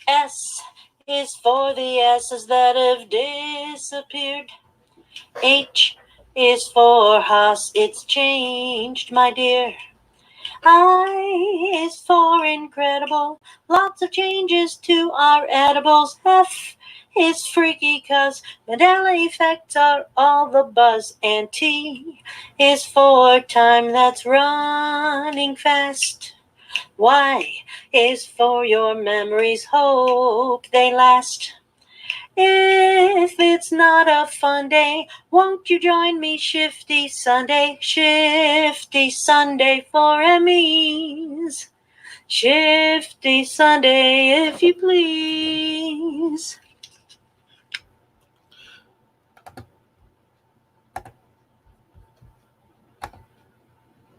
S is for the S's that have disappeared. H is for Haas, it's changed, my dear. I is for incredible, lots of changes to our edibles. F is freaky cause Mandela effects are all the buzz. And T is for time that's running fast. Y is for your memories, hope they last. If it's not a fun day, won't you join me Shifty Sunday? Shifty Sunday for Emmys. Shifty Sunday, if you please.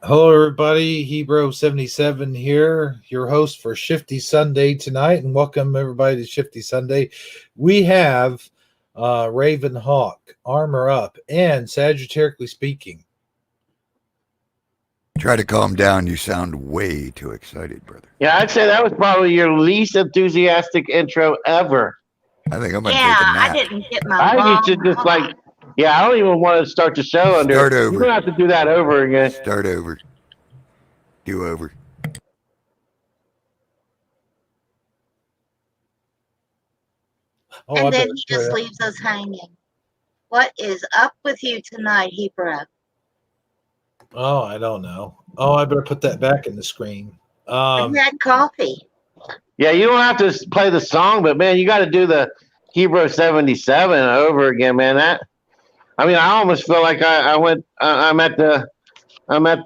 Hello, everybody. Hebro77 here, your host for Shifty Sunday tonight, and welcome everybody to Shifty Sunday. We have Raven Hawk, Armor Up, and Sagittariusly Speaking. Try to calm down. You sound way too excited, brother. Yeah, I'd say that was probably your least enthusiastic intro ever. I think I'm going to take a nap. I didn't get my I bomb. need to just I don't even want to start the show under. Start over. You're going to have to do that over again. Start over. Do over. And then he just leaves us hanging. What is up with you tonight, Hebrew? Oh, I don't know. Oh, I better put that back in the screen. You had coffee. Yeah, you don't have to play the song, but man, you got to do the Hebrew 77 over again, man. I almost feel like I'm at the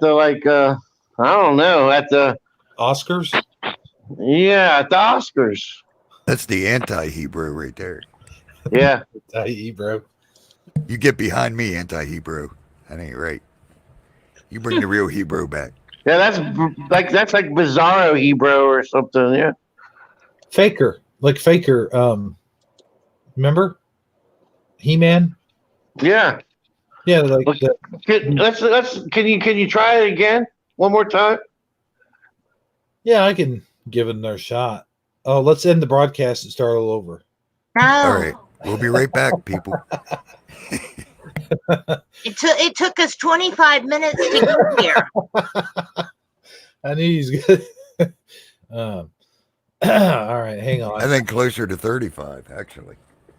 like I don't know, at the Oscars. Yeah, at the Oscars. That's the anti-Hebrew right there. Yeah, anti-Hebrew. You get behind me, anti-Hebrew. That ain't right. You bring the real Hebrew back. Yeah, that's like Bizarro Hebrew or something. Yeah, Faker. Remember He-Man? Yeah. Yeah, like can you try it again one more time? Yeah, I can give it another shot. Oh, let's end the broadcast and start all over. No. All right. We'll be right back, people. It took us 25 minutes to get here. I knew he's good. All right, hang on. I think closer to 35, actually.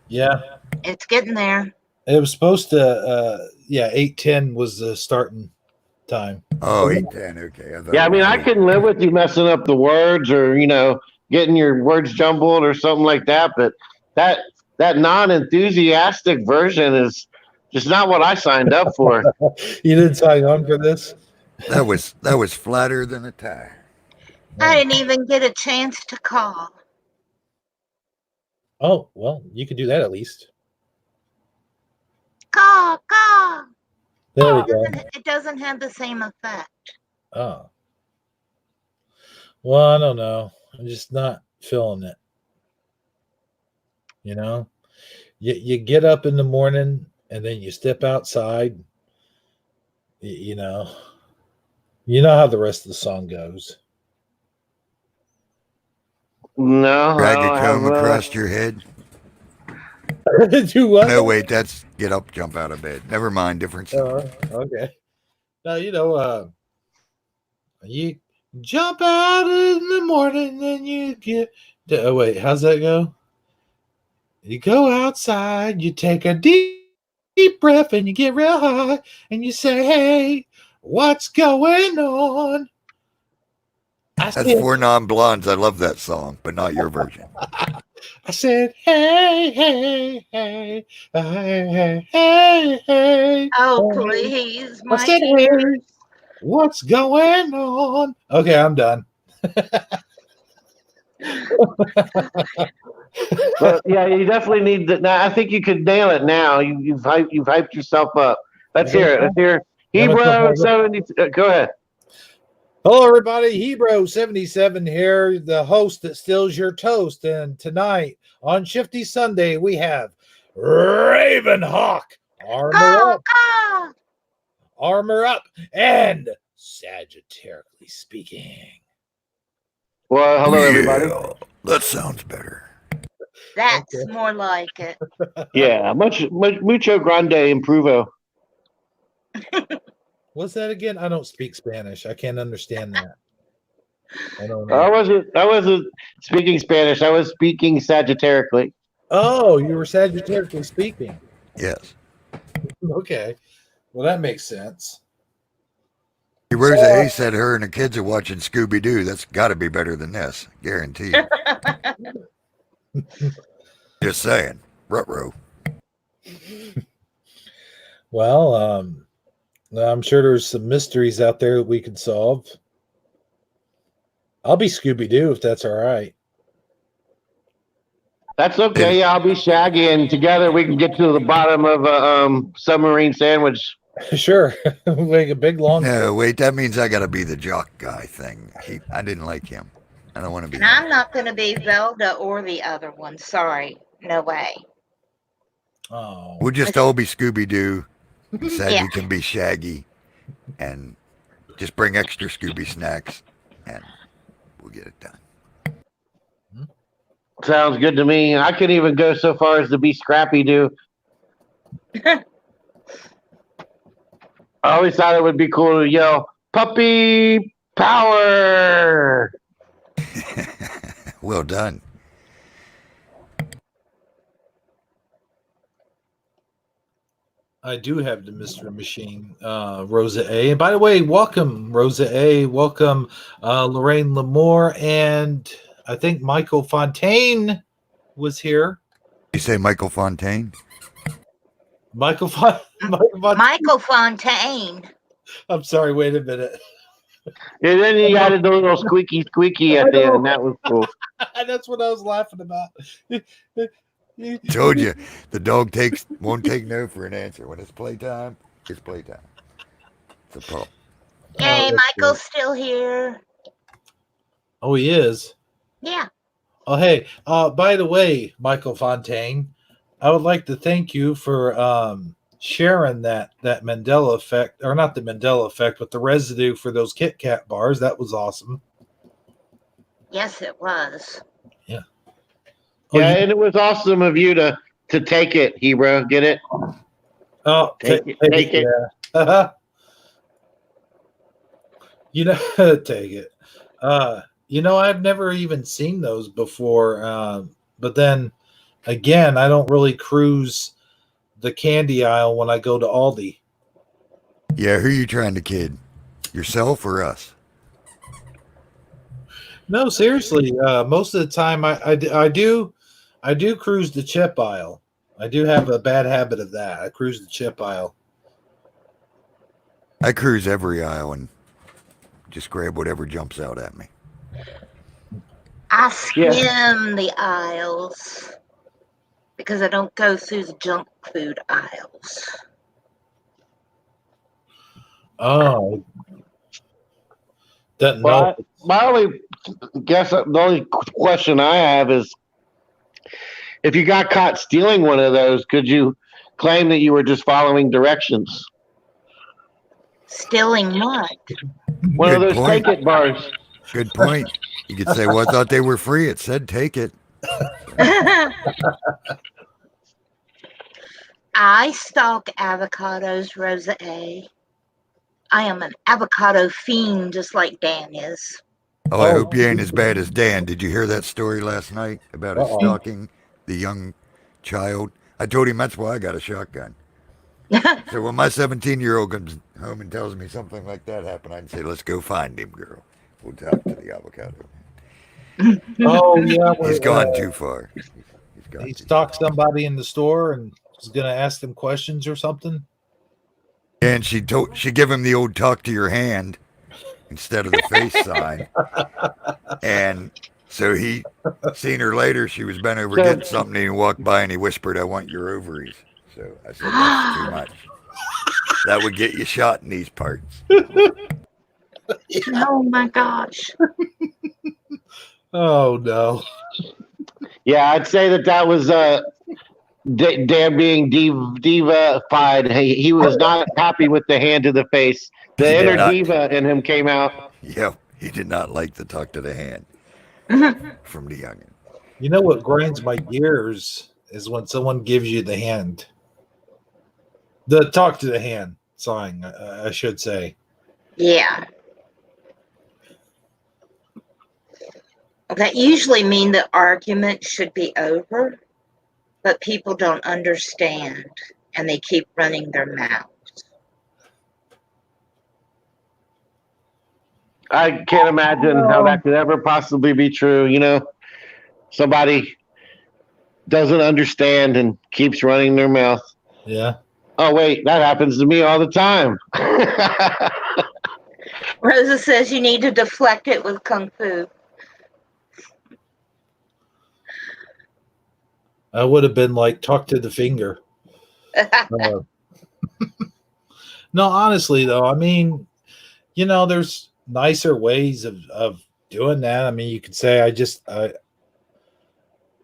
Yeah. It's getting there. It was supposed to, 8:10 was the starting time. Oh, 8:10, okay. I couldn't live with you messing up the words or, getting your words jumbled or something like that. But that non-enthusiastic version is just not what I signed up for. You didn't sign on for this? That was flatter than a tie. I didn't even get a chance to call. Oh, well, you could do that at least. Call. There we go. It doesn't have the same effect. Oh. Well, I don't know. I'm just not feeling it. You get up in the morning and then you step outside. You know how the rest of the song goes. No. Drag a comb across your head. Do what? No, wait, that's get up, jump out of bed. Never mind, different song. Okay. Now, you jump out in the morning, then you get... Oh, wait, how's that go? You go outside, you take a deep breath, and you get real high, and you say, hey, what's going on? That's Four Non-Blondes. I love that song, but not your version. I said, hey, hey, hey, hey, hey, hey. Oh, please. I said, hey, what's going on? Okay, I'm done. Well, yeah, you definitely need that. Now, I think you could nail it now. You've hyped yourself up. Let's hear it. Let's hear Hebrew 70. Go ahead. Hello, everybody. Hebrew77 here, the host that steals your toast. And tonight on Shifty Sunday, we have Raven Hawk, Armor Up, and Sagittariusly Speaking. Well, hello, everybody. That sounds better. That's more like it. Yeah, mucho grande improvo. What's that again? I don't speak Spanish. I can't understand that. I don't I know. wasn't speaking Spanish. I was speaking Sagittariusly. Oh, you were Sagittariusly speaking. Yes. Okay. Well, that makes sense. Rosa A said her and the kids are watching Scooby Doo. That's got to be better than this, guaranteed. Just saying, Rutro. Well, I'm sure there's some mysteries out there that we could solve. I'll be Scooby Doo if that's all right. That's okay. Yeah, I'll be Shaggy, and together we can get to the bottom of a submarine sandwich. Sure. Make a big long. No, wait, that means I got to be the jock guy thing. I didn't like him. I don't want to be. And I'm not going to be Zelda or the other one. Sorry. No way. Oh. We'll just all be Scooby Doo. Shaggy Yeah. can be Shaggy, and just bring extra Scooby snacks, and we'll get it done. Sounds good to me. I could even go so far as to be Scrappy Doo. I always thought it would be cool to yell, "Puppy power!" Well done. I do have the Mystery Machine, Rosa A. And by the way, welcome, Rosa A. Welcome, Lorraine Lamore. And I think Michael Fontaine was here. You say Michael Fontaine? Michael Fontaine. I'm sorry, wait a minute. And then you added the little squeaky at the end. That was cool. That's what I was laughing about. Told you, the dog won't take no for an answer. When it's playtime, it's playtime. It's a pup. Yay, Michael's still here. Oh, he is? Yeah. Oh, hey, by the way, Michael Fontaine, I would like to thank you for sharing that Mandela effect, or not the Mandela effect, but the residue for those Kit Kat bars. That was awesome. Yes, it was. Yeah. Yeah, and it was awesome of you to take it, Hebrew. Get it? Oh, take it. Yeah. You know, take it. I've never even seen those before. But then again, I don't really cruise the candy aisle when I go to Aldi. Yeah, who are you trying to kid? Yourself or us? No, seriously. Most of the time, I do cruise the chip aisle. I do have a bad habit of that. I cruise the chip aisle. I cruise every aisle and just grab whatever jumps out at me. I skim the aisles because I don't go through the junk food aisles. Oh. My only the only question I have is, if you got caught stealing one of those, could you claim that you were just following directions? Stealing what? One of those take it bars. Good point. You could say, well, I thought they were free. It said take it. I stalk avocados, Rosa A. I am an avocado fiend, just like Dan is. Oh, I hope you ain't as bad as Dan. Did you hear that story last night about his stalking the young child? I told him that's why I got a shotgun. So when my 17-year-old comes home and tells me something like that happened, I'd say, let's go find him, girl. We'll talk to the avocado. Oh, yeah. He's gone too far. He stalked somebody in the store and was going to ask them questions or something. And she gave him the old talk to your hand instead of the face sign. And so he seen her later. She was bent over getting something, and he walked by and he whispered, "I want your ovaries." So I said, "That's too much. That would get you shot in these parts." Oh my gosh. Oh no. Yeah, I'd say that was Dan being diva-fied. He was not happy with the hand to the face. The inner diva in him came out. Yeah, he did not like the talk to the hand from the youngin. You know what grinds my gears is when someone gives you the hand. The talk to the hand sign, I should say. Yeah. That usually mean the argument should be over, but people don't understand and they keep running their mouths. I can't imagine how that could ever possibly be true. Somebody doesn't understand and keeps running their mouth. Yeah. Oh, wait, that happens to me all the time. Rosa says you need to deflect it with Kung Fu. I would have been like, talk to the finger. No, honestly, though, I mean, there's nicer ways of doing that. I mean, you could say,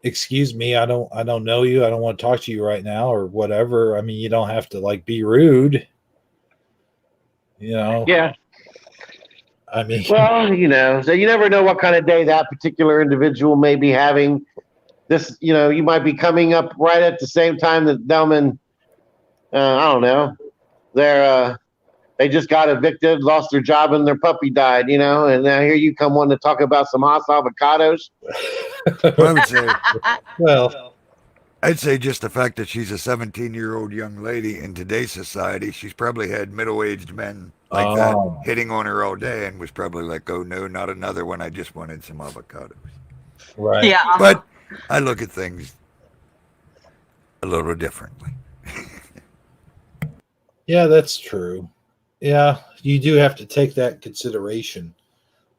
excuse me, I don't know you. I don't want to talk to you right now or whatever. I mean, you don't have to like be rude. Yeah. I mean, well, so you never know what kind of day that particular individual may be having. This, you might be coming up right at the same time that them and I don't know, they just got evicted, lost their job, and their puppy died. And now here you come wanting to talk about some Haas avocados. I would say, well, I'd say just the fact that she's a 17-year-old young lady in today's society, she's probably had middle-aged men like that hitting on her all day and was probably like, oh, no, not another one. I just wanted some avocados. right. Yeah. But I look at things a little differently. Yeah, that's true. Yeah, you do have to take that in consideration.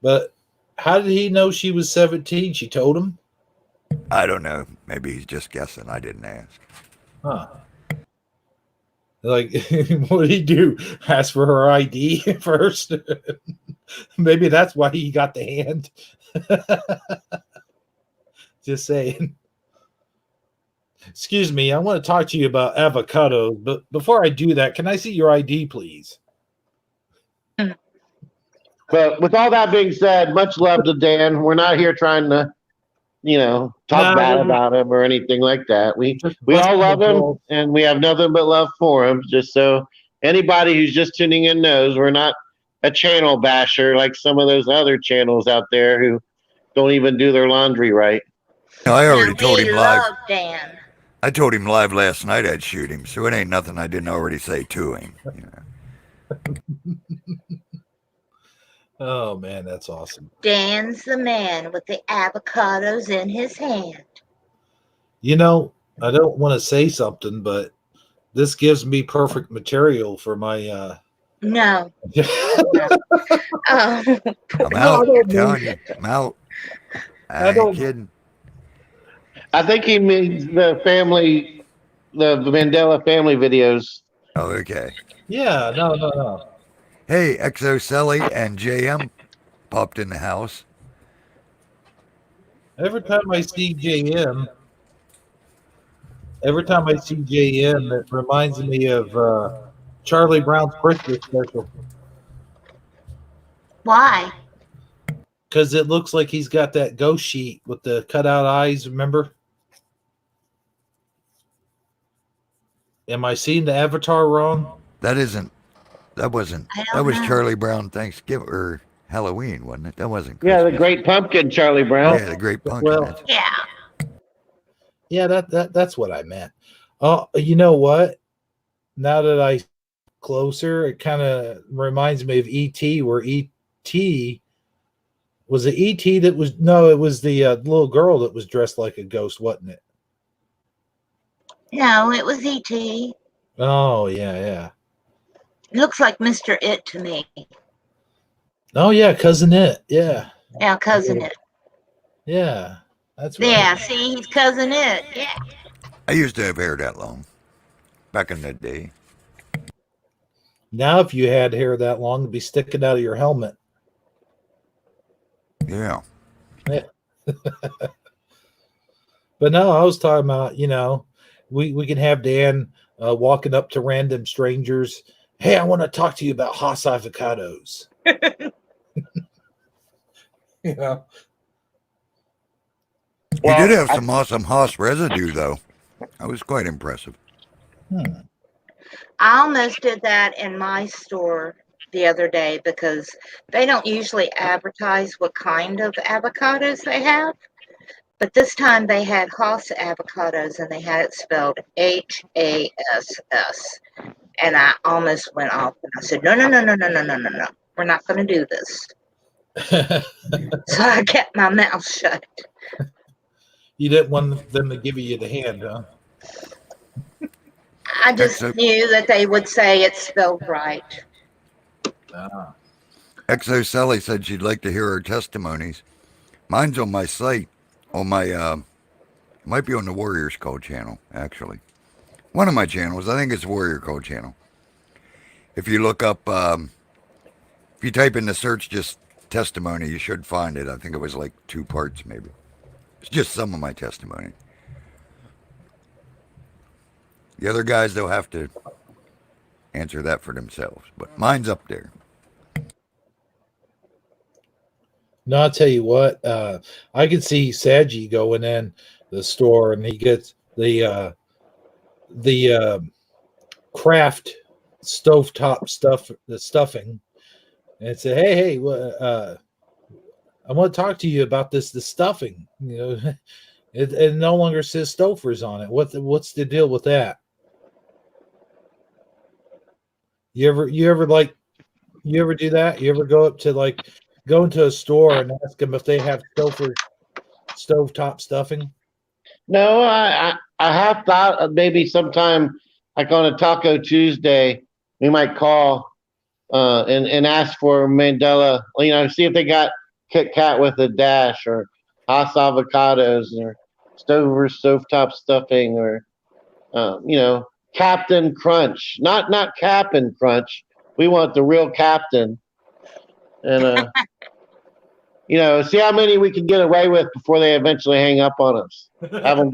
But how did he know she was 17? She told him? I don't know. Maybe he's just guessing. I didn't ask. Huh. Like, what did he do? Ask for her ID first? Maybe that's why he got the hand. Just saying. Excuse me, I want to talk to you about avocados, but before I do that, can I see your ID, please? But with all that being said, much love to Dan. We're not here trying to, talk bad about him or anything like that. We all love him, and we have nothing but love for him. Just so anybody who's just tuning in knows, we're not a channel basher like some of those other channels out there who don't even do their laundry right. No, I already told him live. Love Dan. I told him live last night I'd shoot him, so it ain't nothing I didn't already say to him. Oh, man, that's awesome. Dan's the man with the avocados in his hand. I don't want to say something, but this gives me perfect material for my No. Oh. I'm out. I'm telling you. I'm out. I ain't kidding. I think he means the Mandela family videos. Oh, okay. Yeah, no. Hey, Exo Selly and JM popped in the house. Every time I see JM, it reminds me of Charlie Brown's Christmas special. Why? Because it looks like he's got that ghost sheet with the cutout eyes, remember? Am I seeing the avatar wrong? That was Charlie Brown Thanksgiving or Halloween, wasn't it? That wasn't Christmas. Yeah, the Great Pumpkin, Charlie Brown. Yeah, the Great Pumpkin. Well, yeah, that's what I meant. Oh, you know what? Now that I closer, it kind of reminds me of E.T. Where E.T. was it E.T. that was it was the little girl that was dressed like a ghost, wasn't it? No, it was E.T. Oh yeah. It looks like Mr. It to me. Oh yeah, Cousin It. Yeah. Yeah, Cousin It. Yeah, that's right. Yeah, see, he's Cousin It. Yeah. I used to have hair that long back in the day. Now, if you had hair that long, it'd be sticking out of your helmet. Yeah. But no, I was talking about, we can have Dan walking up to random strangers. Hey, I want to talk to you about Haas avocados. He Well, did have some awesome Haas residue, though. That was quite impressive. I almost did that in my store the other day because they don't usually advertise what kind of avocados they have. But this time they had Haas avocados and they had it spelled HASS. And I almost went off and I said, no, no, no, no, no, no, no, no, no. We're not going to do this. So I kept my mouth shut. You didn't want them to give you the hand, huh? I just knew that they would say it's spelled right. Exo Sally said she'd like to hear her testimonies. Mine's on my site, on my, might be on the Warriors Code channel, actually. One of my channels, I think it's Warrior Code channel. If you look up, if you type in the search just testimony, you should find it. I think it was like 2 parts, maybe. It's just some of my testimony. The other guys, they'll have to answer that for themselves, but mine's up there. No, I'll tell you what. I can see Saji going in the store and he gets the Kraft stovetop stuff, the stuffing, and say, "Hey, I want to talk to you about the stuffing. You know, it no longer says Stouffer's on it. What's the deal with that? You ever do that? You ever go up to go into a store and ask them if they have stovetop stuffing? no, I have thought maybe sometime like on a Taco Tuesday, we might call and ask for Mandela, see if they got Kit Kat with a dash or Haas avocados or stovetop stuffing or Captain Crunch. Not Captain Crunch. We want the real Captain. And see how many we can get away with before they eventually hang up on us. Have them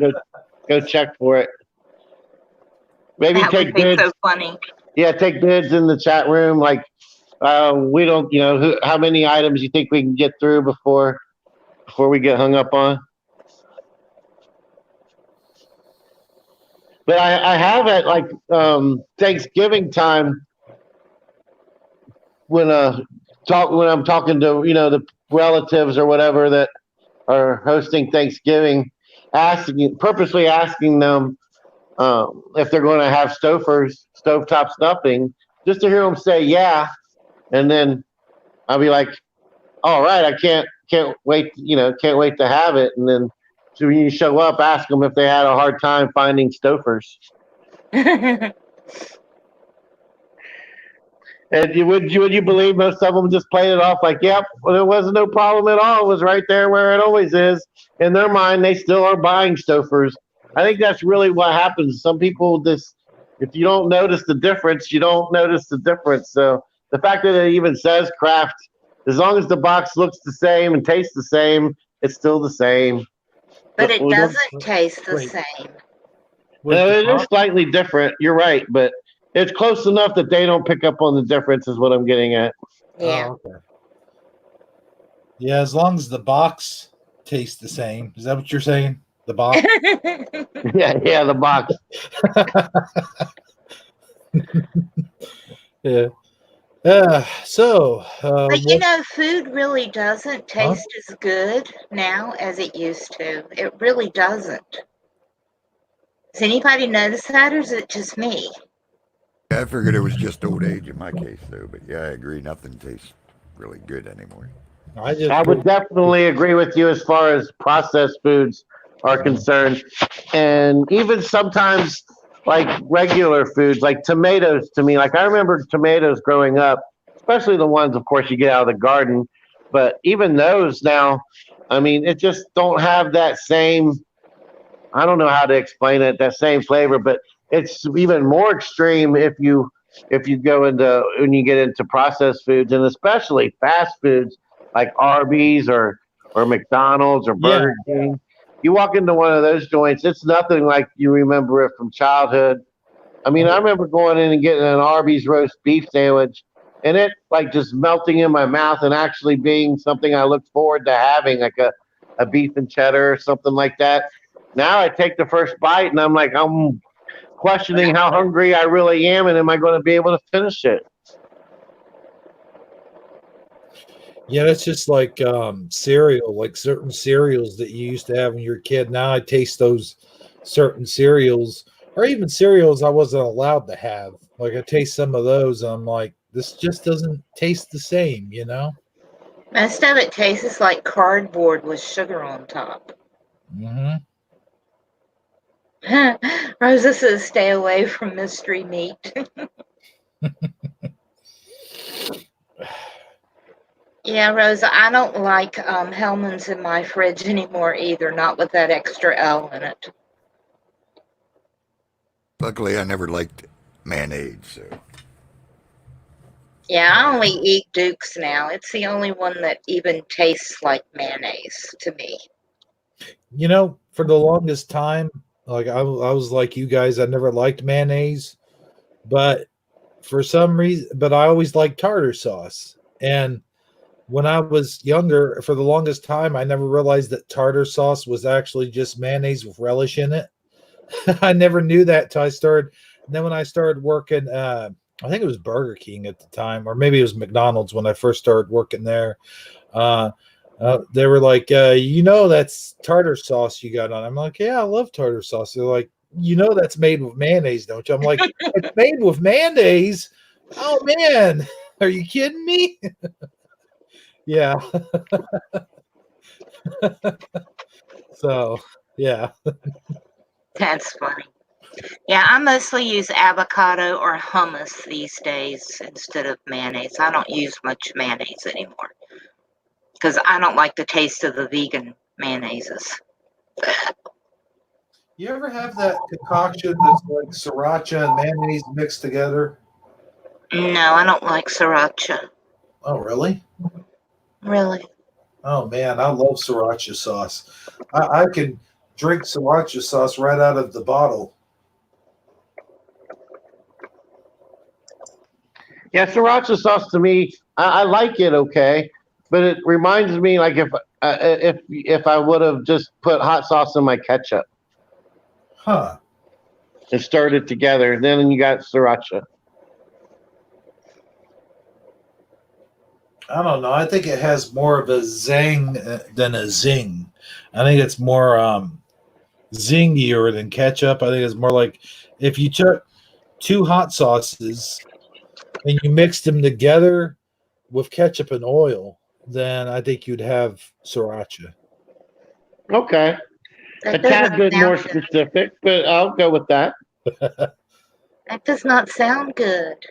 go check for it. Maybe That take would be bids. so funny. Yeah, take bids in the chat room. Like, we don't, how many items you think we can get through before we get hung up on? But I have at Thanksgiving time when I'm talking to the relatives or whatever that are hosting Thanksgiving, purposely asking them if they're going to have stovetop stuffing, just to hear them say yeah, and then I'll be like, all right, I can't wait, can't wait to have it, and then so when you show up, ask them if they had a hard time finding Stouffer's. And would you believe most of them just played it off like, yep, well, there wasn't no problem at all. It was right there where it always is. In their mind, they still are buying Stouffer's. I think that's really what happens. Some people if you don't notice the difference, you don't notice the difference. So the fact that it even says Kraft, as long as the box looks the same and tastes the same, it's still the same. But it doesn't taste the same. No, it is slightly different. You're right, but it's close enough that they don't pick up on the difference is what I'm getting at. Yeah. Oh, okay. Yeah, as long as the box tastes the same. Is that what you're saying? The box? Yeah, the box. Yeah. But food really doesn't taste as good now as it used to. It really doesn't. Does anybody notice that, or is it just me? Yeah, I figured it was just old age in my case, though. But yeah, I agree. Nothing tastes really good anymore. I would definitely agree with you as far as processed foods are concerned. And even sometimes like regular foods, like tomatoes to me, like I remember tomatoes growing up, especially the ones, of course, you get out of the garden. But even those now, I mean, it just don't have that same, I don't know how to explain it, that same flavor, but it's even more extreme if you go into, when you get into processed foods, and especially fast foods like Arby's or McDonald's or Burger King. You walk into one of those joints, it's nothing like you remember it from childhood. I mean, I remember going in and getting an Arby's roast beef sandwich, and it like just melting in my mouth and actually being something I looked forward to having, like a beef and cheddar or something like that. Now I take the first bite and I'm like, I'm questioning how hungry I really am and am I going to be able to finish it? Yeah, it's just like cereal, like certain cereals that you used to have when you were a kid. Now I taste those certain cereals, or even cereals I wasn't allowed to have. Like I taste some of those, and I'm like, this just doesn't taste the same, you know? Most of it tastes like cardboard with sugar on top. Hmm. Rosa says, stay away from mystery meat. Yeah, Rosa, I don't like Hellman's in my fridge anymore either, not with that extra L in it. Luckily, I never liked mayonnaise, so Yeah, I only eat Duke's now. It's the only one that even tastes like mayonnaise to me. You know, for the longest time, like I was like you guys, I never liked mayonnaise, but for some reason, but I always liked tartar sauce. And when I was younger, for the longest time, I never realized that tartar sauce was actually just mayonnaise with relish in it. I never knew that till I started. And then when I started working, I think it was Burger King at the time, or maybe it was McDonald's when I first started working there. Uh, they were like, that's tartar sauce you got on. I'm like, yeah, I love tartar sauce. They're like, that's made with mayonnaise, don't you? I'm like, it's made with mayonnaise. Oh man, are you kidding me? Yeah. So, yeah. That's funny. Yeah, I mostly use avocado or hummus these days instead of mayonnaise. I don't use much mayonnaise anymore because I don't like the taste of the vegan mayonnaises. You ever have that concoction that's like sriracha and mayonnaise mixed together? No, I don't like sriracha. Oh, really? Really? Oh man, I love sriracha sauce. I can drink sriracha sauce right out of the bottle. Yeah, sriracha sauce to me, I like it okay, but it reminds me like if I would have just put hot sauce in my ketchup Huh. and stirred it together, then you got sriracha. I don't know. I think it has more of a zing than a zing. I think it's more zingier than ketchup. I think it's more like if you took two hot sauces and you mixed them together with ketchup and oil, then I think you'd have sriracha. Okay, a That tad doesn't bit more sound good. specific, but I'll go with that. That does not sound good.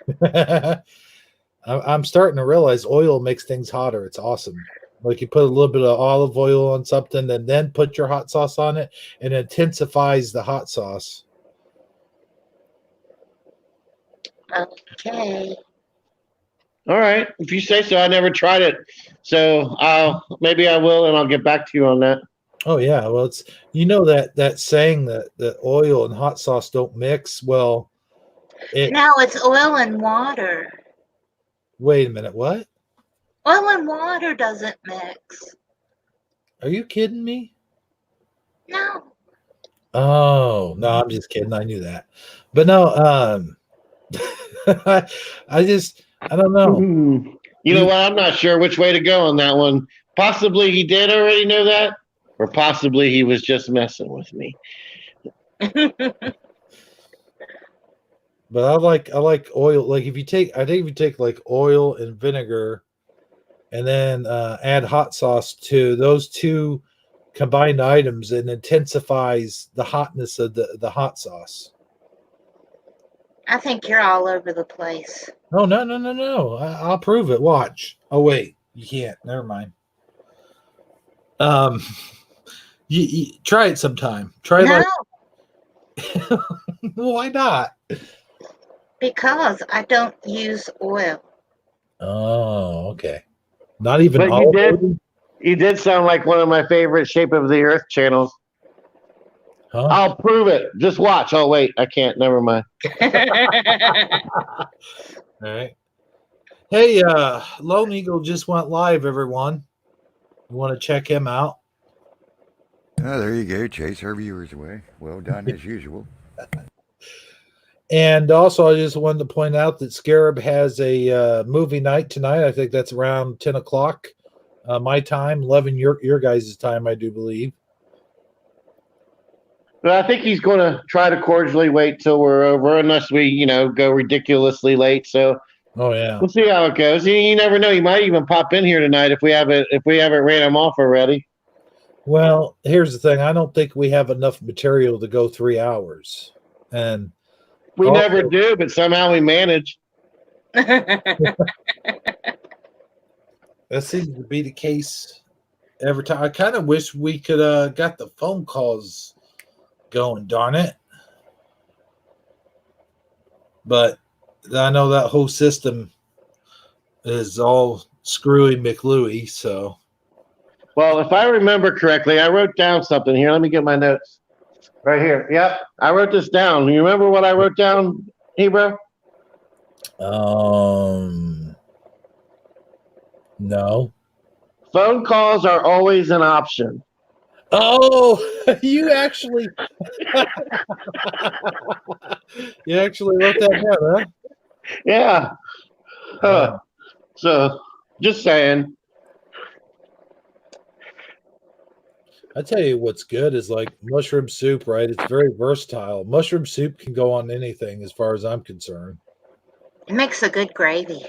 I'm starting to realize oil makes things hotter. It's awesome. Like you put a little bit of olive oil on something and then put your hot sauce on it, and it intensifies the hot sauce. Okay. All right, if you say so. I never tried it, so maybe I will, and I'll get back to you on that. Oh yeah, well it's that saying that oil and hot sauce don't mix. Well, it No, it's oil and water. wait a minute, what? Oil and water doesn't mix. Are you kidding me? No. Oh no, I'm just kidding. I knew that, but no, I don't know. You know what? I'm not sure which way to go on that one. Possibly he did already know that, or possibly he was just messing with me. But I like oil. Like I think if you take like oil and vinegar, and then add hot sauce to those two combined items, it intensifies the hotness of the hot sauce. I think you're all over the place. Oh no! I'll prove it. Watch. Oh wait, you can't. Never mind. Um, you try it sometime. Try No, like. Why not? because I don't use oil. Oh, okay. Not even But olive oil? you did sound like one of my favorite Shape of the Earth channels. Huh? I'll prove it. Just watch. Oh wait, I can't. Never mind. All right. Hey, Lone Eagle just went live, everyone. You want to check him out? Oh, there you go. Chase our viewers away. Well done as usual. And also, I just wanted to point out that Scarab has a movie night tonight. I think that's around 10 o'clock my time, 11 your guys' time, I do believe. But I think he's going to try to cordially wait till we're over, unless we, go ridiculously late. So Oh, yeah. we'll see how it goes. You never know. He might even pop in here tonight if we haven't ran him off already. Well, here's the thing. I don't think we have enough material to go 3 hours. And We also, never do, but somehow we manage. that seems to be the case every time. I kind of wish we could got the phone calls going, darn it. But I know that whole system is all screwy McLuey, so. Well, if I remember correctly, I wrote down something here. Let me get my notes. Right here. Yep. I wrote this down. You remember what I wrote down, Hebrew? No. Phone calls are always an option. Oh, you actually wrote that down, huh? Yeah. So, just saying. I tell you what's good is like mushroom soup, right? It's very versatile. Mushroom soup can go on anything as far as I'm concerned. It makes a good gravy.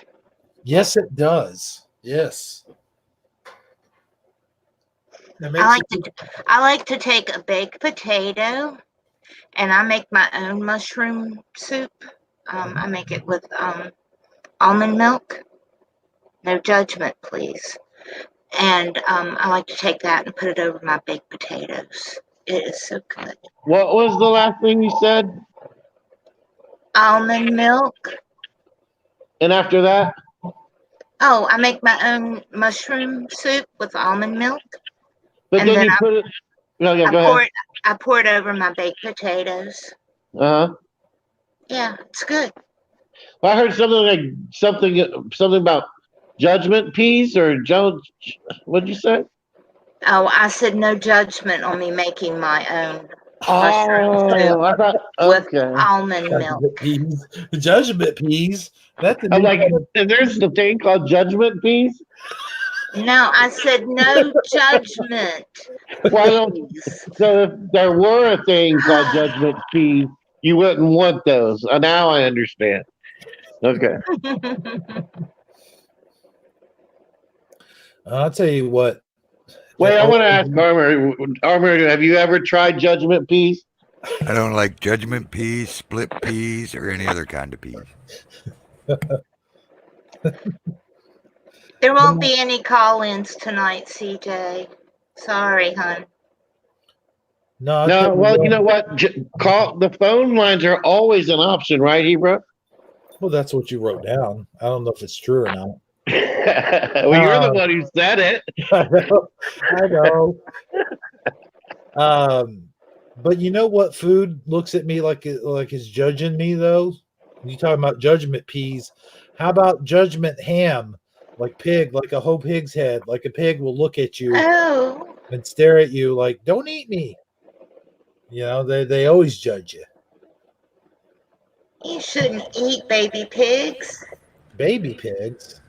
Yes, it does. Yes. I like to take a baked potato and I make my own mushroom soup. I make it with almond milk. No judgment, please. And I like to take that and put it over my baked potatoes. It is so good. What was the last thing you said? Almond milk. And after that? Oh, I make my own mushroom soup with almond milk. But And then then you put it. No, yeah, go ahead. I pour it over my baked potatoes. Uh-huh. Yeah, it's good. I heard something about judgment peas or what'd you say? Oh, I said no judgment on me making my own Oh, I thought, with okay. almond milk. Judgment peas. That's I'm like, there's the thing called judgment peas? No, I said no judgment. Why don't so if there were a thing called judgment peas, you wouldn't want those. Now I understand. Okay. I'll tell you what. Wait, I want to ask Armour. Armour, have you ever tried judgment peas? I don't like judgment peas, split peas, or any other kind of peas. There won't be any call-ins tonight, CJ. Sorry, hon. No, well, you know what? Call the phone lines are always an option, right, Hebrew? Well, that's what you wrote down. I don't know if it's true or not. Well, you're the one who said it. I know. But you know what food looks at me like it's judging me though? You talking about judgment peas? How about judgment ham? Like pig, like a whole pig's head. Like a pig will look at you and stare at you like, "Don't eat me." You know, they always judge you. You shouldn't eat baby pigs. Baby pigs?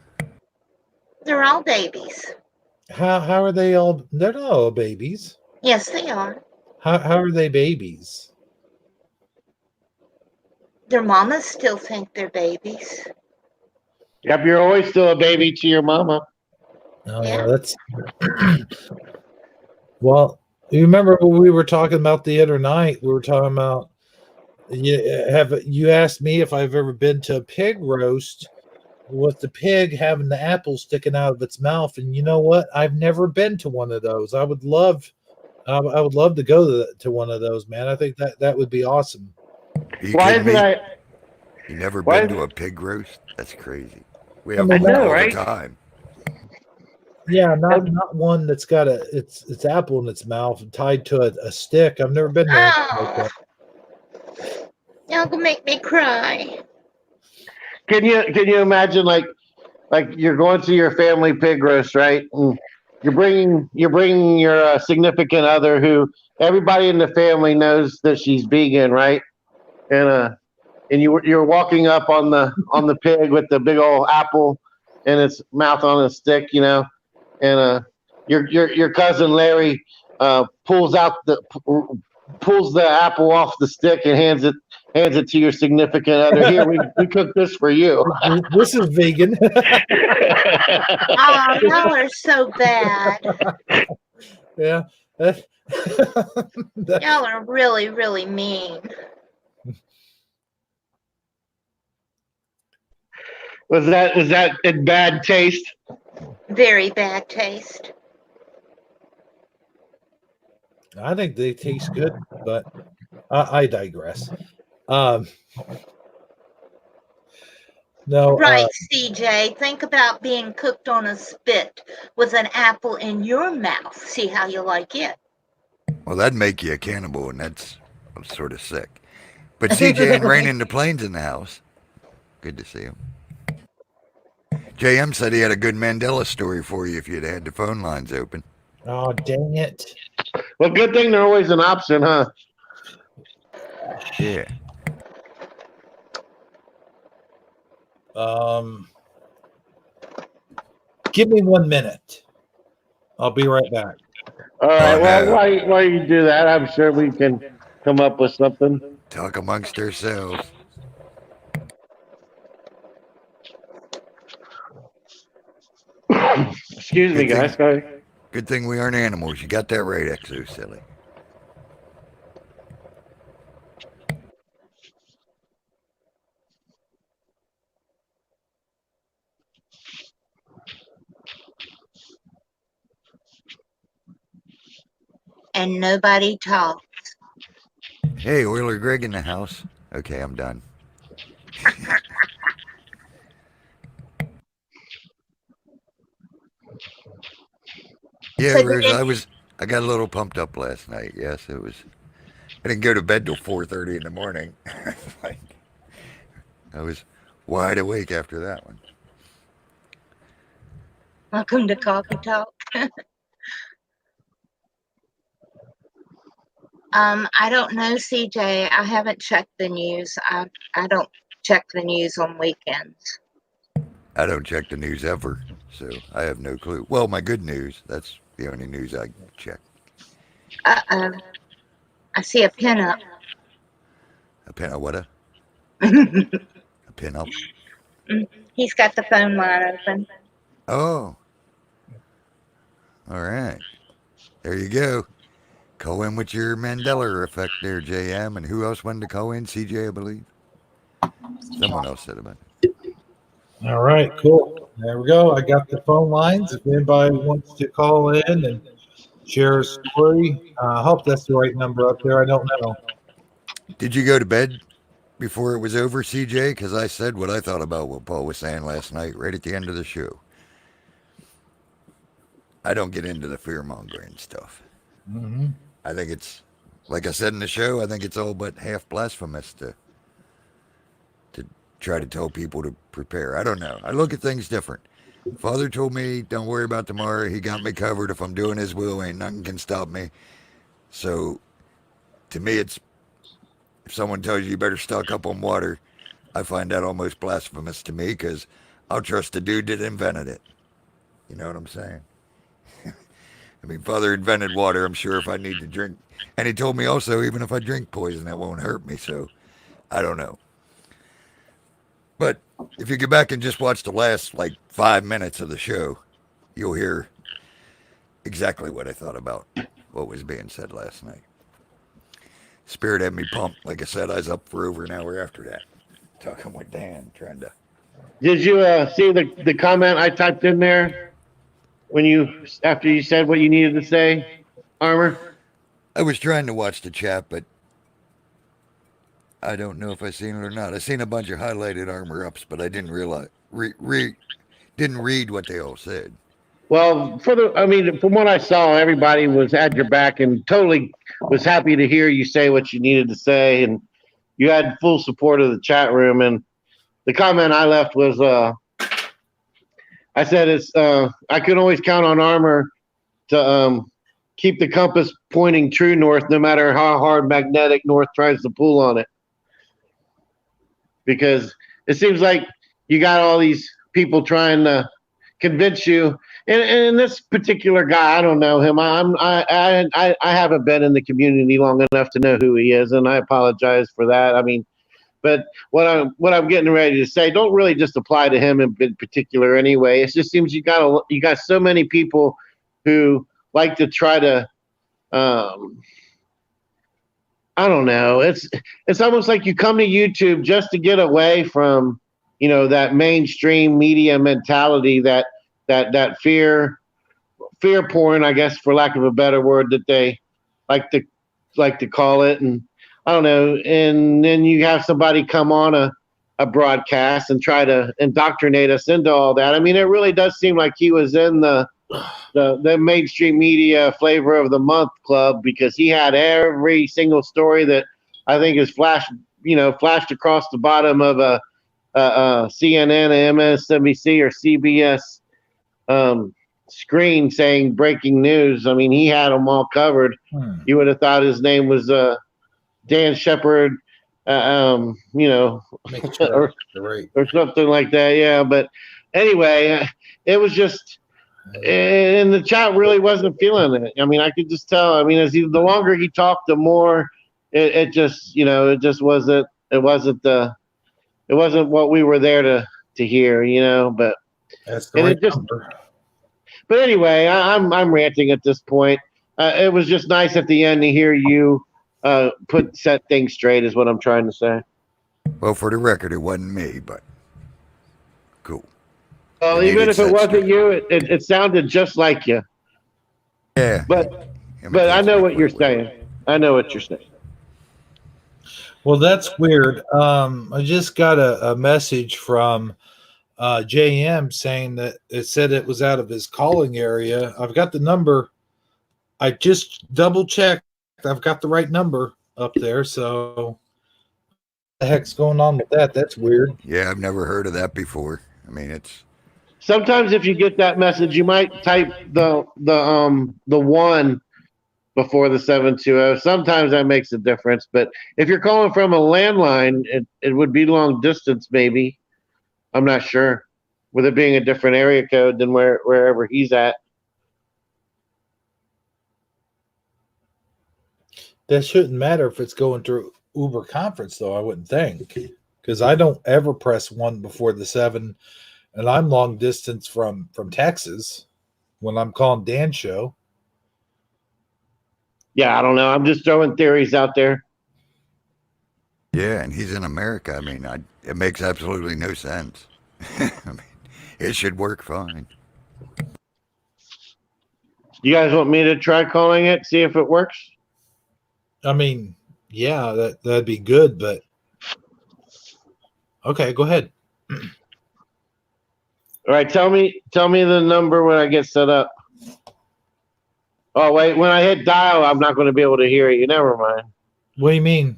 They're all babies. How are they all? They're not all babies. Yes, they are. How are they babies? Their mamas still think they're babies. Yep, you're always still a baby to your mama. Oh yeah, that's well. You remember what we were talking about the other night? We were talking about you asked me if I've ever been to a pig roast with the pig having the apple sticking out of its mouth, and you know what? I've never been to one of those. I would love to go to one of those, man. I think that would be awesome. Why isn't I? You never been to a pig roast? That's crazy. We have I one know, all right? the time. Yeah, not one that's got its apple in its mouth and tied to a stick. I've never been there. Oh, y'all gonna make me cry. Can you imagine like you're going to your family pig roast, right? you're bringing your significant other, who everybody in the family knows that she's vegan, right? And you're walking up on the pig with the big old apple in its mouth on a stick, and your cousin Larry pulls out the pulls the apple off the stick and hands it to your significant other. Here, we cooked this for you. This is vegan. Oh, y'all are so bad. Yeah. Y'all are really, really mean. Was that in bad taste? Very bad taste. I think they taste good, but I digress. No, Right, CJ. Think about being cooked on a spit with an apple in your mouth. See how you like it. Well, that'd make you a cannibal, and that's sort of sick. But CJ and Rain in the Plains in the house. Good to see him. JM said he had a good Mandela story for you if you'd had the phone lines open. Oh, dang it. Well, good thing they're always an option, huh? Yeah. Give me 1 minute. I'll be right back. All right. Oh, Well, no. while you do that, I'm sure we can come up with something. Talk amongst ourselves. Excuse me, Good guys. thing- Sorry. Good thing we aren't animals. You got that right, Exo Silly. And nobody talks. Hey, Oiler Greg in the house. Okay, I'm done. Yeah, So Rose, I got a little pumped up last night. Yes, it was. I didn't go to bed till 4:30 in the morning. Like, I was wide awake after that one. Welcome to Coffee Talk. I don't know, CJ. I haven't checked the news. I don't check the news on weekends. I don't check the news ever, so I have no clue. Well, my good news, that's the only news I check. Uh-oh. I see a pinup. A pin, a what? A pin up? He's got the phone line open. Oh. All right. There you go. Call in with your Mandela effect there, JM. And who else wanted to call in? CJ, I believe. Someone else said about it. All right, cool. There we go. I got the phone lines. If anybody wants to call in and share a story, I hope that's the right number up there. I don't know. Did you go to bed before it was over, CJ? Because I said what I thought about what Paul was saying last night, right at the end of the show. I don't get into the fear-mongering stuff. Mm-hmm. I think it's, like I said in the show, I think it's all but half blasphemous to try to tell people to prepare. I don't know. I look at things different. Father told me, don't worry about tomorrow. He got me covered. If I'm doing his will, ain't nothing can stop me. So, to me, it's, if someone tells you you better stock up on water, I find that almost blasphemous to me because I'll trust the dude that invented it. You know what I'm saying? I mean, Father invented water. I'm sure if I need to drink. And he told me also, even if I drink poison, that won't hurt me. So, I don't know. But if you go back and just watch the last, 5 minutes of the show, you'll hear exactly what I thought about what was being said last night. Spirit had me pumped. Like I said, I was up for over an hour after that. Talking with Dan, trying to... Did you see the comment I typed in there after you said what you needed to say, Armor? I was trying to watch the chat, but I don't know if I seen it or not. I seen a bunch of highlighted armor ups, but I didn't realize didn't read what they all said. Well, from what I saw, everybody had your back and totally was happy to hear you say what you needed to say, and you had full support of the chat room. And the comment I left was, I said I could always count on Armor keep the compass pointing true north, no matter how hard magnetic north tries to pull on it. Because it seems like you got all these people trying to convince you. And this particular guy, I don't know him. I haven't been in the community long enough to know who he is, and I apologize for that. I mean, but what I'm getting ready to say don't really just apply to him in particular anyway. It just seems you got so many people who like to try to I don't know. It's almost like you come to YouTube just to get away from, that mainstream media mentality, that fear porn, I guess, for lack of a better word, that they like to call it. And I don't know. And then you have somebody come on a broadcast and try to indoctrinate us into all that. I mean, it really does seem like he was in the mainstream media flavor of the month club, because he had every single story that I think is flashed across the bottom of a CNN, a MSNBC, or CBS screen saying breaking news. I mean, he had them all covered. You would have thought his name was Dan Shepard, or something like that. Yeah, but anyway, it was just. And the chat really wasn't feeling it. I mean, I could just tell. I mean, the longer he talked, the more it just wasn't. It wasn't what we were there to hear. But that's the right number. But anyway, I'm ranting at this point. It was just nice at the end to hear you set things straight. Is what I'm trying to say. Well, for the record, it wasn't me, but cool. Well, even if it wasn't you, it sounded just like you. Yeah. But I know what you're saying. I know what you're saying. Well, that's weird. I just got a message from JM saying that it said it was out of his calling area. I've got the number. I just double checked. I've got the right number up there. So what the heck's going on with that? That's weird. Yeah, I've never heard of that before. I mean, it's. Sometimes if you get that message, you might type the 1 before the 720. Sometimes that makes a difference. But if you're calling from a landline, it would be long distance, maybe. I'm not sure. With it being a different area code than wherever he's at. That shouldn't matter if it's going through Uber conference, though, I wouldn't think. Because I don't ever press 1 before the 7. And I'm long distance from Texas when I'm calling Dan's show. Yeah, I don't know. I'm just throwing theories out there. Yeah, and he's in America. I mean, it makes absolutely no sense. I mean, it should work fine. You guys want me to try calling it, see if it works? I mean, yeah, that'd be good, but okay, go ahead. All right, tell me the number when I get set up. Oh wait, when I hit dial, I'm not going to be able to hear you. Never mind. What do you mean?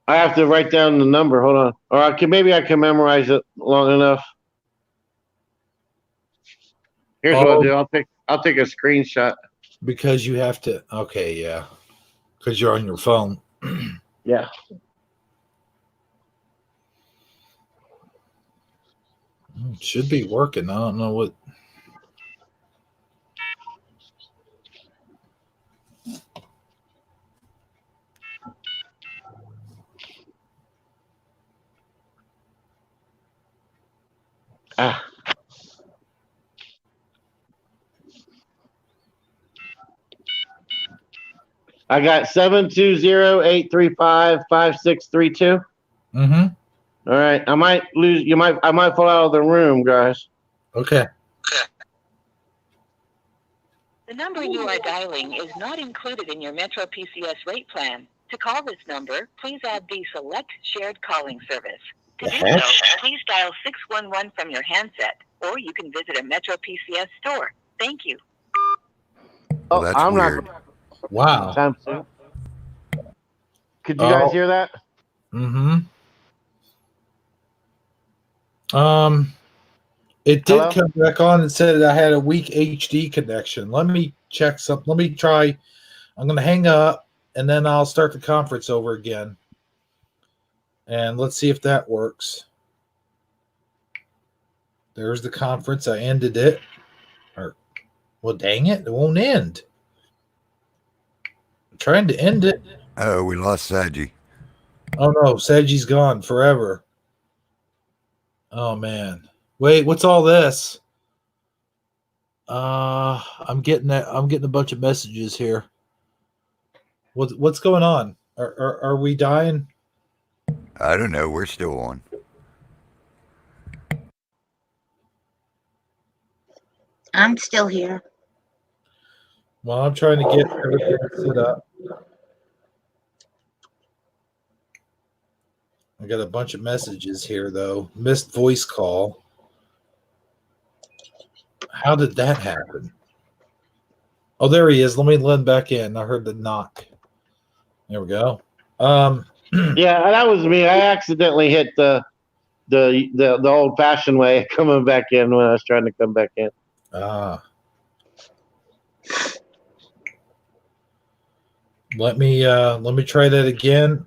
I have to write down the number. Hold on, or maybe I can memorize it long enough. Here's what I'll do. I'll take a screenshot. Because you have to. Okay, yeah. Because you're on your phone. Yeah. It should be working. I don't know what. I got 720-835-5632. Mm-hmm. All right. I might lose. I might fall out of the room, guys. Okay. The number you are dialing is not included in your Metro PCS rate plan. To call this number, please add the Select Shared Calling service. To do so, please dial 611 from your handset, or you can visit a Metro PCS store. Thank you. Well, that's weird. Wow. Could you guys hear that? Mm-hmm. It did Hello? come back on and said I had a weak HD connection. Let me check something. Let me try. I'm going to hang up and then I'll start the conference over again. And let's see if that works. There's the conference. I ended it. Well, dang it. It won't end. I'm trying to end it. Oh, we lost Saji. Oh, no. Saji's gone forever. Oh, man. Wait, what's all this? I'm getting a bunch of messages here. What's going on? Are we dying? I don't know. We're still on. I'm still here. Well, I'm trying to get everything set up. I got a bunch of messages here, though. Missed voice call. How did that happen? Oh, there he is. Let me let him back in. I heard the knock. There we go. Yeah, that was me. I accidentally hit the old fashioned way coming back in when I was trying to come back in. Let me try that again.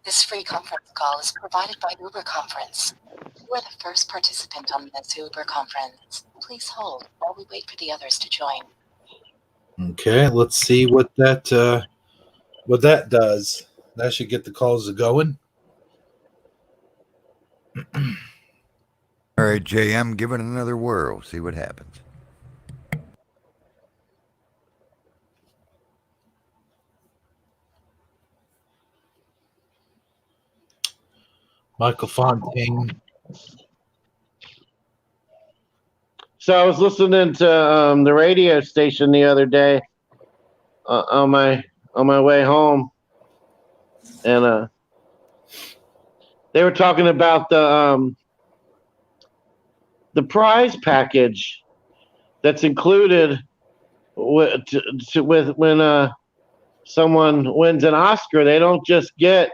This free conference call is provided by Uber Conference. You are the first participant on this Uber conference. Please hold while we wait for the others to join. Okay, let's see what that does. That should get the calls going. All right, JM, give it another whirl. See what happens. Michael Fontaine. So I was listening to the radio station the other day on my way home, and they were talking about the prize package that's included with when someone wins an Oscar. They don't just get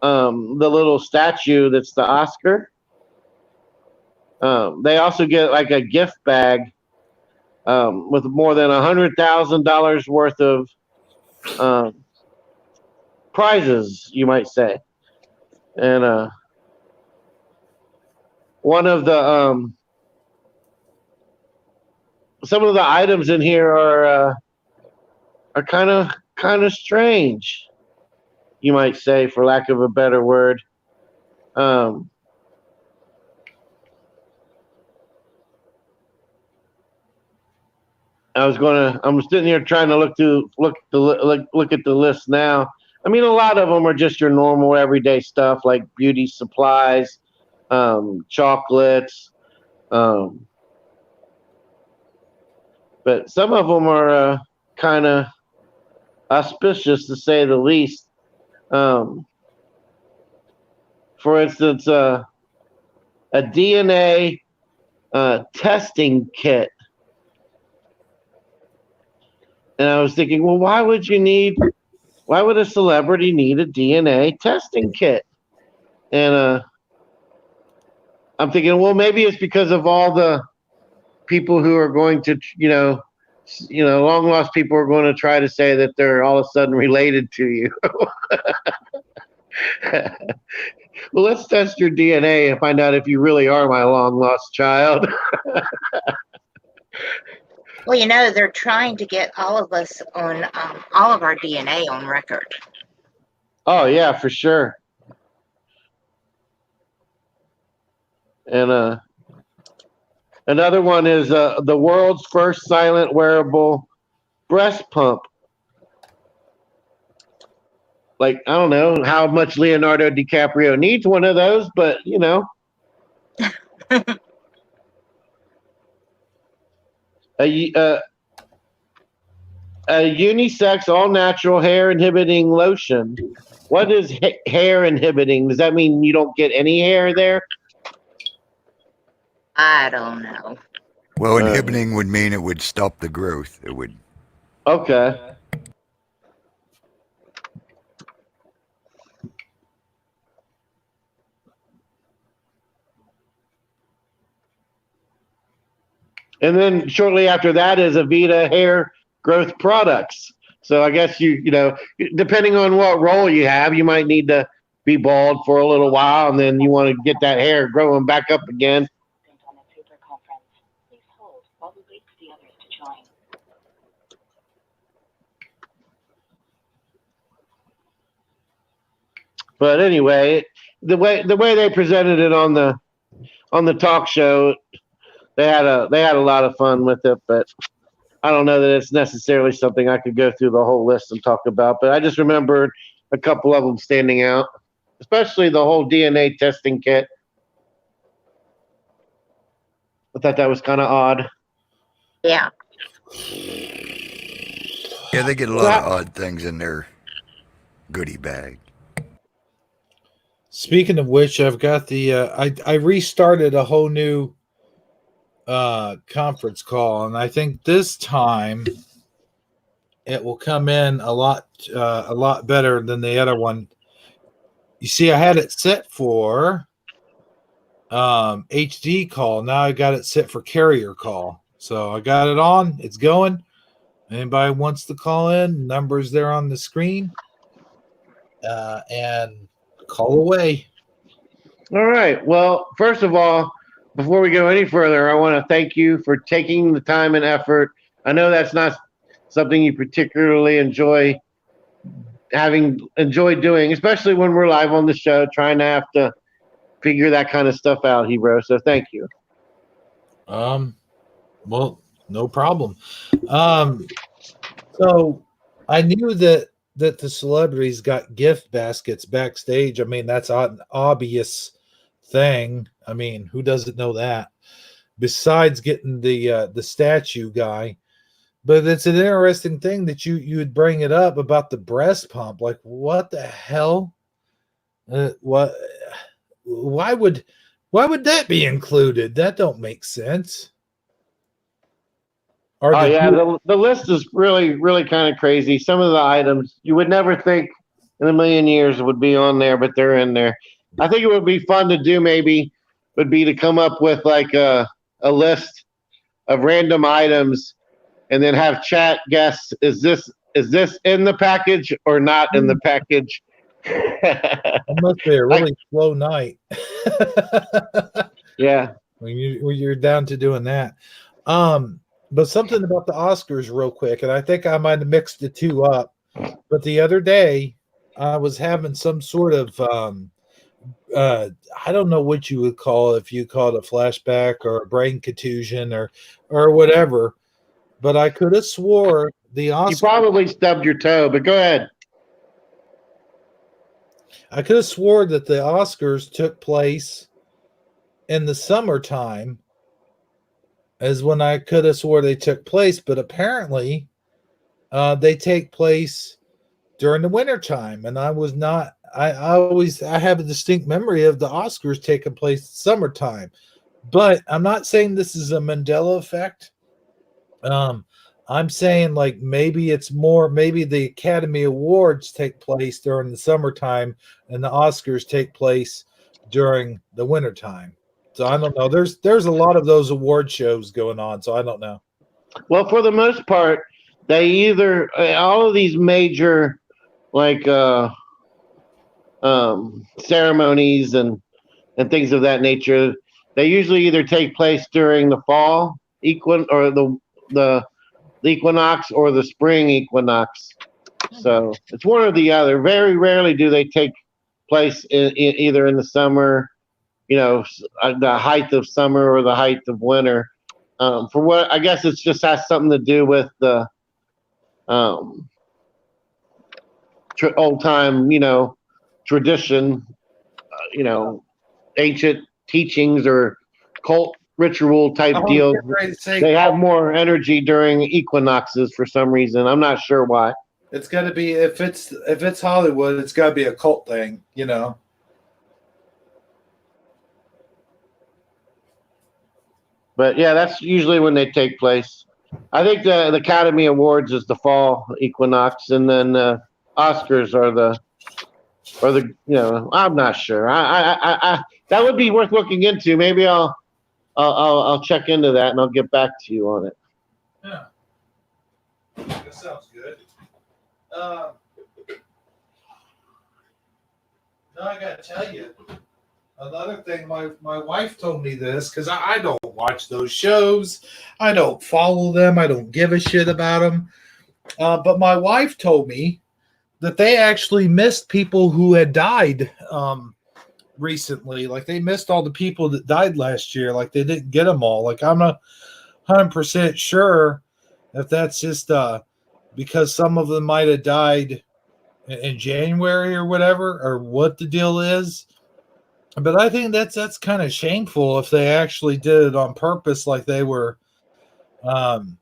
the little statue that's the Oscar. They also get like a gift bag with more than $100,000 worth of prizes, you might say. And one of the some of the items in here are kind of strange, you might say, for lack of a better word. I'm sitting here trying to look at the list now. I mean, a lot of them are just your normal everyday stuff like beauty supplies, chocolates, but some of them are kind of auspicious, to say the least. For instance, a DNA testing kit. And I was thinking, well, why would a celebrity need a DNA testing kit? And I'm thinking, well, maybe it's because of all the people who are going to, long lost people are going to try to say that they're all of a sudden related to you. Well, let's test your DNA and find out if you really are my long lost child. Well, they're trying to get all of us on all of our DNA on record. Oh yeah, for sure. And another one is the world's first silent wearable breast pump. Like, I don't know how much Leonardo DiCaprio needs one of those, but a unisex all natural hair inhibiting lotion. What is hair inhibiting? Does that mean you don't get any hair there? I don't know. Well, inhibiting would mean it would stop the growth. It would. Okay. And then shortly after that is Avita Hair Growth Products. So I guess you know, depending on what role you have, you might need to be bald for a little while, and then you want to get that hair growing back up again. On a Uber conference. Please hold while we wait for the others to join. But anyway, the way they presented it on the talk show, they had a lot of fun with it. But I don't know that it's necessarily something I could go through the whole list and talk about. But I just remembered a couple of them standing out, especially the whole DNA testing kit. I thought that was kind of odd. Yeah. Yeah, they get a lot of odd things in their goodie bag. Speaking of which, I've got the I restarted a whole new conference call, and I think this time it will come in a lot better than the other one. You see, I had it set for HD call. Now I got it set for carrier call. So I got it on. It's going. Anybody wants to call in? Numbers there on the screen, and call away. All right. Well, first of all, before we go any further, I want to thank you for taking the time and effort. I know that's not something you particularly enjoy doing, especially when we're live on the show, trying to have to figure that kind of stuff out, Hero. So thank you. Well, no problem. So I knew that the celebrities got gift baskets backstage. I mean, that's an obvious thing. I mean, who doesn't know that? Besides getting the statue guy, but it's an interesting thing that you would bring it up about the breast pump. Like, what the hell? What? Why would that be included? That don't make sense. Oh yeah, the list is really, really kind of crazy. Some of the items you would never think in a million years would be on there, but they're in there. I think it would be fun to do. Maybe would be to come up with like a list of random items, and then have chat guess: is this in the package or not in the package? It must be a really slow night. Yeah, when you're down to doing that. But something about the Oscars real quick, and I think I might have mixed the two up. But the other day, I was having some sort of I don't know what you would call it, if you call it a flashback or a brain contusion or whatever. But I could have swore the Oscars. You probably stubbed your toe, but go ahead. I could have swore that the Oscars took place in the summertime, as when I could have swore they took place, but apparently they take place during the wintertime. And I was not, I have a distinct memory of the Oscars taking place summertime. But I'm not saying this is a Mandela effect. I'm saying like maybe the Academy Awards take place during the summertime and the Oscars take place during the wintertime. So I don't know. There's a lot of those award shows going on, so I don't know. Well, for the most part, they either all of these major like ceremonies and things of that nature, they usually either take place during the fall or the equinox or the spring equinox. So it's one or the other. Very rarely do they take place either in the summer, you know, the height of summer or the height of winter. For what I guess it just has something to do with the old time, you know, tradition, you know, ancient teachings or cult ritual type deals. They have more energy during equinoxes for some reason. I'm not sure why. It's got to be if it's Hollywood, it's got to be a cult thing, you know. But yeah, that's usually when they take place. I think the Academy Awards is the fall equinox, and then Oscars are the you know, I'm not sure. I that would be worth looking into. Maybe I'll I'll check into that and I'll get back to you on it. Yeah, that sounds good. Uh, no, I gotta tell you, another thing. My wife told me this because I don't watch those shows. I don't follow them. I don't give a shit about them. But my wife told me that they actually missed people who had died recently. Like they missed all the people that died last year. Like they didn't get them all. Like I'm not 100% sure if that's just because some of them might have died in January or whatever, or what the deal is. But I think that's kind of shameful if they actually did it on purpose, like they were. Um,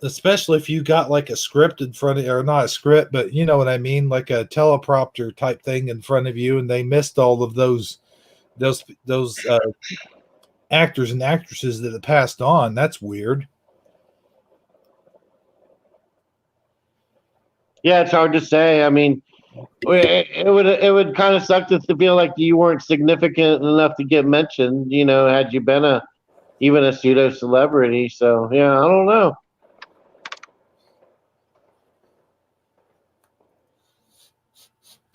Especially if you got like a script in front of you, or not a script, but you know what I mean, like a teleprompter type thing in front of you, and they missed all of those actors and actresses that have passed on. That's weird. Yeah, it's hard to say. I mean, it would kind of suck to feel like you weren't significant enough to get mentioned. Had you been even a pseudo celebrity. So yeah, I don't know.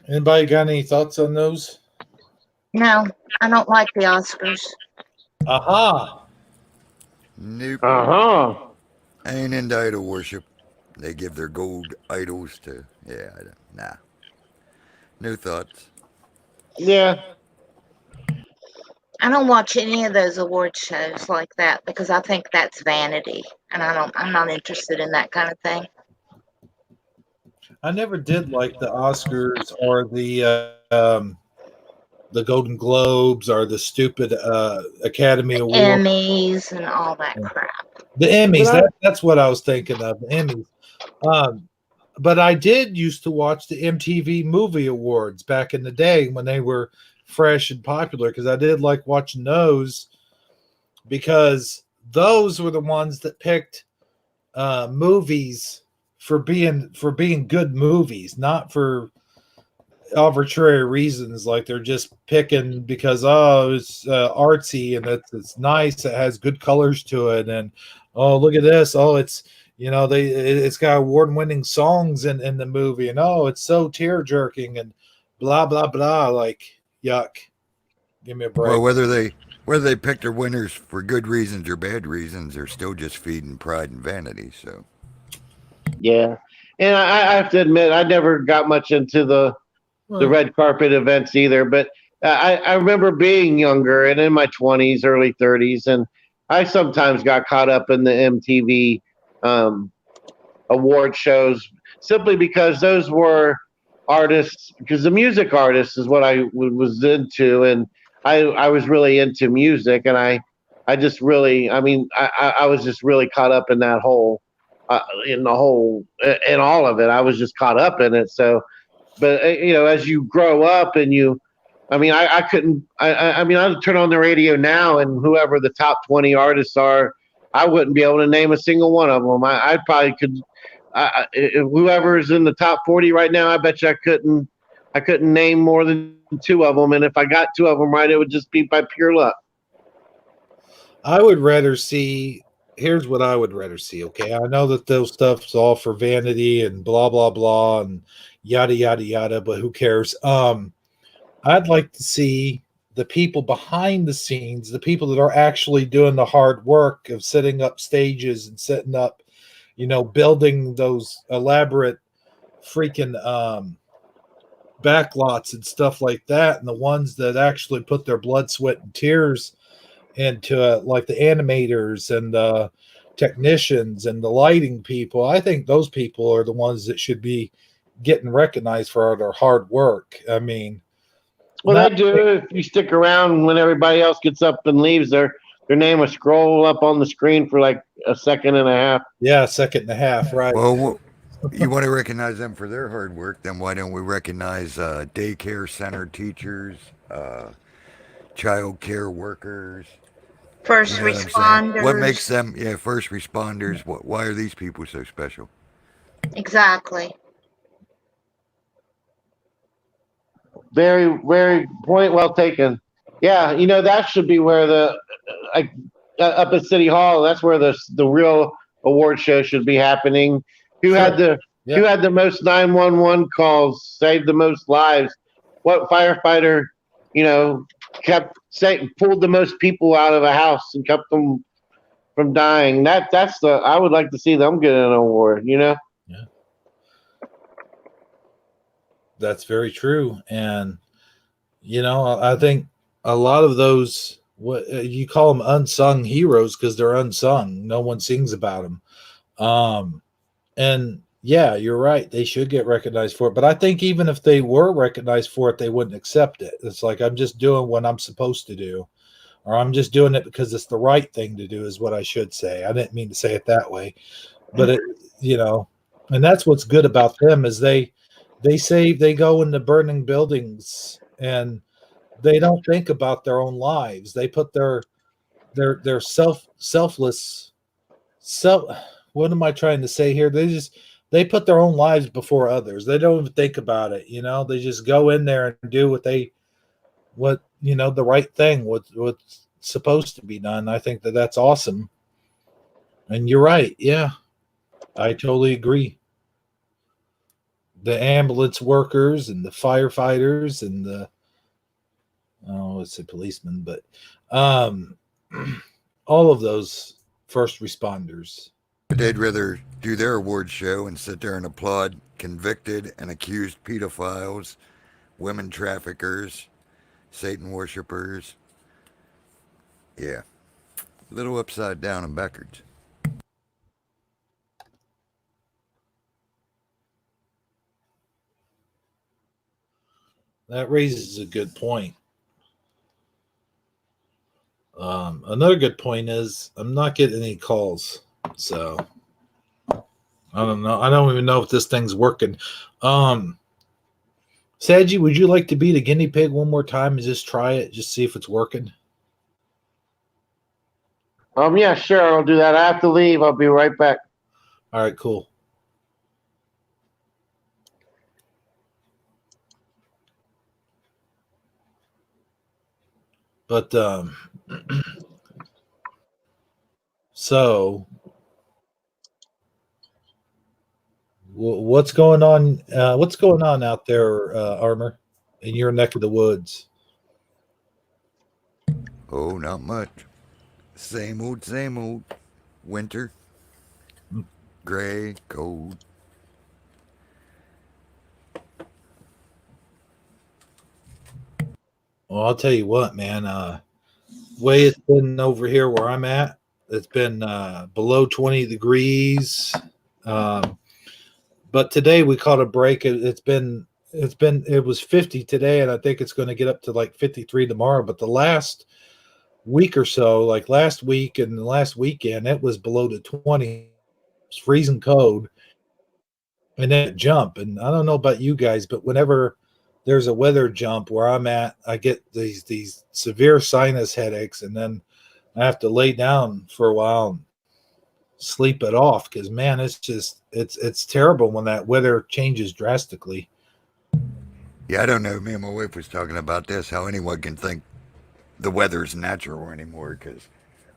Anybody got any thoughts on those? No, I don't like the Oscars. Aha. Nope. Uh huh. I ain't into idol worship. They give their gold idols to. Yeah, nah. No thoughts. Yeah. I don't watch any of those award shows like that because I think that's vanity, and I'm not interested in that kind of thing. I never did like the Oscars or the Golden Globes or the stupid Academy Award. Emmys and all that crap. The But Emmys. That's what I was thinking of. The Emmys. Um, but I did used to watch the MTV Movie Awards back in the day when they were fresh and popular because I did like watching those because those were the ones that picked movies for being good movies, not for arbitrary reasons. Like they're just picking because it's artsy and it's nice. It has good colors to it, and oh look at this. Oh, it's got award winning songs in the movie, and oh it's so tear jerking and blah blah blah. Like yuck. Give me a Well, break. whether they pick their winners for good reasons or bad reasons, they're still just feeding pride and vanity. So yeah, and I have to admit, I never got much into the Well, red carpet events either. But I remember being younger and in my 20s, early 30s, and I sometimes got caught up in the MTV um, award shows simply because those were artists, because the music artists is what I was into, and I was really into music, and I just really, I mean, I was just really caught up in that whole, in the whole, in all of it. I was just caught up in it. So, but as you grow up and I mean, I couldn't, I mean, I'd turn on the radio now and whoever the top 20 artists are, I wouldn't be able to name a single one of them. I probably could, whoever's in the top 40 right now, I bet you I couldn't name more than two of them. And if I got two of them right, it would just be by pure luck. I would rather see. Here's what I would rather see. Okay, I know that those stuff's all for vanity and blah blah blah and yada yada yada, but who cares? I'd like to see the people behind the scenes, the people that are actually doing the hard work of setting up stages and setting up, building those elaborate freaking backlots and stuff like that, and the ones that actually put their blood, sweat, and tears into it, like the animators and the technicians and the lighting people. I think those people are the ones that should be getting recognized for their hard work. I mean, Well, not they do. If you stick around when everybody else gets up and leaves, their name will scroll up on the screen for like a second and a half. yeah, second and a half, right? well, you want to recognize them for their hard work, then why don't we recognize daycare center teachers, child care workers? You First know what I'm saying? What makes responders. them, yeah, first responders? Why are these people so special? Exactly. Very, very point well taken. Yeah, that should be where like up at City Hall. That's where the real award show should be happening. Who had the Yeah. Who had the most 911 calls? Saved the most lives? What firefighter, pulled the most people out of a house and kept them from dying? I would like to see them get an award. Yeah. That's very true. And, I think a lot of those, what you call them unsung heroes because they're unsung. No one sings about them. And yeah, you're right. They should get recognized for it. But I think even if they were recognized for it, they wouldn't accept it. It's like, I'm just doing what I'm supposed to do, or I'm just doing it because it's the right thing to do is what I should say. I didn't mean to say it that way, but and that's what's good about them is they go into burning buildings and they don't think about their own lives. They put their selfless what am I trying to say here? They put their own lives before others. They don't even think about it. They just go in there and do the right thing, what's supposed to be done. I think that's awesome. And you're right. Yeah, I totally agree. The ambulance workers and the firefighters and it's a policeman, but all of those first responders. They'd rather do their award show and sit there and applaud convicted and accused pedophiles, women traffickers, Satan worshipers. Yeah. A little upside down and backwards. That raises a good point. Another good point is I'm not getting any calls, so I don't know. I don't even know if this thing's working. Saji, would you like to be the guinea pig one more time and just try it, just see if it's working? Yeah, sure, I'll do that. I have to leave. I'll be right back. All right, cool. But so what's going on? What's going on out there, Armor, in your neck of the woods? Oh, not much. Same old, same old. Winter. Gray, cold. Well, I'll tell you what, man. Way it's been over here where I'm at, it's been below 20 degrees. But today we caught a break. It was 50 today, and I think it's going to get up to like 53 tomorrow. But the last week or so, like last week and the last weekend, it was below the 20. It's freezing cold, and then it jump. And I don't know about you guys, but whenever there's a weather jump where I'm at, I get these severe sinus headaches, and then I have to lay down for a while and sleep it off because, man, it's terrible when that weather changes drastically. Yeah, I don't know. Me and my wife was talking about this, how anyone can think the weather's natural anymore because,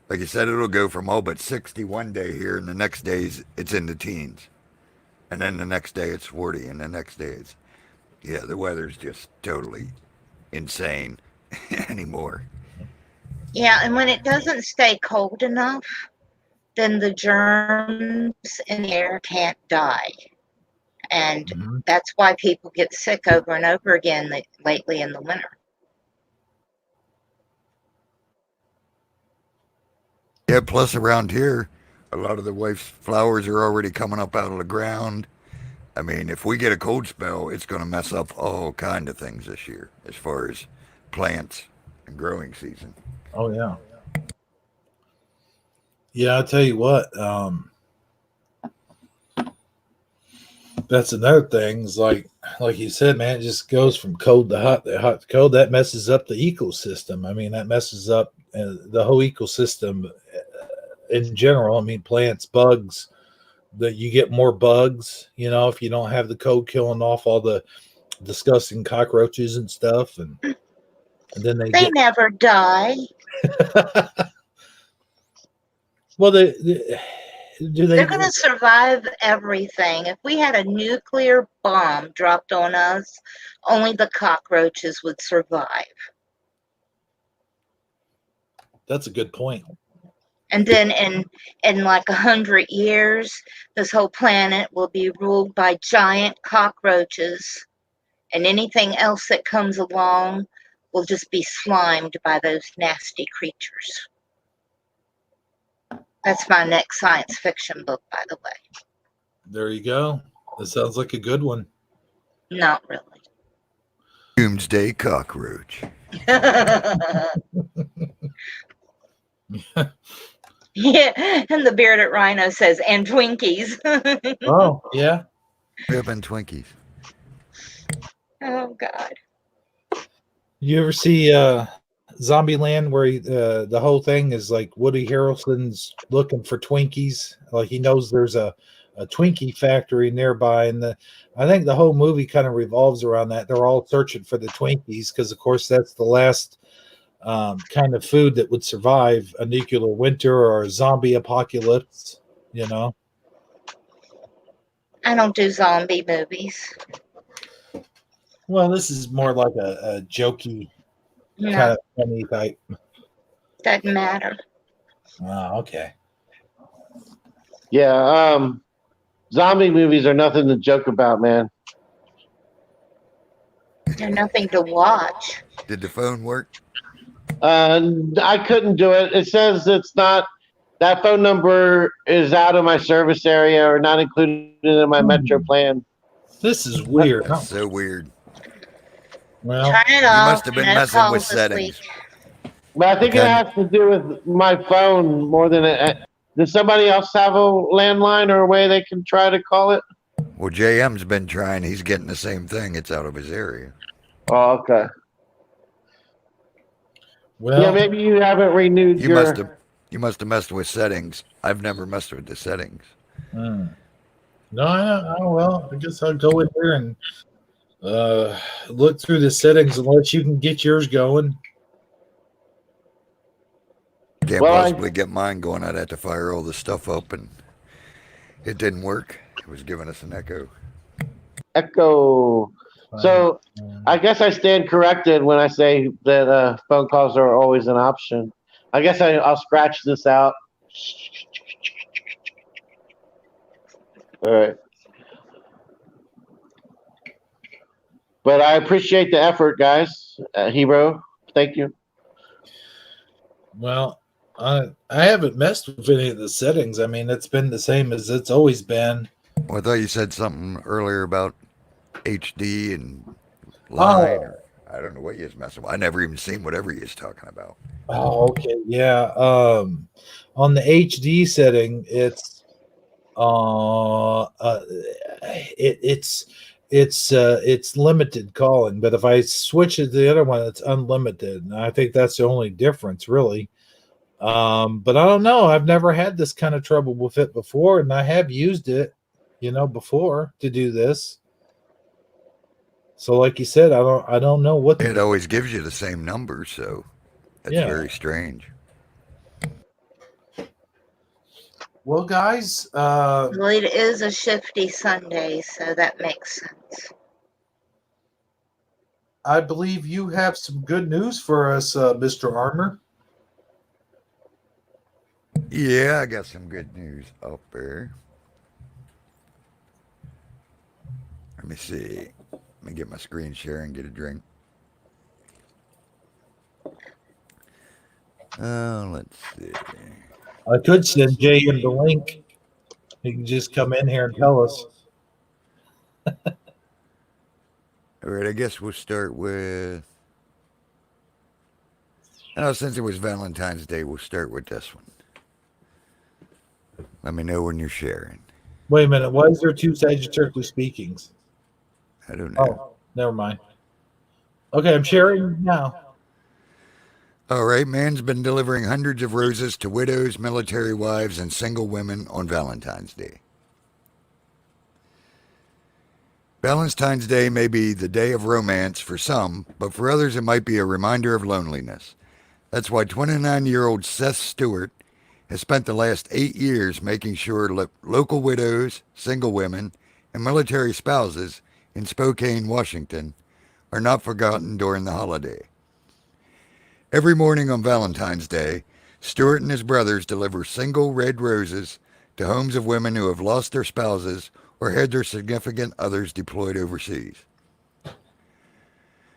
like you said, it'll go from all but 60 one day here, and the next day it's in the teens. And then the next day it's 40, and the next day it's... Yeah, the weather's just totally insane anymore. Yeah, and when it doesn't stay cold enough, then the germs in the air can't die. And that's why people get sick over and over again lately in the winter. Yeah, plus around here, a lot of the wife's flowers are already coming up out of the ground. I mean, if we get a cold spell, it's going to mess up all kind of things this year as far as plants and growing season. Oh, yeah. Yeah, I'll tell you what. That's another thing. Is like you said, man, it just goes from cold to hot to cold. That messes up the ecosystem. I mean, that messes up the whole ecosystem in general. I mean, plants, bugs. That you get more bugs, if you don't have the cold killing off all the disgusting cockroaches and stuff, and then they never die. Well, do they? They're going to survive everything. If we had a nuclear bomb dropped on us, only the cockroaches would survive. That's a good point. And then in like 100 years, this whole planet will be ruled by giant cockroaches, and anything else that comes along will just be slimed by those nasty creatures. That's my next science fiction book, by the way. There you go. That sounds like a good one. Not really. Doomsday cockroach. Yeah, and the bearded rhino says, and Twinkies. Oh, yeah. Ripping Twinkies. Oh, God. You ever see Zombieland where the whole thing is like Woody Harrelson's looking for Twinkies? Like he knows there's a Twinkie factory nearby, and I think the whole movie kind of revolves around that. They're all searching for the Twinkies because, of course, that's the last kind of food that would survive a nuclear winter or a zombie apocalypse, you know? I don't do zombie movies. Well, this is more like a jokey No, kind of funny type. doesn't matter. Oh, okay. Yeah, zombie movies are nothing to joke about, man. There's nothing to watch. Did the phone work? I couldn't do it. It says it's not. That phone number is out of my service area or not included in my Metro plan. This is weird. That's so weird. Well, Turn it You off. must have been no messing with calls this settings. week. But I think Okay. it has to do with my phone more than it. Does somebody else have a landline or a way they can try to call it? Well, JM's been trying. He's getting the same thing. It's out of his area. Oh, okay. well, Yeah, maybe you haven't renewed You your. must have messed with settings. I've never messed with the settings. No, well, I guess I'll go in there and look through the settings unless you can get yours going. Can't Well, possibly get mine going. I'd have to fire all the stuff up, and it didn't work. It was giving us an echo. Echo. So I guess I stand corrected when I say that phone calls are always an option. I guess I'll scratch this out. All right. But I appreciate the effort, guys. Hero, thank you. Well, I haven't messed with any of the settings. I mean, it's been the same as it's always been. Well, I thought you said something earlier about HD and line. Or, I don't know what you was messing with. I never even seen whatever you was talking about. Oh, okay, yeah. On the HD setting, it's it's limited calling, but if I switch it to the other one, it's unlimited. And I think that's the only difference, really. But I don't know. I've never had this kind of trouble with it before, and I have used it, before to do this. So, like you said, I don't know what It always gives you the same number, so that's very strange. Well, guys, Well, it is a Shifty Sunday, so that makes sense. I believe you have some good news for us, Mr. Armour. Yeah, I got some good news up there. Let me see. Let me get my screen share and get a drink. Let's see. I could send Jay him the link. He can just come in here and tell us. All right, I guess we'll start with. Since it was Valentine's Day, we'll start with this one. Let me know when you're sharing. Wait a minute. Why is there two Sagittarius speakings? I don't know. Oh, never mind. Okay, I'm sharing now. All right, man's been delivering hundreds of roses to widows, military wives, and single women on Valentine's Day. Valentine's Day may be the day of romance for some, but for others it might be a reminder of loneliness. That's why 29-year-old Seth Stewart has spent the last 8 years making sure local widows, single women, and military spouses in Spokane, Washington are not forgotten during the holiday. Every morning on Valentine's Day, Stuart and his brothers deliver single red roses to homes of women who have lost their spouses or had their significant others deployed overseas.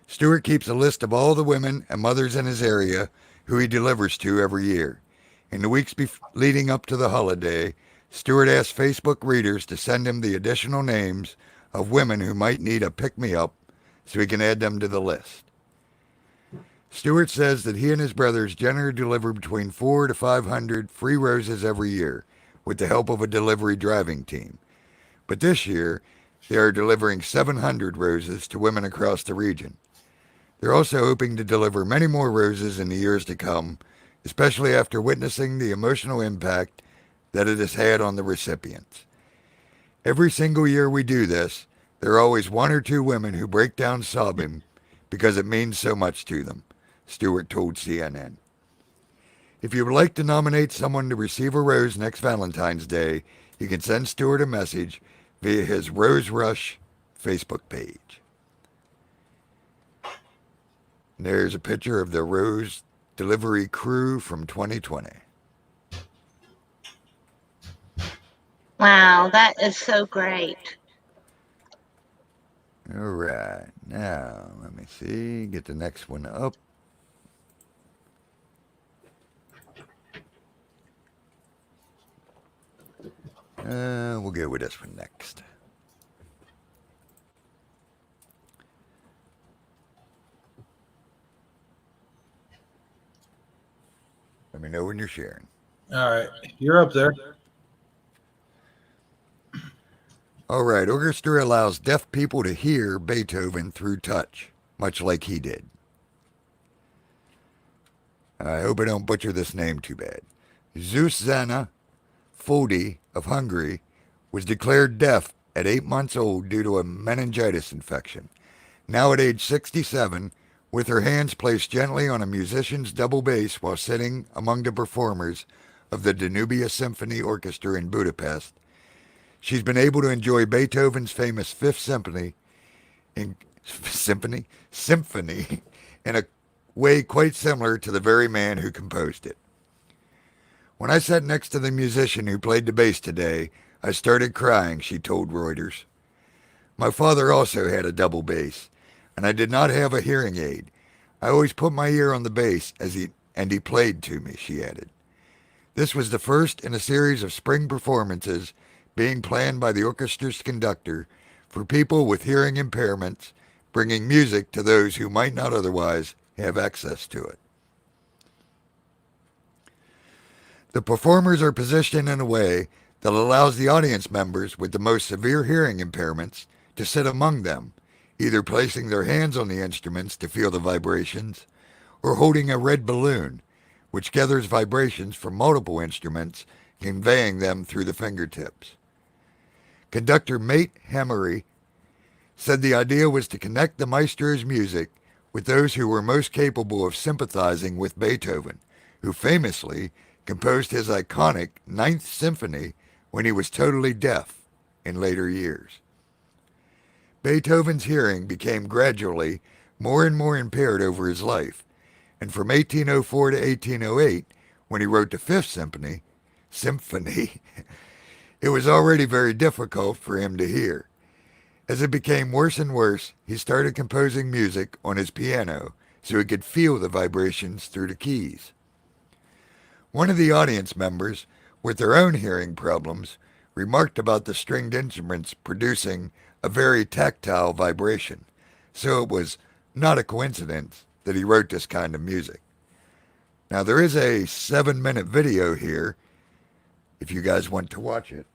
Stuart keeps a list of all the women and mothers in his area who he delivers to every year. In the weeks leading up to the holiday, Stuart asks Facebook readers to send him the additional names of women who might need a pick-me-up so he can add them to the list. Stuart says that he and his brothers generally deliver between 400 to 500 free roses every year with the help of a delivery driving team. But this year, they are delivering 700 roses to women across the region. They're also hoping to deliver many more roses in the years to come, especially after witnessing the emotional impact that it has had on the recipients. Every single year we do this, there are always 1 or 2 women who break down sobbing because it means so much to them, Stuart told CNN. If you would like to nominate someone to receive a rose next Valentine's Day, you can send Stuart a message via his Rose Rush Facebook page. And there's a picture of the rose delivery crew from 2020. Wow, that is so great. All right, now let me see, get the next one up. We'll go with this one next. Let me know when you're sharing. All right, you're up there. All right, orchestra allows deaf people to hear Beethoven through touch, much like he did. I hope I don't butcher this name too bad. Zuzana Fodi of Hungary was declared deaf at 8 months old due to a meningitis infection. Now at age 67, with her hands placed gently on a musician's double bass while sitting among the performers of the Danube Symphony Orchestra in Budapest, she's been able to enjoy Beethoven's famous Fifth Symphony in a way quite similar to the very man who composed it. When I sat next to the musician who played the bass today, I started crying, she told Reuters. My father also had a double bass, and I did not have a hearing aid. I always put my ear on the bass and he played to me, she added. This was the first in a series of spring performances being planned by the orchestra's conductor for people with hearing impairments, bringing music to those who might not otherwise have access to it. The performers are positioned in a way that allows the audience members with the most severe hearing impairments to sit among them, either placing their hands on the instruments to feel the vibrations, or holding a red balloon, which gathers vibrations from multiple instruments, conveying them through the fingertips. Conductor Mate Hemery said the idea was to connect the maestro's music with those who were most capable of sympathizing with Beethoven, who famously composed his iconic Ninth Symphony when he was totally deaf in later years. Beethoven's hearing became gradually more and more impaired over his life, and from 1804 to 1808, when he wrote the Fifth Symphony, it was already very difficult for him to hear. As it became worse and worse, he started composing music on his piano so he could feel the vibrations through the keys. One of the audience members, with their own hearing problems, remarked about the stringed instruments producing a very tactile vibration, so it was not a coincidence that he wrote this kind of music. Now, there is a 7-minute video here, if you guys want to watch it.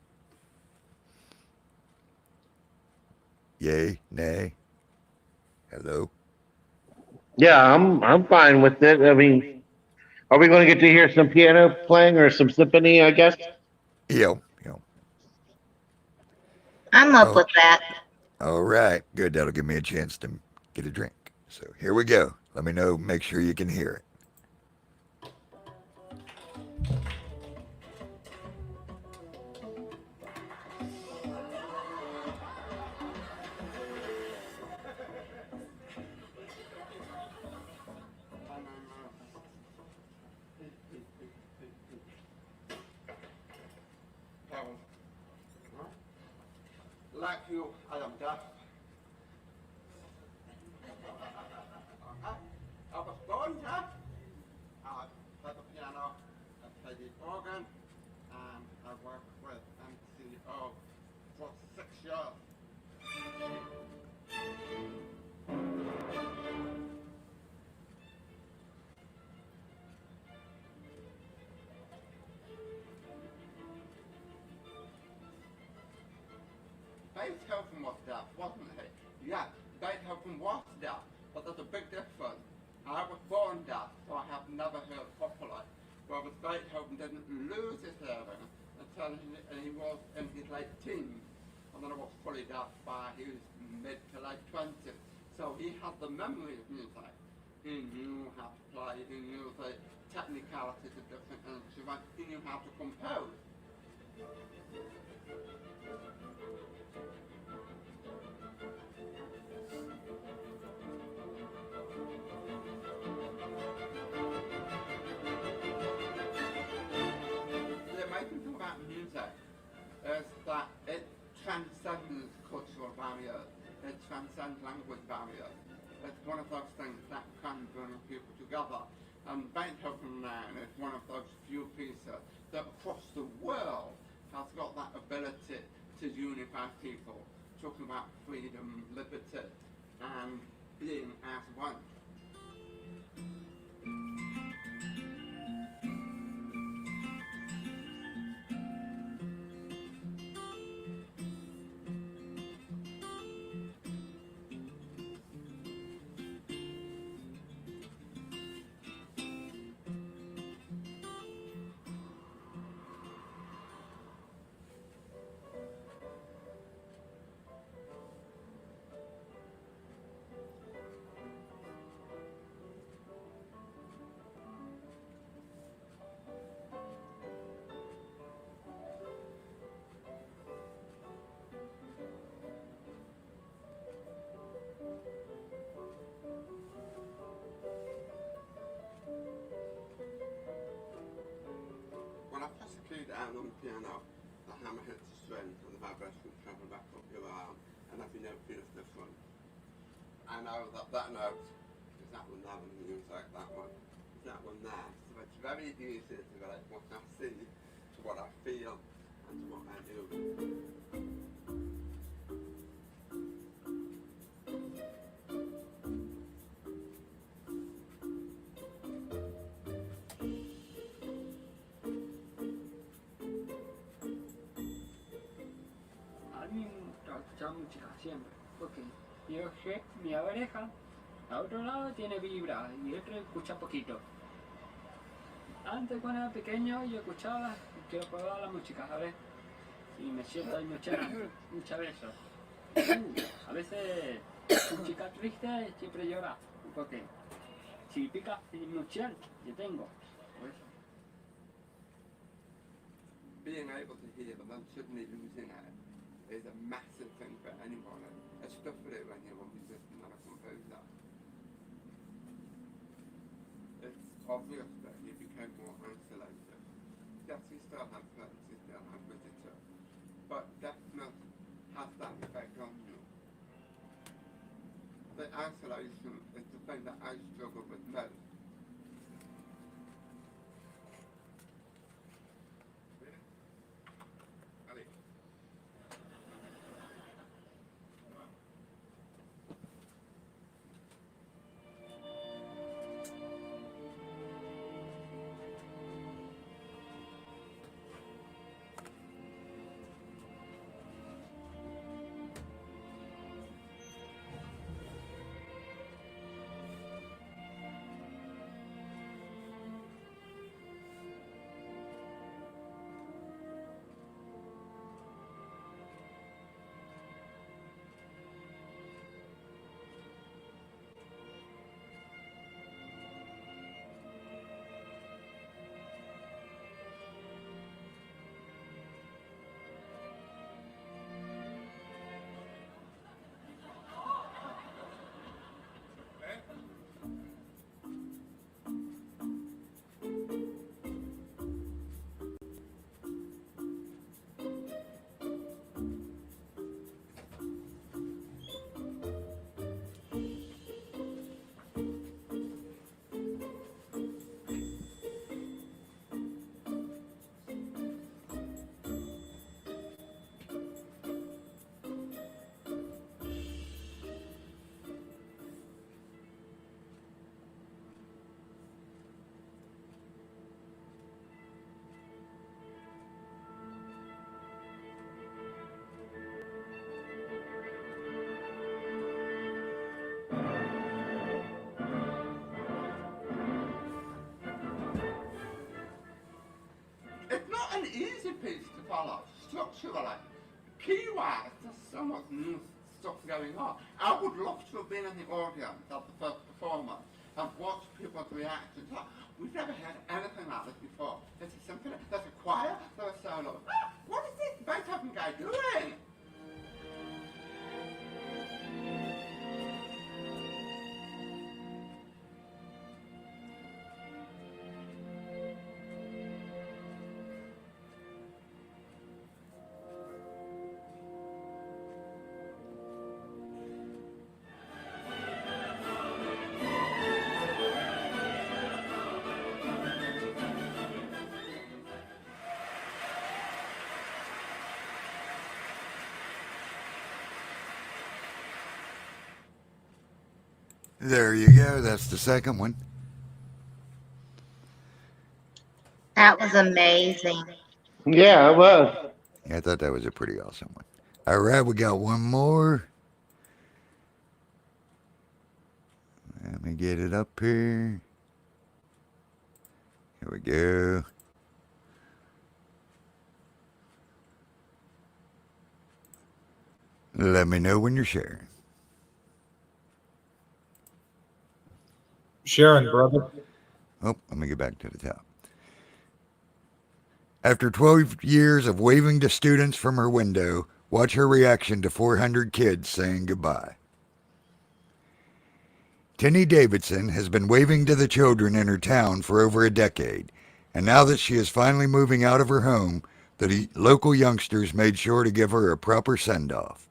Yay, nay, hello? Yeah, I'm fine with it. I mean, are we going to get to hear some piano playing or some symphony, I guess? Yeah. I'm up with that. All right, good. That'll give me a chance to get a drink. So here we go. Let me know, make sure you can hear it. like you, I am deaf. I was born deaf. I play the piano, I play the organ, and I worked with MCO for 6 years. Beethoven was deaf, wasn't he? Yeah, Beethoven was deaf, but there's a big difference. I was born deaf, so I have never heard properly, whereas Beethoven didn't lose his hearing until he was in his late teens, and then he was fully deaf by his mid to late 20s. So he had the memory of music. He knew how to play, he knew the technicalities of different instruments, he knew how to compose. The amazing thing about music is that it transcends cultural barriers, it transcends language barriers. It's one of those things that can bring people together. And Beethoven Man is one of those few pieces that across the world has got that ability to unify people, talking about freedom, liberty, and being as one. When I press a key down on the piano, the hammer hits the string and the vibration travels back up your arm, and every note feels different. I know that that note is that one there in the music, that one is that one there. So it's very easy to relate what I see to what I feel and to what I do. A mí me gusta escuchar música siempre, porque yo sé, mi oreja, a otro lado tiene vibra y otro escucha poquito. Antes cuando era pequeño yo escuchaba y quiero probar la música, ¿sabes? Y me siento emocionado, muchas veces. A veces música triste siempre llora, porque significa emoción, yo tengo. Pues. Being able to hear but then suddenly losing it is a massive thing for anyone, especially when you're a musician and a composer. It's obvious that you become more isolated. Yes, you still have friends, you still have visitors, but deafness has that effect on you. The isolation is the thing that I struggle with most. Ali. piece to follow. Structurally, key-wise, there's so much new stuff going on. I would love to have been in the audience at the first performance and watched people's reactions. We've never had anything like this before. There's a symphony, there's a choir, there's a solo. What is this Beethoven guy doing? There you go. That's the second one. That was amazing. Yeah, it was. I thought that was a pretty awesome one. All right, we got one more. Let me get it up here. Here we go. Let me know when you're sharing. Sharon, brother. Oh, let me get back to the top. After 12 years of waving to students from her window, watch her reaction to 400 kids saying goodbye. Tinny Davidson has been waving to the children in her town for over a decade, and now that she is finally moving out of her home, the local youngsters made sure to give her a proper send-off.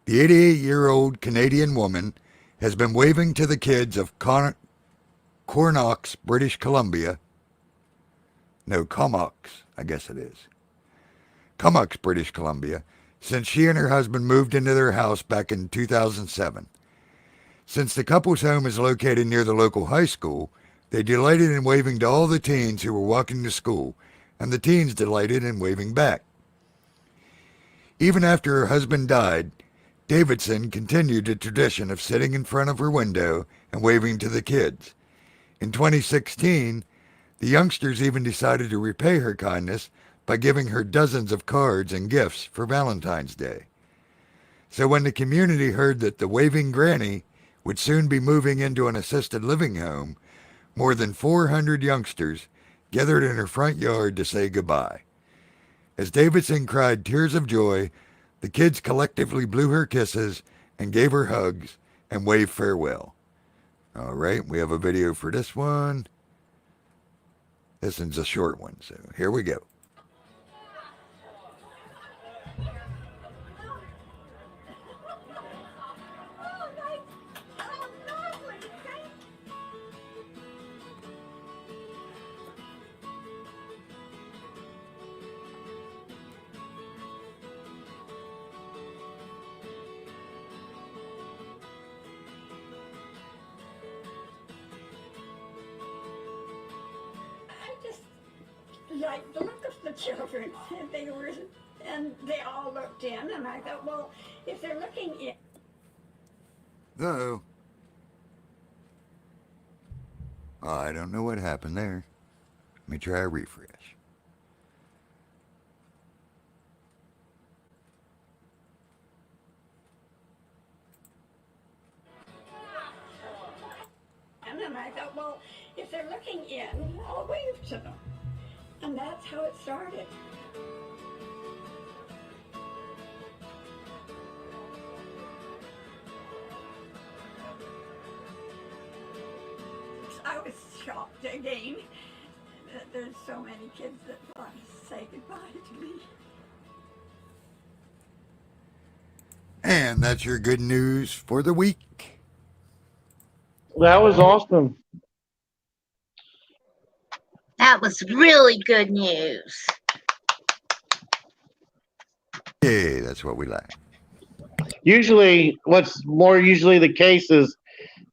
The 88-year-old Canadian woman has been waving to the kids of Comox, British Columbia. No, Comox, I guess it is. Comox, British Columbia, since she and her husband moved into their house back in 2007. Since the couple's home is located near the local high school, they delighted in waving to all the teens who were walking to school, and the teens delighted in waving back. Even after her husband died, Davidson continued the tradition of sitting in front of her window and waving to the kids. In 2016, the youngsters even decided to repay her kindness by giving her dozens of cards and gifts for Valentine's Day. So when the community heard that the waving granny would soon be moving into an assisted living home, more than 400 youngsters gathered in her front yard to say goodbye. As Davidson cried tears of joy, the kids collectively blew her kisses and gave her hugs and waved farewell. All right, we have a video for this one. This one's a short one, so here we go. Like the look of the children, and they all looked in, and I thought, well, if they're looking in. Uh-oh. I don't know what happened there. Let me try a refresh. And I thought, well, if they're looking in, I'll wave to them. And that's how it started. I was shocked again that there's so many kids that want to say goodbye to me. And that's your good news for the week. That was awesome. That was really good news. Hey, that's what we like. Usually, what's more usually the case is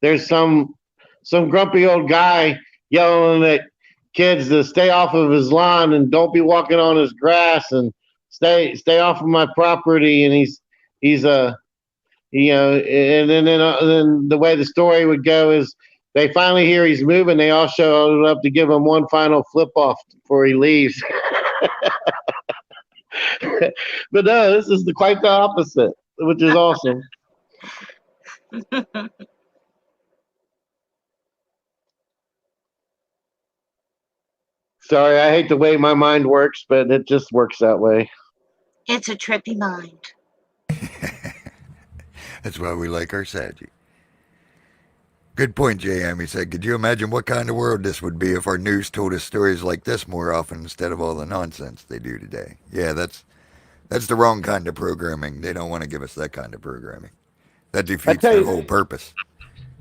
there's some grumpy old guy yelling at kids to stay off of his lawn and don't be walking on his grass and stay off of my property. And he's and then the way the story would go is they finally hear he's moving. They all show up to give him one final flip off before he leaves. But no, this is quite the opposite, which is awesome. Sorry, I hate the way my mind works, but it just works that way. It's a trippy mind. That's why we like our Sagie. Good point, JM. He said, could you imagine what kind of world this would be if our news told us stories like this more often instead of all the nonsense they do today? Yeah, that's the wrong kind of programming. They don't want to give us that kind of programming. That defeats their whole purpose.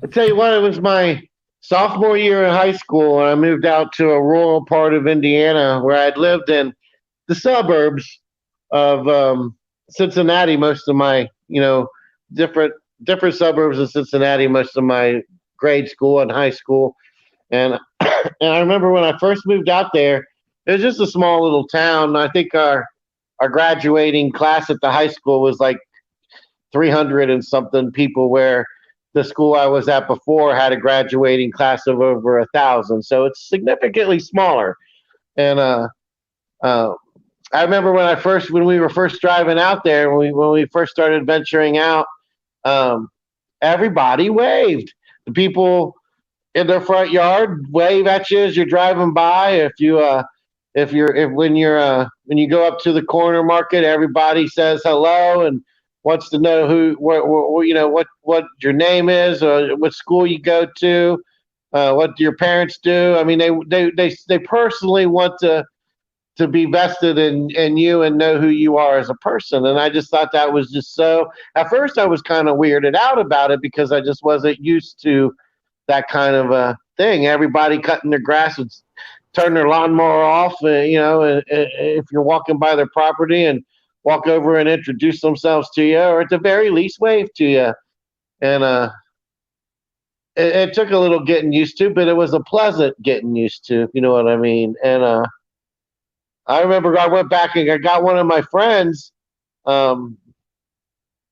I tell you what, it was my sophomore year in high school, and I moved out to a rural part of Indiana where I'd lived in the suburbs of Cincinnati. Most of my, different suburbs of Cincinnati. Most of my grade school and high school, and and I remember when I first moved out there, it was just a small little town. I think our graduating class at the high school was like 300 and something people, where the school I was at before had a graduating class of over 1,000. So it's significantly smaller. And I remember when we were first driving out there, when we first started venturing out, everybody waved. The people in their front yard wave at you as you're driving by. When you go up to the corner market, everybody says hello and wants to know what your name is, or what school you go to, what your parents do. I mean, they personally want to be vested in you and know who you are as a person. And I just thought that was just so. At first, I was kind of weirded out about it because I just wasn't used to that kind of a thing. Everybody cutting their grass would turn their lawnmower off, if you're walking by their property, and walk over and introduce themselves to you, or at the very least wave to you. And it took a little getting used to, but it was a pleasant getting used to, if you know what I mean. And I remember I went back and I got one of my friends, because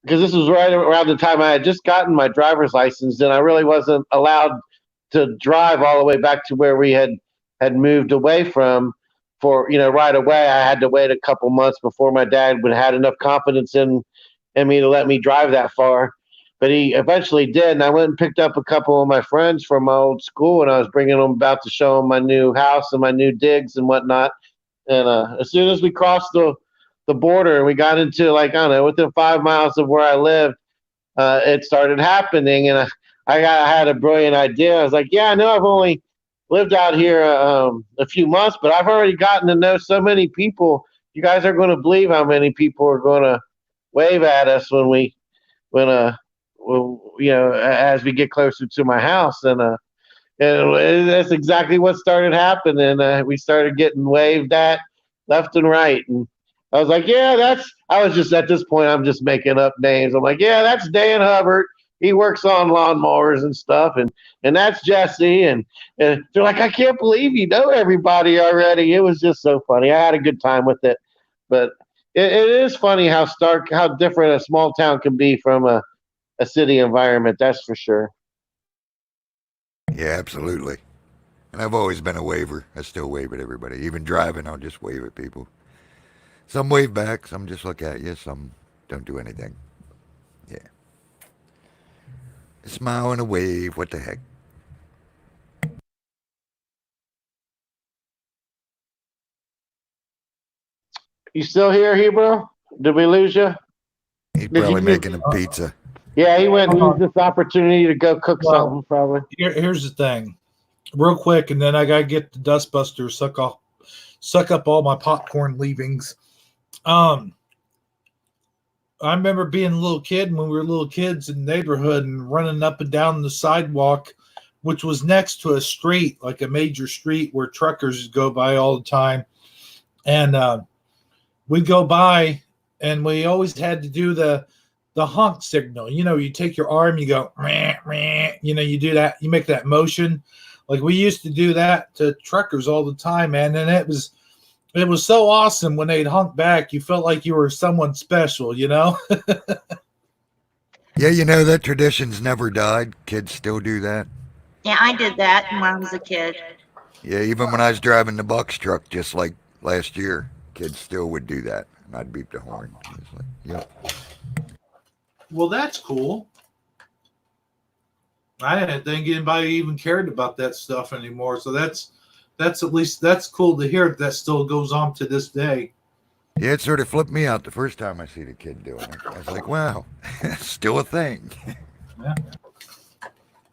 this was right around the time I had just gotten my driver's license, and I really wasn't allowed to drive all the way back to where we had moved away from. Right away, I had to wait a couple months before my dad would had enough confidence in me to let me drive that far. But he eventually did, and I went and picked up a couple of my friends from my old school, and I was bringing them about to show them my new house and my new digs and whatnot. And as soon as we crossed the border and we got into, like, I don't know, within 5 miles of where I lived, it started happening. And I had a brilliant idea. I was like, yeah, I know I've only lived out here a few months, but I've already gotten to know so many people. You guys are going to believe how many people are going to wave at us as we get closer to my house. And that's exactly what started happening. We started getting waved at left and right. And I was like, I was just, at this point, I'm just making up names. I'm like, yeah, that's Dan Hubbard. He works on lawnmowers and stuff. And that's Jesse. And they're like, I can't believe you know everybody already. It was just so funny. I had a good time with it. But it is funny how different a small town can be from a city environment. That's for sure. Yeah, absolutely. And I've always been a waver. I still wave at everybody. Even driving, I'll just wave at people. Some wave back, some just look at you, some don't do anything. Yeah. A smile and a wave, what the heck? You still here, Hebrew? Did we lose you? He's probably making a pizza. Yeah, he went and used this opportunity to go cook something, probably. Here's the thing, real quick, and then I gotta get the Dustbusters suck up all my popcorn leavings. I remember being a little kid when we were little kids in the neighborhood and running up and down the sidewalk, which was next to a street, like a major street where truckers go by all the time. And we'd go by, and we always had to do the honk signal. You take your arm, you go, meh, meh, you do that, you make that motion. Like, we used to do that to truckers all the time, man. And it was so awesome when they'd honk back. You felt like you were someone special, Yeah, that tradition's never died. Kids still do that. Yeah, I did that when I was a kid. Yeah, even when I was driving the box truck, just like last year, kids still would do that. And I'd beep the horn. It's like, yep. Well, that's cool. I didn't think anybody even cared about that stuff anymore. So that's at least that's cool to hear that still goes on to this day. Yeah, it sort of flipped me out the first time I see the kid doing it. I was like, wow, still a thing. Yeah.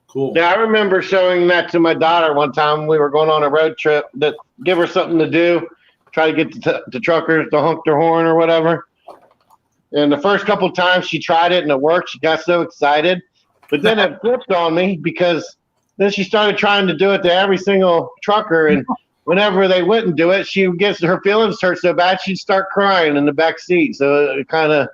Cool. Yeah, I remember showing that to my daughter one time. We were going on a road trip to give her something to do, try to get the truckers to honk their horn or whatever. And the first couple of times she tried it and it worked, she got so excited. But then it flipped on me because then she started trying to do it to every single trucker. And whenever they wouldn't do it, she gets her feelings hurt so bad she'd start crying in the back seat. So it kind of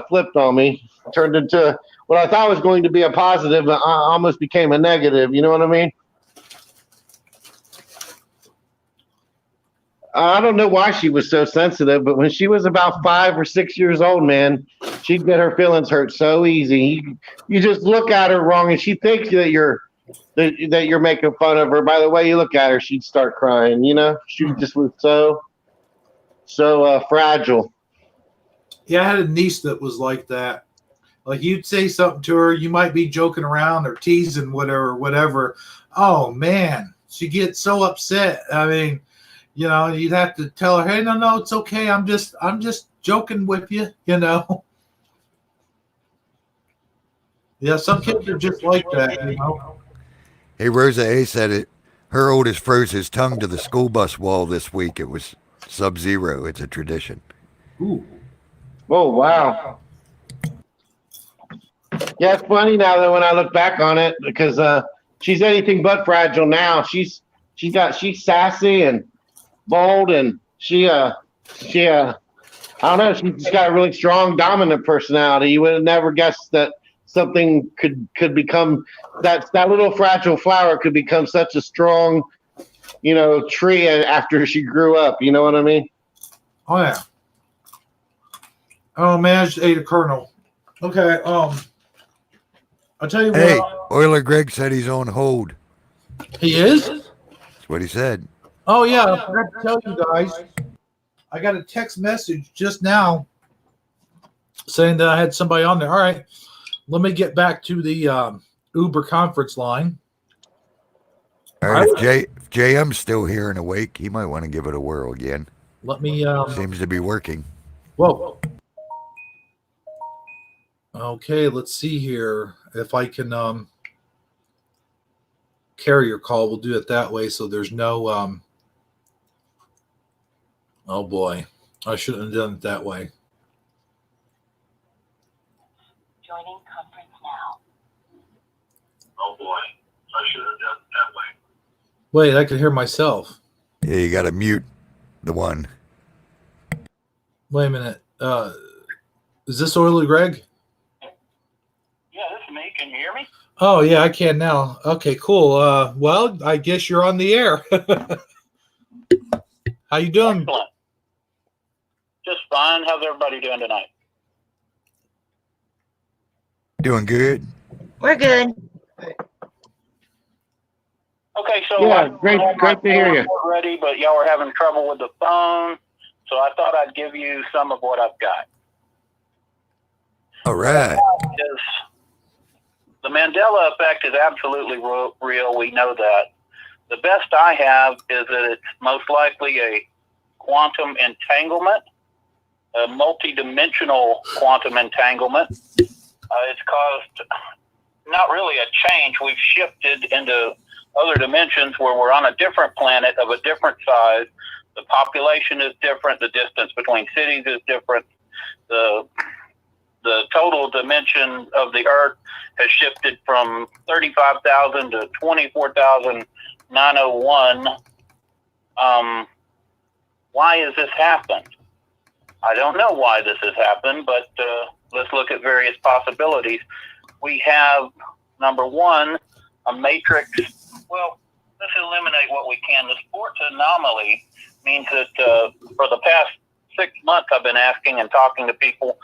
flipped on me. It turned into what I thought was going to be a positive, almost became a negative. You know what I mean? I don't know why she was so sensitive, but when she was about 5 or 6 years old, man, she'd get her feelings hurt so easy. You just look at her wrong, and she thinks that you're making fun of her. By the way you look at her, she'd start crying. You know, she just was so fragile. Yeah, I had a niece that was like that. Like you'd say something to her, you might be joking around or teasing whatever. Oh man, she gets so upset. I mean, you know, you'd have to tell her, hey, no, it's okay. I'm just joking with you, you know. Yeah, some kids are just like that, you know. Hey, Rosa A said it. Her oldest froze his tongue to the school bus wall this week. It was sub-zero. It's a tradition. Ooh. Oh, wow. Yeah, it's funny now that when I look back on it, because she's anything but fragile now. She's sassy and bold, and she I don't know, she's got a really strong, dominant personality. You would have never guessed that something could become that little fragile flower could become such a strong, tree after she grew up. You know what I mean? Oh yeah. Oh man, I just ate a kernel. Okay, I'll tell you what. Hey, Oiler Greg said he's on hold. He is? That's what he said. Oh yeah, I forgot to tell you guys. I got a text message just now saying that I had somebody on there. All right, let me get back to the Uber conference line. All right, if JM's still here and awake, he might want to give it a whirl again. Let me. Seems to be working. Whoa. Okay, let's see here if I can carrier call. We'll do it that way, so there's no. Oh boy, I shouldn't have done it that way. Joining conference now. Oh boy, I should have done it that way. Wait, I can hear myself. Yeah, you got to mute the one. Wait a minute. Is this Oily Greg? Yeah, this is me. Can you hear me? Oh yeah, I can now. Okay, cool. Well, I guess you're on the air. How you doing? Excellent. Just fine. How's everybody doing tonight? Doing good. We're good. Okay, so Yeah, great to hear you. Ready, but y'all were having trouble with the phone, so I thought I'd give you some of what I've got. All right. The Mandela effect is absolutely real. We know that. The best I have is that it's most likely a quantum entanglement, a multidimensional quantum entanglement. It's caused not really a change. We've shifted into other dimensions where we're on a different planet of a different size. The population is different. The distance between cities is different. The total dimension of the Earth has shifted from 35,000 to 24,901. Why has this happened? I don't know why this has happened, but let's look at various possibilities. We have, number one, a matrix. Well, let's eliminate what we can. The sports anomaly means that for the past 6 months, I've been asking and talking to people.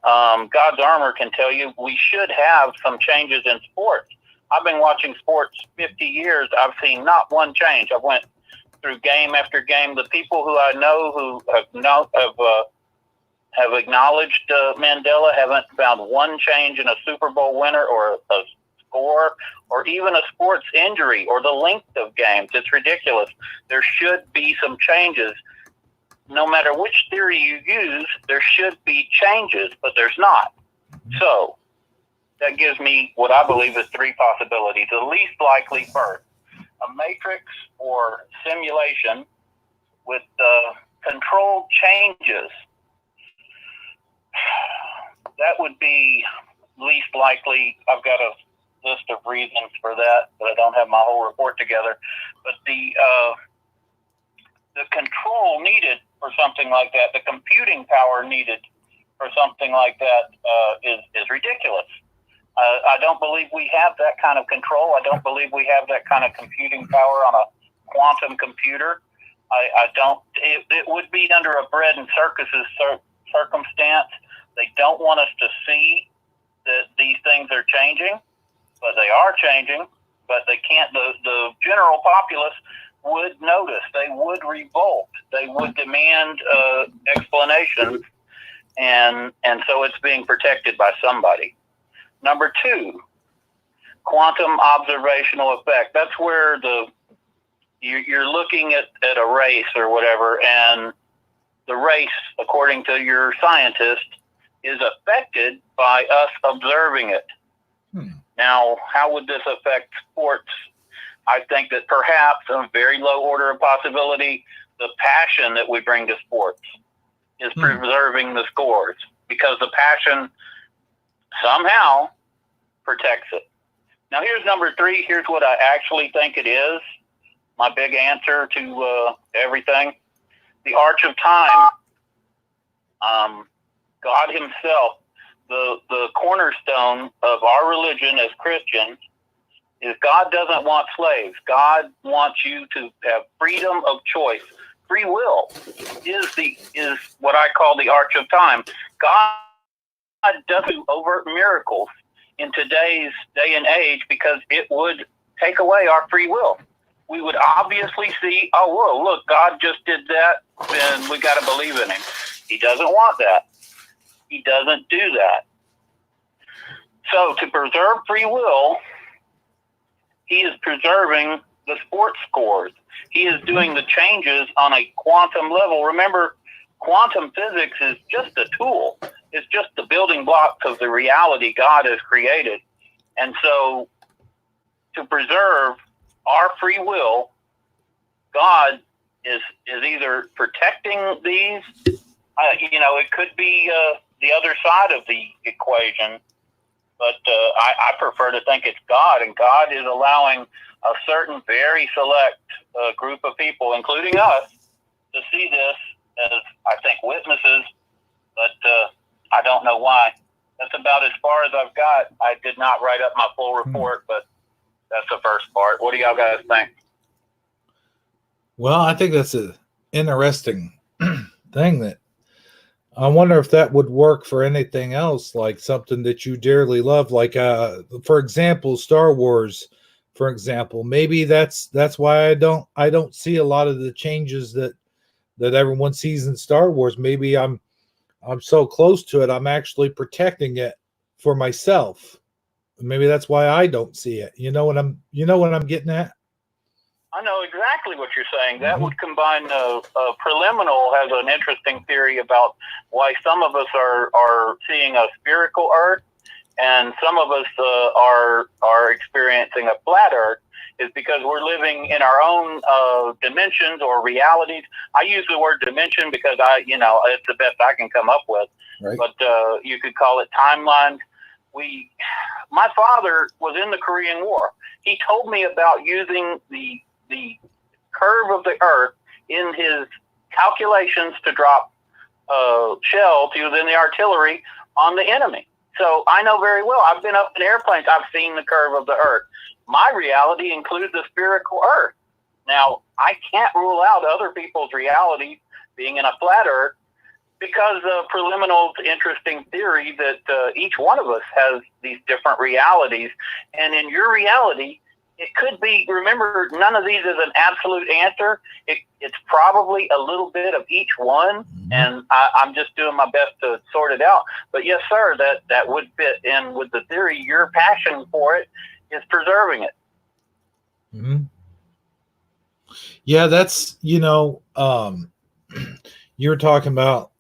God's Armor can tell you we should have some changes in sports. I've been watching sports 50 years. I've seen not one change. I went through game after game. The people who I know who have acknowledged Mandela haven't found one change in a Super Bowl winner or a score or even a sports injury or the length of games. It's ridiculous. There should be some changes. No matter which theory you use, there should be changes, but there's not. So that gives me what I believe is three possibilities. The least likely first, a matrix or simulation with controlled changes. That would be least likely. I've got a list of reasons for that, but I don't have my whole report together. But the control needed for something like that, the computing power needed for something like that is ridiculous. I don't believe we have that kind of control. I don't believe we have that kind of computing power on a quantum computer. I don't. It would be under a bread and circuses circumstance. They don't want us to see that these things are changing, but they are changing. But they can't. The general populace would notice. They would revolt. They would demand explanations, and so it's being protected by somebody. Number two, quantum observational effect. That's where you're looking at a race or whatever, and the race, according to your scientist, is affected by us observing it. Now, how would this affect sports? I think that perhaps, in a very low order of possibility, the passion that we bring to sports is preserving the scores, because the passion somehow protects it. Now, here's number three. Here's what I actually think it is. My big answer to everything. The arch of time. God himself, the cornerstone of our religion as Christians, is God doesn't want slaves. God wants you to have freedom of choice. Free will is what I call the arch of time. God doesn't do overt miracles in today's day and age because it would take away our free will. We would obviously see, oh, whoa, look, God just did that, then we got to believe in him. He doesn't want that. He doesn't do that. So to preserve free will, he is preserving the sports scores. He is doing the changes on a quantum level. Remember, quantum physics is just a tool. It's just the building blocks of the reality God has created. And so to preserve our free will, God is either protecting these, it could be the other side of the equation, but I prefer to think it's God, and God is allowing a certain very select group of people, including us, to see this as, I think, witnesses, but I don't know why. That's about as far as I've got. I did not write up my full report, but that's the first part. What do y'all guys think? Well, I think that's an interesting thing. That I wonder if that would work for anything else, like something that you dearly love, like for example, Star Wars. For example, maybe that's why I don't see a lot of the changes that everyone sees in Star Wars. Maybe I'm so close to it, I'm actually protecting it for myself. Maybe that's why I don't see it. You know what I'm getting at? I know exactly what you're saying. That would combine. Preliminal has an interesting theory about why some of us are seeing a spherical Earth, and some of us are experiencing a flat Earth. Is because we're living in our own dimensions or realities. I use the word dimension because it's the best I can come up with. Right. But you could call it timelines. My father was in the Korean War. He told me about using the curve of the Earth in his calculations to drop shells. He was in the artillery on the enemy. So I know very well. I've been up in airplanes. I've seen the curve of the Earth. My reality includes a spherical Earth. Now, I can't rule out other people's reality being in a flat Earth because of Preliminal's interesting theory that each one of us has these different realities. And in your reality, It could be, remember, none of these is an absolute answer. It's probably a little bit of each one, and I'm just doing my best to sort it out. But yes, sir, that would fit in with the theory. Your passion for it is preserving it. Mm-hmm. Yeah, that's, you were talking about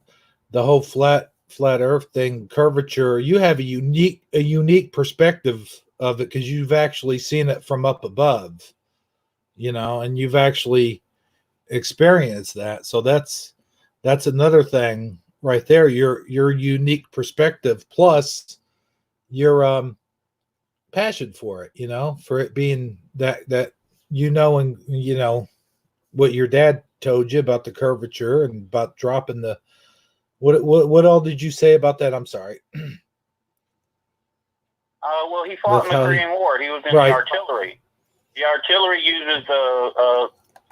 the whole flat earth thing, curvature. You have a unique perspective of it because you've actually seen it from up above, and you've actually experienced that. So that's another thing right there. Your unique perspective plus your passion for it, for it being that and what your dad told you about the curvature and about dropping the what all did you say about that? I'm sorry. Well, he fought in the Korean War. He was in the artillery. The artillery uses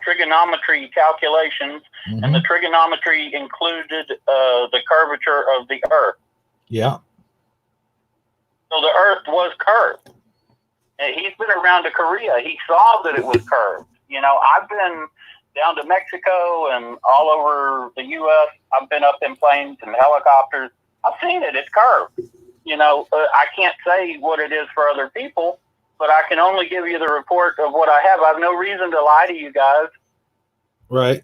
trigonometry calculations, and the trigonometry included the curvature of the Earth. Yeah. So the Earth was curved. And he's been around to Korea. He saw that it was curved. I've been down to Mexico and all over the U.S. I've been up in planes and helicopters. I've seen it. It's curved. I can't say what it is for other people, but I can only give you the report of what I have. I have no reason to lie to you guys. Right.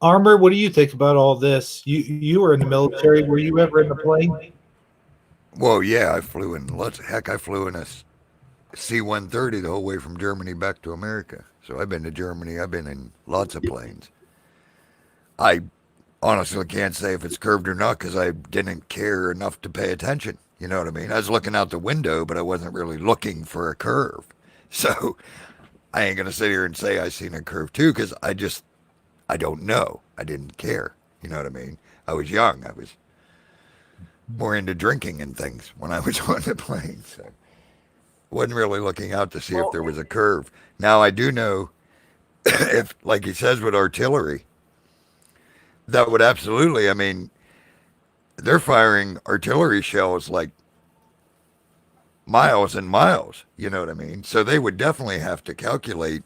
Armor, what do you think about all this? You were in the military. Were you ever in the plane? Well, yeah, I flew in lots. Heck, I flew in a C-130 the whole way from Germany back to America. So I've been to Germany. I've been in lots of planes. I honestly can't say if it's curved or not because I didn't care enough to pay attention. You know what I mean? I was looking out the window, but I wasn't really looking for a curve. So I ain't going to sit here and say I seen a curve too because I don't know. I didn't care. You know what I mean? I was young. I was more into drinking and things when I was on the plane. So wasn't really looking out to see if there was a curve. Now I do know if, like he says with artillery, that would absolutely, I mean, they're firing artillery shells like miles and miles, you know what I mean? So they would definitely have to calculate,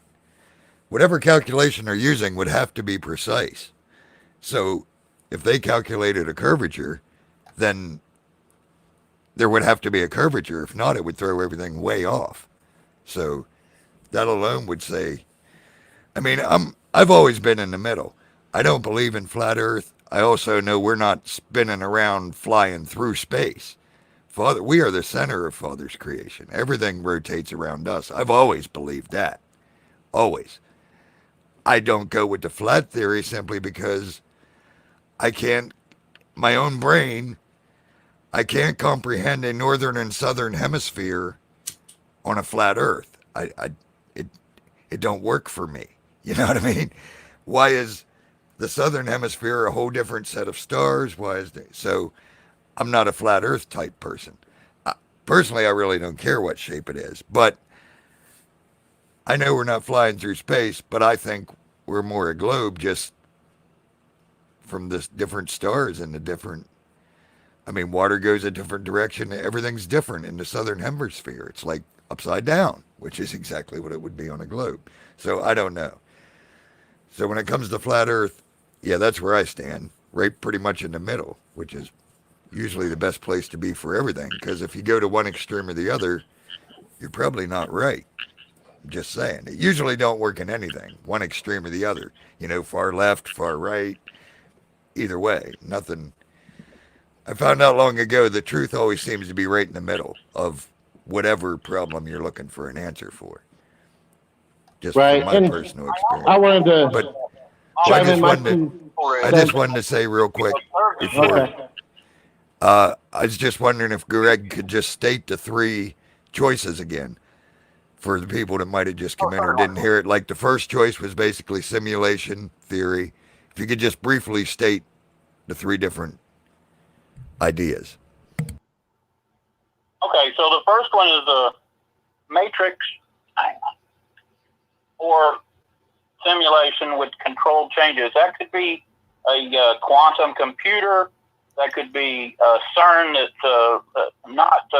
whatever calculation they're using would have to be precise. So if they calculated a curvature, then there would have to be a curvature. If not, it would throw everything way off. So that alone would say, I mean, I've always been in the middle. I don't believe in flat Earth. I also know we're not spinning around flying through space. Father, we are the center of Father's creation. Everything rotates around us. I've always believed that. Always. I don't go with the flat theory simply because I can't, my own brain, I can't comprehend a northern and southern hemisphere on a flat Earth. It don't work for me. You know what I mean? Why is the southern hemisphere a whole different set of stars? Why is they? So I'm not a flat Earth type person. Personally, I really don't care what shape it is, but I know we're not flying through space, but I think we're more a globe just from the different stars and the different, I mean, water goes a different direction. Everything's different in the southern hemisphere. It's like upside down, which is exactly what it would be on a globe. So I don't know. So when it comes to flat Earth, yeah, that's where I stand, right pretty much in the middle, which is usually the best place to be for everything. Because if you go to one extreme or the other, you're probably not right. I'm just saying. It usually don't work in anything, one extreme or the other. Far left, far right, either way, nothing. I found out long ago the truth always seems to be right in the middle of whatever problem you're looking for an answer for. Just from my personal experience. I wanted to but chime in I just wanted to say real quick before. I was just wondering if Greg could just state the three choices again for the people that might have just come in or didn't hear it. Like the first choice was basically simulation theory. If you could just briefly state the three different ideas. Okay, so the first one is the matrix or simulation with controlled changes. That could be a quantum computer. That could be CERN that's not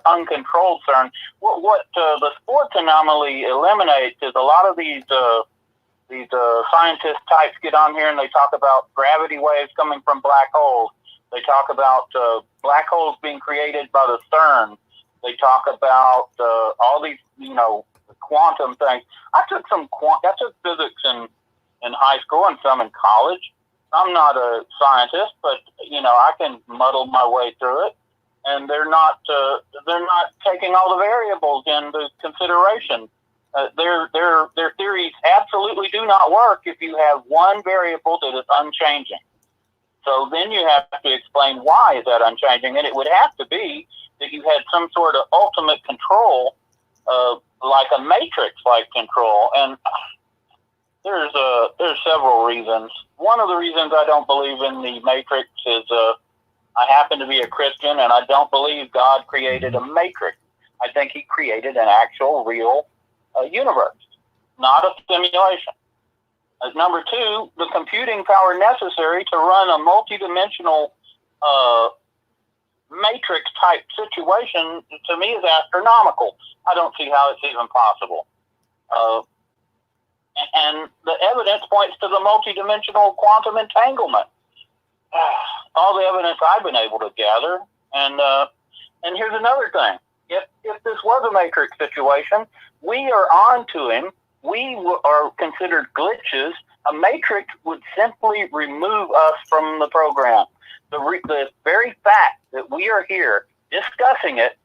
uncontrolled CERN. What the sports anomaly eliminates is a lot of these scientist types get on here and they talk about gravity waves coming from black holes. They talk about black holes being created by the CERN. They talk about all these, quantum things. I took physics in high school and some in college. I'm not a scientist, but I can muddle my way through it. And they're not taking all the variables into consideration. Their theories absolutely do not work if you have one variable that is unchanging. So then you have to explain why is that unchanging, and it would have to be that you had some sort of ultimate control, like a matrix-like control. And there's several reasons. One of the reasons I don't believe in the matrix is I happen to be a Christian, and I don't believe God created a matrix. I think He created an actual, real universe, not a simulation. Number two, the computing power necessary to run a multidimensional matrix-type situation, to me, is astronomical. I don't see how it's even possible. And the evidence points to the multidimensional quantum entanglement. All the evidence I've been able to gather. And here's another thing. If this was a matrix situation, we are on to him. We are considered glitches. A matrix would simply remove us from the program. The very fact that we are here discussing it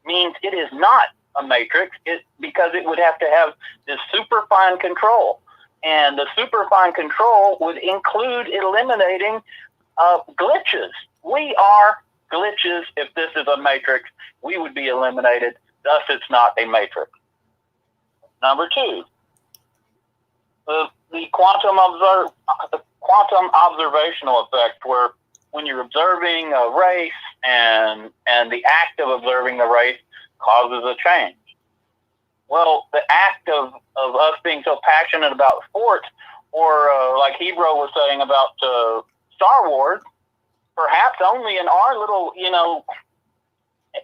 means it is not a matrix, because it would have to have this superfine control. And the superfine control would include eliminating glitches. We are glitches. If this is a matrix, we would be eliminated. Thus, it's not a matrix. Number two, the quantum observational effect, where when you're observing a race and the act of observing the race causes a change. Well, the act of us being so passionate about sports, or like Hebrew was saying about Star Wars, perhaps only in our little,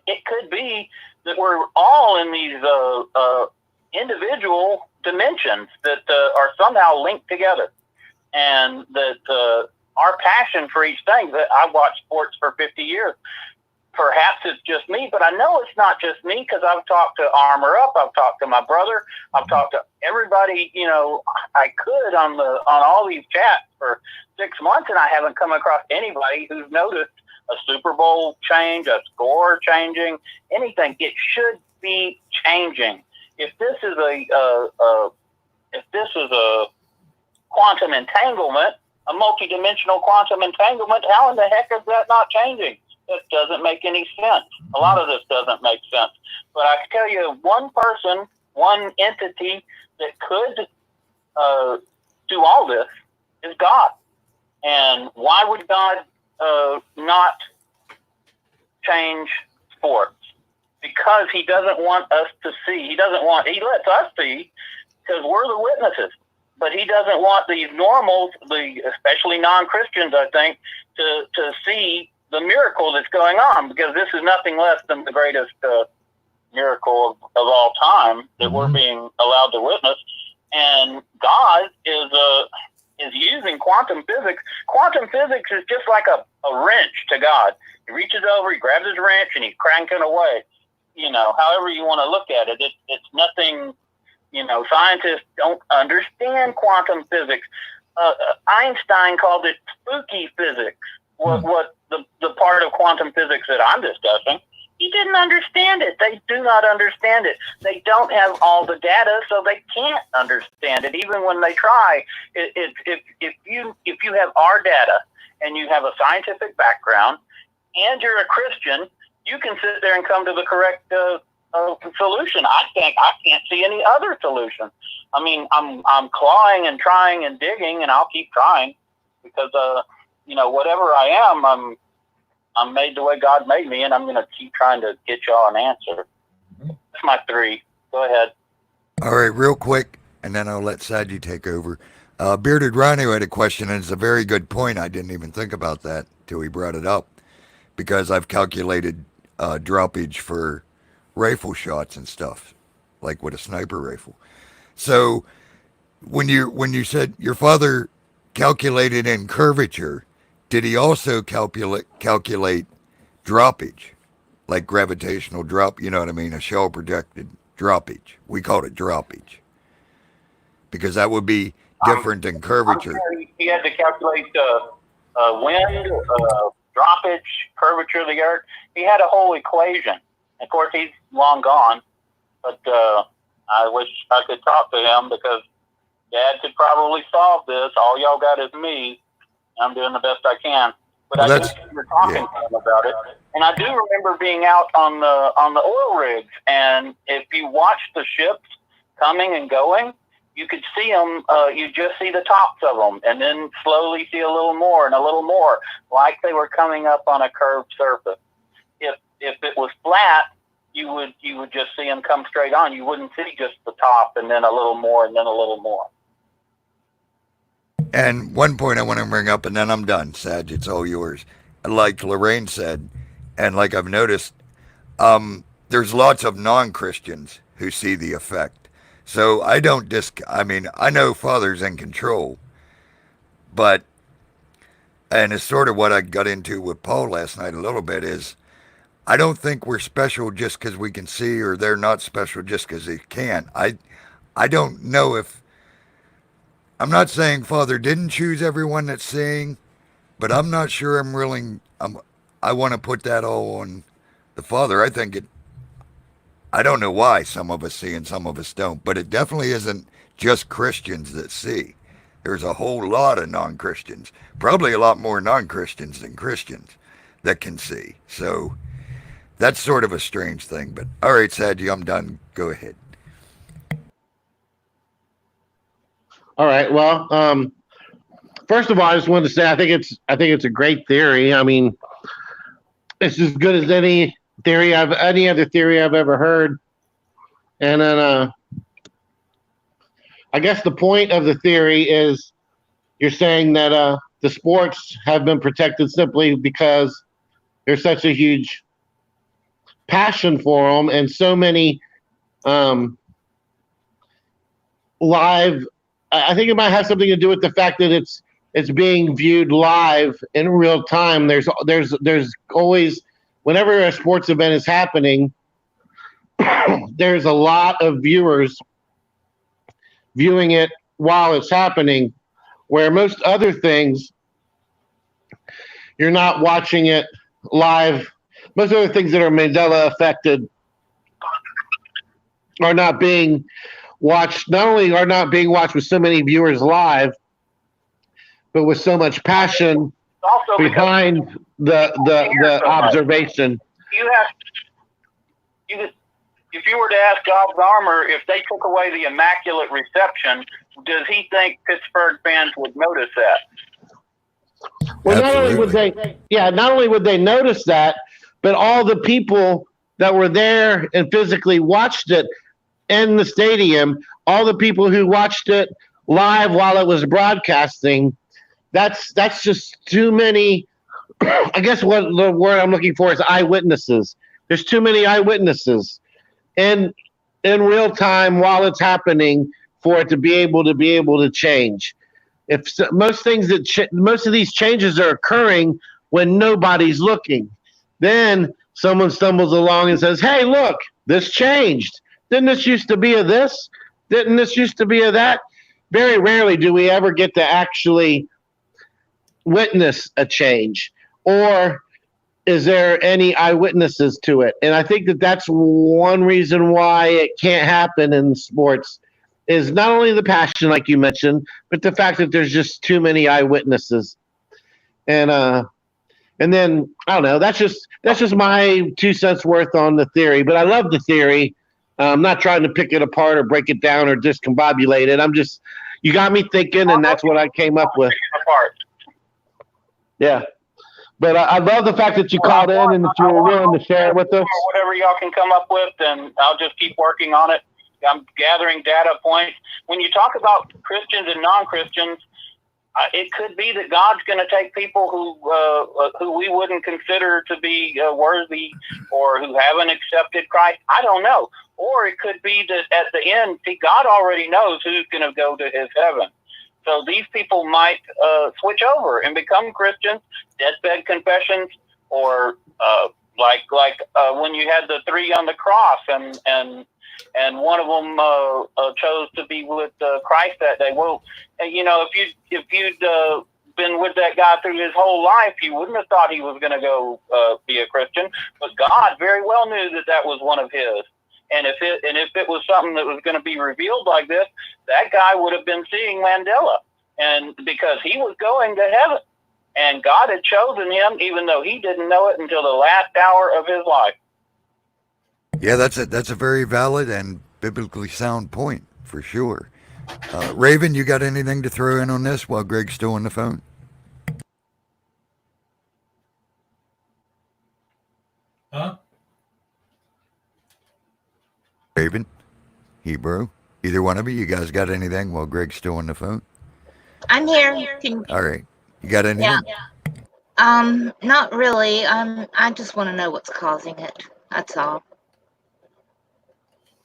it could be that we're all in these individual dimensions that are somehow linked together, and that our passion for each thing. That I've watched sports for 50 years. Perhaps it's just me, but I know it's not just me, because I've talked to Armor Up, I've talked to my brother, I've talked to everybody I could on all these chats for 6 months, and I haven't come across anybody who's noticed a Super Bowl change, a score changing, anything. It should be changing. If this is a quantum entanglement, a multidimensional quantum entanglement, how in the heck is that not changing? It doesn't make any sense. A lot of this doesn't make sense. But I can tell you, one person, one entity that could do all this is God. And why would God not change sports? Because He doesn't want us to see. He lets us see, because we're the witnesses. But He doesn't want these normals, especially non-Christians, I think, to see the miracle that's going on, because this is nothing less than the greatest miracle of all time that we're being allowed to witness. And God is using quantum physics. Quantum physics is just like a wrench to God. He reaches over, He grabs his wrench, and He's cranking away. However you want to look at it, it's nothing. Scientists don't understand quantum physics. Einstein called it spooky physics. What the part of quantum physics that I'm discussing, he didn't understand it. They do not understand it. They don't have all the data, so they can't understand it. Even when they try, if you have our data and you have a scientific background and you're a Christian, you can sit there and come to the correct solution. I can't see any other solution. I mean, I'm clawing and trying and digging, and I'll keep trying, because whatever I am, I'm made the way God made me, and I'm going to keep trying to get y'all an answer. That's my three. Go ahead. All right, real quick, and then I'll let Sadie take over. Bearded Rhino had a question, and it's a very good point. I didn't even think about that till he brought it up, because I've calculated droppage for rifle shots and stuff, like with a sniper rifle. So when you said your father calculated in curvature, did he also calculate droppage, like gravitational drop? You know what I mean? A shell projected droppage. We called it droppage because that would be different than I'm curvature. sure he had to calculate wind, droppage, curvature of the earth. He had a whole equation. Of course, he's long gone, but I wish I could talk to him because Dad could probably solve this. All y'all got is me. I'm doing the best I can. But Well, I do that's remember talking to him about it. And I do remember being out on the oil rigs. And if you watch the ships coming and going, you could see them. You just see the tops of them, and then slowly see a little more and a little more, like they were coming up on a curved surface. If it was flat, you would just see them come straight on. You wouldn't see just the top and then a little more and then a little more. And one point I want to bring up, and then I'm done, Sag. It's all yours. Like Lorraine said, and like I've noticed, there's lots of non-Christians who see the effect. So I don't I mean, I know Father's in control, but, and it's sort of what I got into with Paul last night a little bit, is I don't think we're special just because we can see, or they're not special just because they can. I don't know if, I'm not saying Father didn't choose everyone that's seeing, but I'm not sure I want to put that all on the Father. I don't know why some of us see and some of us don't, but it definitely isn't just Christians that see. There's a whole lot of non-Christians, probably a lot more non-Christians than Christians that can see. So that's sort of a strange thing. But all right, Sadie, I'm done. Go ahead. All right. Well, first of all, I just wanted to say I think it's a great theory. I mean, it's as good as any other theory I've ever heard. And then I guess the point of the theory is you're saying that the sports have been protected simply because there's such a huge passion for them and so many live. I think it might have something to do with the fact that it's being viewed live in real time. There's always, whenever a sports event is happening, there's a lot of viewers viewing it while it's happening, where most other things, you're not watching it live. Most other things that are Mandela affected are not being watched, not only are not being watched with so many viewers live, but with so much passion behind the observation. If you were to ask God's armor if they took away the immaculate reception, does he think Pittsburgh fans would notice that? Well, not only would they notice that, but all the people that were there and physically watched it in the stadium, all the people who watched it live while it was broadcasting, that's just too many. I guess what the word I'm looking for is eyewitnesses. There's too many eyewitnesses in real time while it's happening for it to be able to change. If most of these changes are occurring when nobody's looking, then someone stumbles along and says, "Hey, look, this changed. Didn't this used to be a this? Didn't this used to be a that?" Very rarely do we ever get to actually witness a change, or is there any eyewitnesses to it? And I think that that's one reason why it can't happen in sports, is not only the passion, like you mentioned, but the fact that there's just too many eyewitnesses. And then I don't know. That's just my 2 cents worth on the theory. But I love the theory. I'm not trying to pick it apart or break it down or discombobulate it. You got me thinking, and that's what I came up with. Yeah. But I love the fact that you called in and that you were willing to share it with us. Whatever y'all can come up with, and I'll just keep working on it. I'm gathering data points. when you talk about Christians and non-Christians, it could be that God's going to take people who we wouldn't consider to be worthy or who haven't accepted Christ. I don't know. Or it could be that at the end, see, God already knows who's going to go to his heaven. So these people might switch over and become Christians, deathbed confessions, or like when you had the three on the cross and one of them chose to be with Christ that day. Well, you know, if you'd been with that guy through his whole life, you wouldn't have thought he was going to go be a Christian. But God very well knew that was one of his. And if it was something that was going to be revealed like this, that guy would have been seeing Mandela, and because he was going to heaven, and God had chosen him, even though he didn't know it until the last hour of his life. Yeah, that's a very valid and biblically sound point for sure. Raven, you got anything to throw in on this while Greg's still on the phone? Huh? Raven, Hebrew, either one of you guys got anything while Greg's still on the phone? I'm here. All right, you got anything? Yeah. Not really. I just want to know what's causing it. That's all.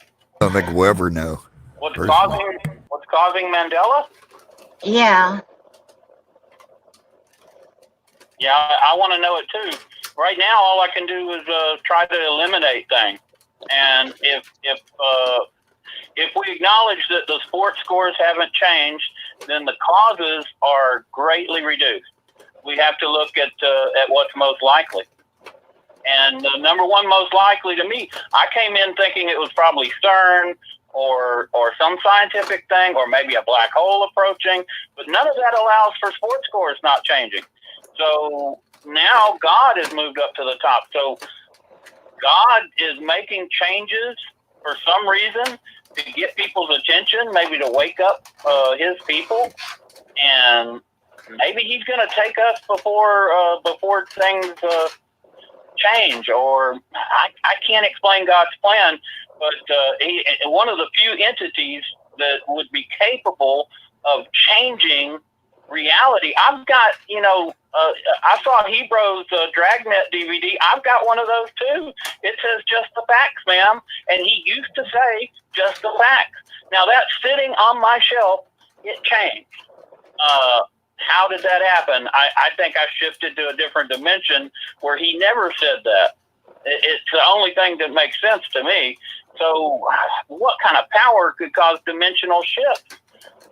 I don't think we'll ever know. What's causing Mandela? Yeah. Yeah, I want to know it too. Right now, all I can do is try to eliminate things. And if we acknowledge that the sports scores haven't changed, then the causes are greatly reduced. We have to look at what's most likely. And the number one most likely to me, I came in thinking it was probably CERN or some scientific thing, or maybe a black hole approaching, but none of that allows for sports scores not changing. So now God has moved up to the top. So God is making changes for some reason to get people's attention, maybe to wake up his people, and maybe he's going to take us before things change. Or I can't explain God's plan, but one of the few entities that would be capable of changing reality. I've got, I saw Hebrews Dragnet DVD. I've got one of those too. It says just the facts, ma'am. And he used to say just the facts. Now that's sitting on my shelf. It changed. How did that happen? I think I shifted to a different dimension where he never said that. It's the only thing that makes sense to me. So what kind of power could cause dimensional shifts?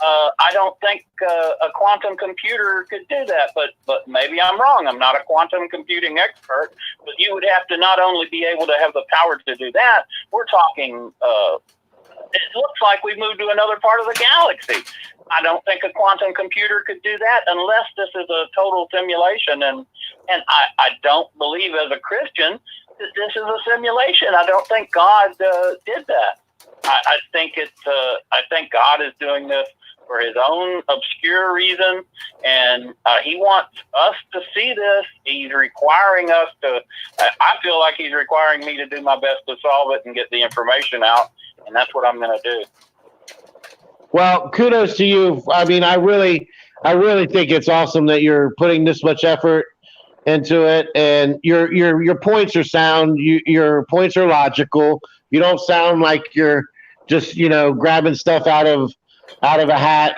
I don't think a quantum computer could do that, but maybe I'm wrong. I'm not a quantum computing expert, but you would have to not only be able to have the power to do that, we're talking, it looks like we've moved to another part of the galaxy. I don't think a quantum computer could do that unless this is a total simulation. And I don't believe as a Christian that this is a simulation. I don't think God did that. I think I think God is doing this for his own obscure reason, and he wants us to see this. He's requiring us to, I feel like he's requiring me to do my best to solve it and get the information out, and that's what I'm going to do. Well, kudos to you. I mean, I really think it's awesome that you're putting this much effort into it, and your points are sound. Your points are logical. You don't sound like you're just grabbing stuff out of a hat,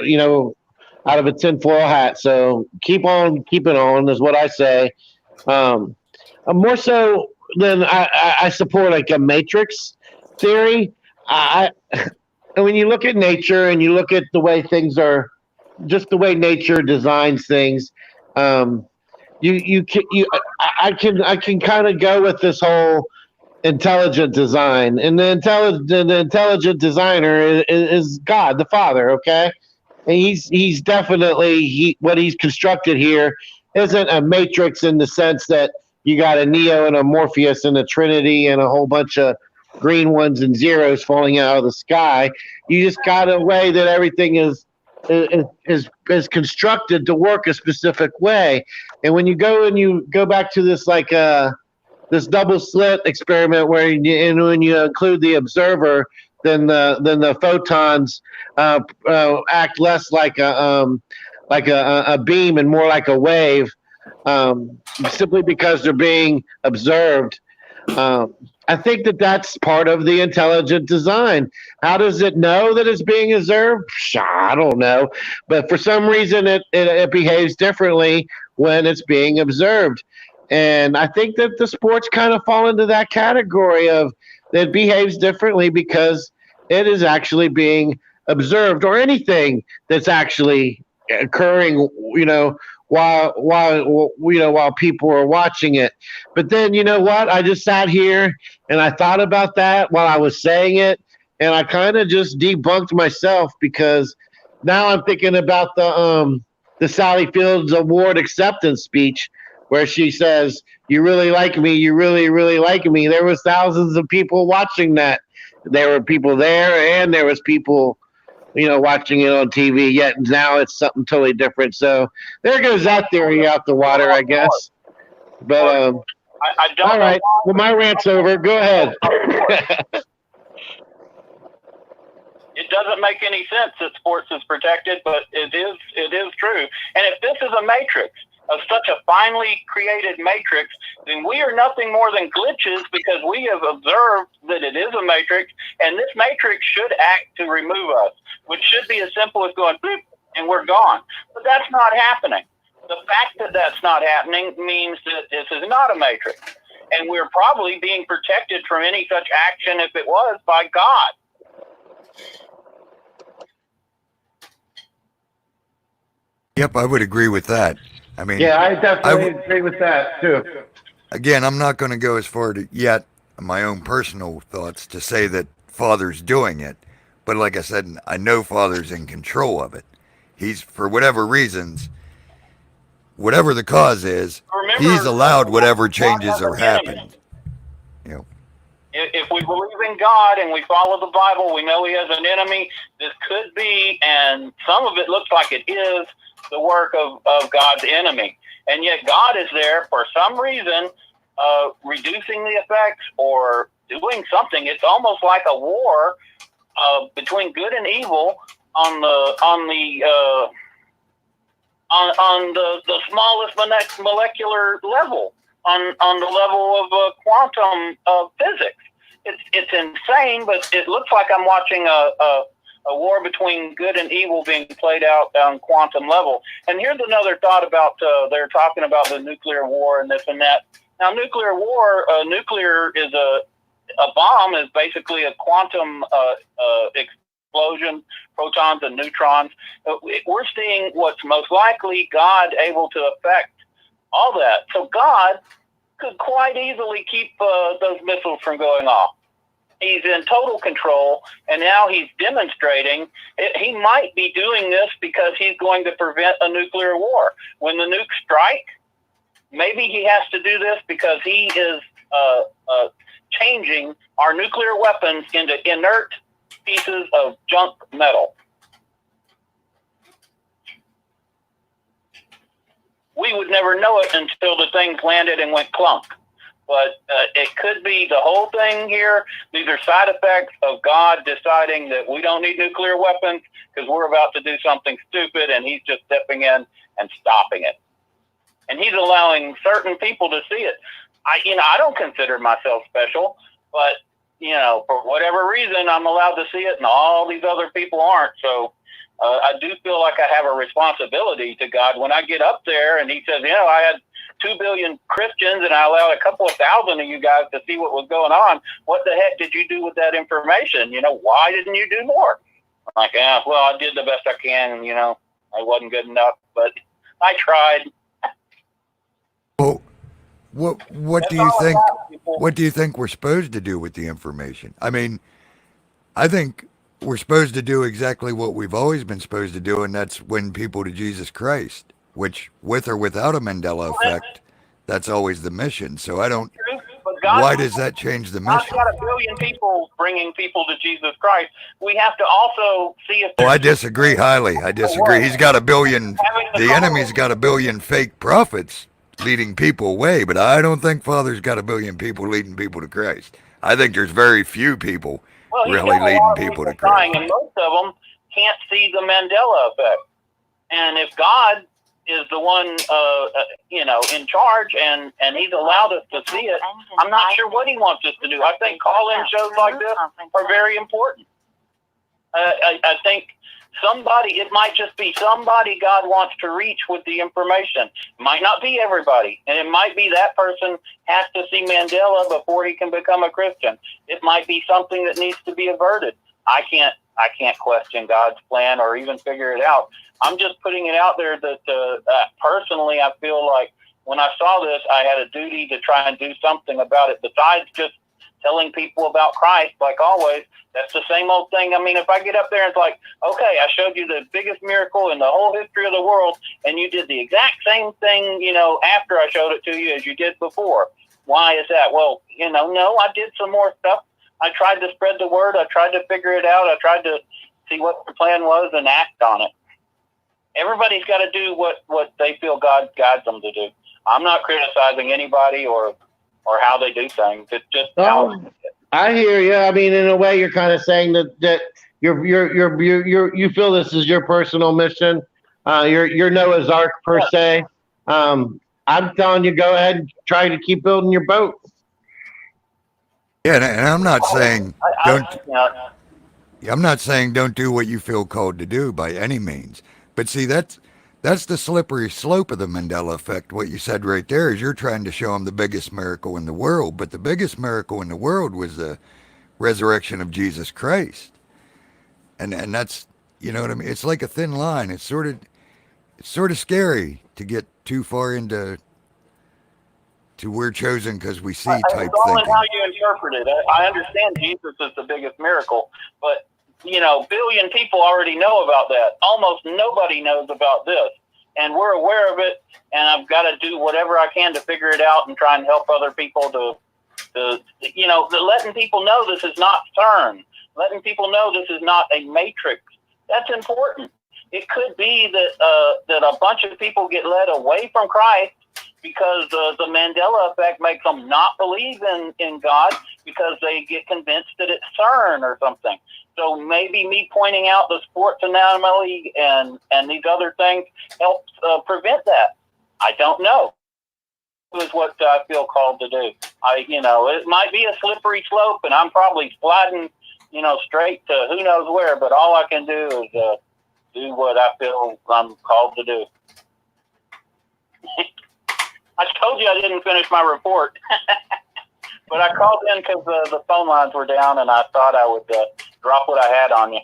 out of a tinfoil hat. So keep on keeping on is what I say. More so than I support like a matrix theory. And when you look at nature and you look at the way things are, just the way nature designs things, I can kind of go with this whole intelligent design, and the intelligent designer is God the Father. Okay, and he's definitely what he's constructed here isn't a matrix in the sense that you got a Neo and a Morpheus and a Trinity and a whole bunch of green ones and zeros falling out of the sky. You just got a way that everything is constructed to work a specific way. And when you go back to this this double slit experiment when you include the observer, the photons act less like a beam and more like a wave, simply because they're being observed. I think that's part of the intelligent design. How does it know that it's being observed? I don't know, but for some reason it behaves differently when it's being observed. And I think that the sports kind of fall into that category of it behaves differently because it is actually being observed, or anything that's actually occurring, while people are watching it. But then, you know what? I just sat here and I thought about that while I was saying it, and I kind of just debunked myself, because now I'm thinking about the Sally Fields Award acceptance speech, where she says, "You really like me. You really, really like me." There was thousands of people watching that. There were people there, and there was people, watching it on TV. Yet now it's something totally different. So there goes that theory out the water, I guess. But I don't all right. Well, my rant's over. Go ahead. It doesn't make any sense that sports is protected, but it is true. And if this is a matrix of such a finely created matrix, then we are nothing more than glitches, because we have observed that it is a matrix, and this matrix should act to remove us, which should be as simple as going boop and we're gone. But that's not happening. The fact that that's not happening means that this is not a matrix, and we're probably being protected from any such action, if it was, by God. Yep, I would agree with that. I mean, yeah, I definitely agree with that too. Again, I'm not going to go as far to yet my own personal thoughts to say that Father's doing it, but like I said, I know Father's in control of it. He's, for whatever reasons, whatever the cause is, he's allowed whatever changes are happened. If we believe in God and we follow the Bible, we know he has an enemy. This could be, and some of it looks like it is, the work of God's enemy. And yet God is there for some reason, reducing the effects or doing something. It's almost like a war between good and evil on the smallest molecular level, on the level of quantum physics. It's insane, but it looks like I'm watching a war between good and evil being played out on quantum level. And here's another thought about, they're talking about the nuclear war and this and that. Now, nuclear war, nuclear is a bomb is basically a quantum explosion, protons and neutrons. We're seeing what's most likely God able to affect all that. So God could quite easily keep those missiles from going off. He's in total control, and now he's demonstrating he might be doing this because he's going to prevent a nuclear war. When the nukes strike, maybe he has to do this because he is changing our nuclear weapons into inert pieces of junk metal. We would never know it until the things landed and went clunk. But it could be the whole thing here. These are side effects of God deciding that we don't need nuclear weapons because we're about to do something stupid, and he's just stepping in and stopping it. And he's allowing certain people to see it. I don't consider myself special, but, for whatever reason, I'm allowed to see it, and all these other people aren't. So I do feel like I have a responsibility to God when I get up there and he says, I had 2 billion Christians and I allowed a couple of thousand of you guys to see what was going on. What the heck did you do with that information? Why didn't you do more? I'm like, well, I did the best I can. I wasn't good enough, but I tried. Well, what do you think? What do you think we're supposed to do with the information? I mean, I think we're supposed to do exactly what we've always been supposed to do, and that's win people to Jesus Christ, which, with or without a Mandela effect, that's always the mission. So I don't, why does that change the mission? God's got 1 billion people bringing people to Jesus Christ. We have to also see if I disagree highly. I disagree. He's got 1 billion, the enemy's got 1 billion fake prophets leading people away, but I don't think Father's got 1 billion people leading people to Christ. I think there's very few people Well, he's really got a leading lot of people to trying, Christ. and most of them can't see the Mandela effect. And if God is the one, in charge, and he's allowed us to see it, I'm not sure what he wants us to do. I think call-in shows like this are very important. I think it might just be somebody God wants to reach with the information. It might not be everybody, and it might be that person has to see Mandela before he can become a Christian. It might be something that needs to be averted. I can't question God's plan or even figure it out. I'm just putting it out there that personally, I feel like when I saw this, I had a duty to try and do something about it besides just telling people about Christ, like always. That's the same old thing. I mean, if I get up there and it's like, okay, I showed you the biggest miracle in the whole history of the world, and you did the exact same thing, after I showed it to you as you did before. Why is that? Well, no, I did some more stuff. I tried to spread the word. I tried to figure it out. I tried to see what the plan was and act on it. Everybody's got to do what they feel God guides them to do. I'm not criticizing anybody or how they do things. It's just how. I hear you. I mean, in a way, you're kind of saying that you feel this is your personal mission. You're Noah's Ark per se. I'm telling you, go ahead and try to keep building your boat. Yeah, and I'm not saying I'm not saying don't do what you feel called to do by any means. But see, that's the slippery slope of the Mandela effect. What you said right there is you're trying to show them the biggest miracle in the world, but the biggest miracle in the world was the resurrection of Jesus Christ. And that's, you know what I mean? It's like a thin line. It's sort of scary to get too far into we're chosen because we see type it's all thinking. in how you interpret it. I understand Jesus is the biggest miracle, but billion people already know about that. Almost nobody knows about this, and we're aware of it. And I've got to do whatever I can to figure it out and try and help other people to letting people know this is not CERN, letting people know this is not a matrix. That's important. It could be that a bunch of people get led away from Christ because the Mandela effect makes them not believe in God because they get convinced that it's CERN or something. So maybe me pointing out the sports anomaly and these other things helps prevent that. I don't know. Is what I feel called to do. It might be a slippery slope, and I'm probably sliding, straight to who knows where. But all I can do is do what I feel I'm called to do. I told you I didn't finish my report, but I called in because the phone lines were down, and I thought I would drop what I had on you.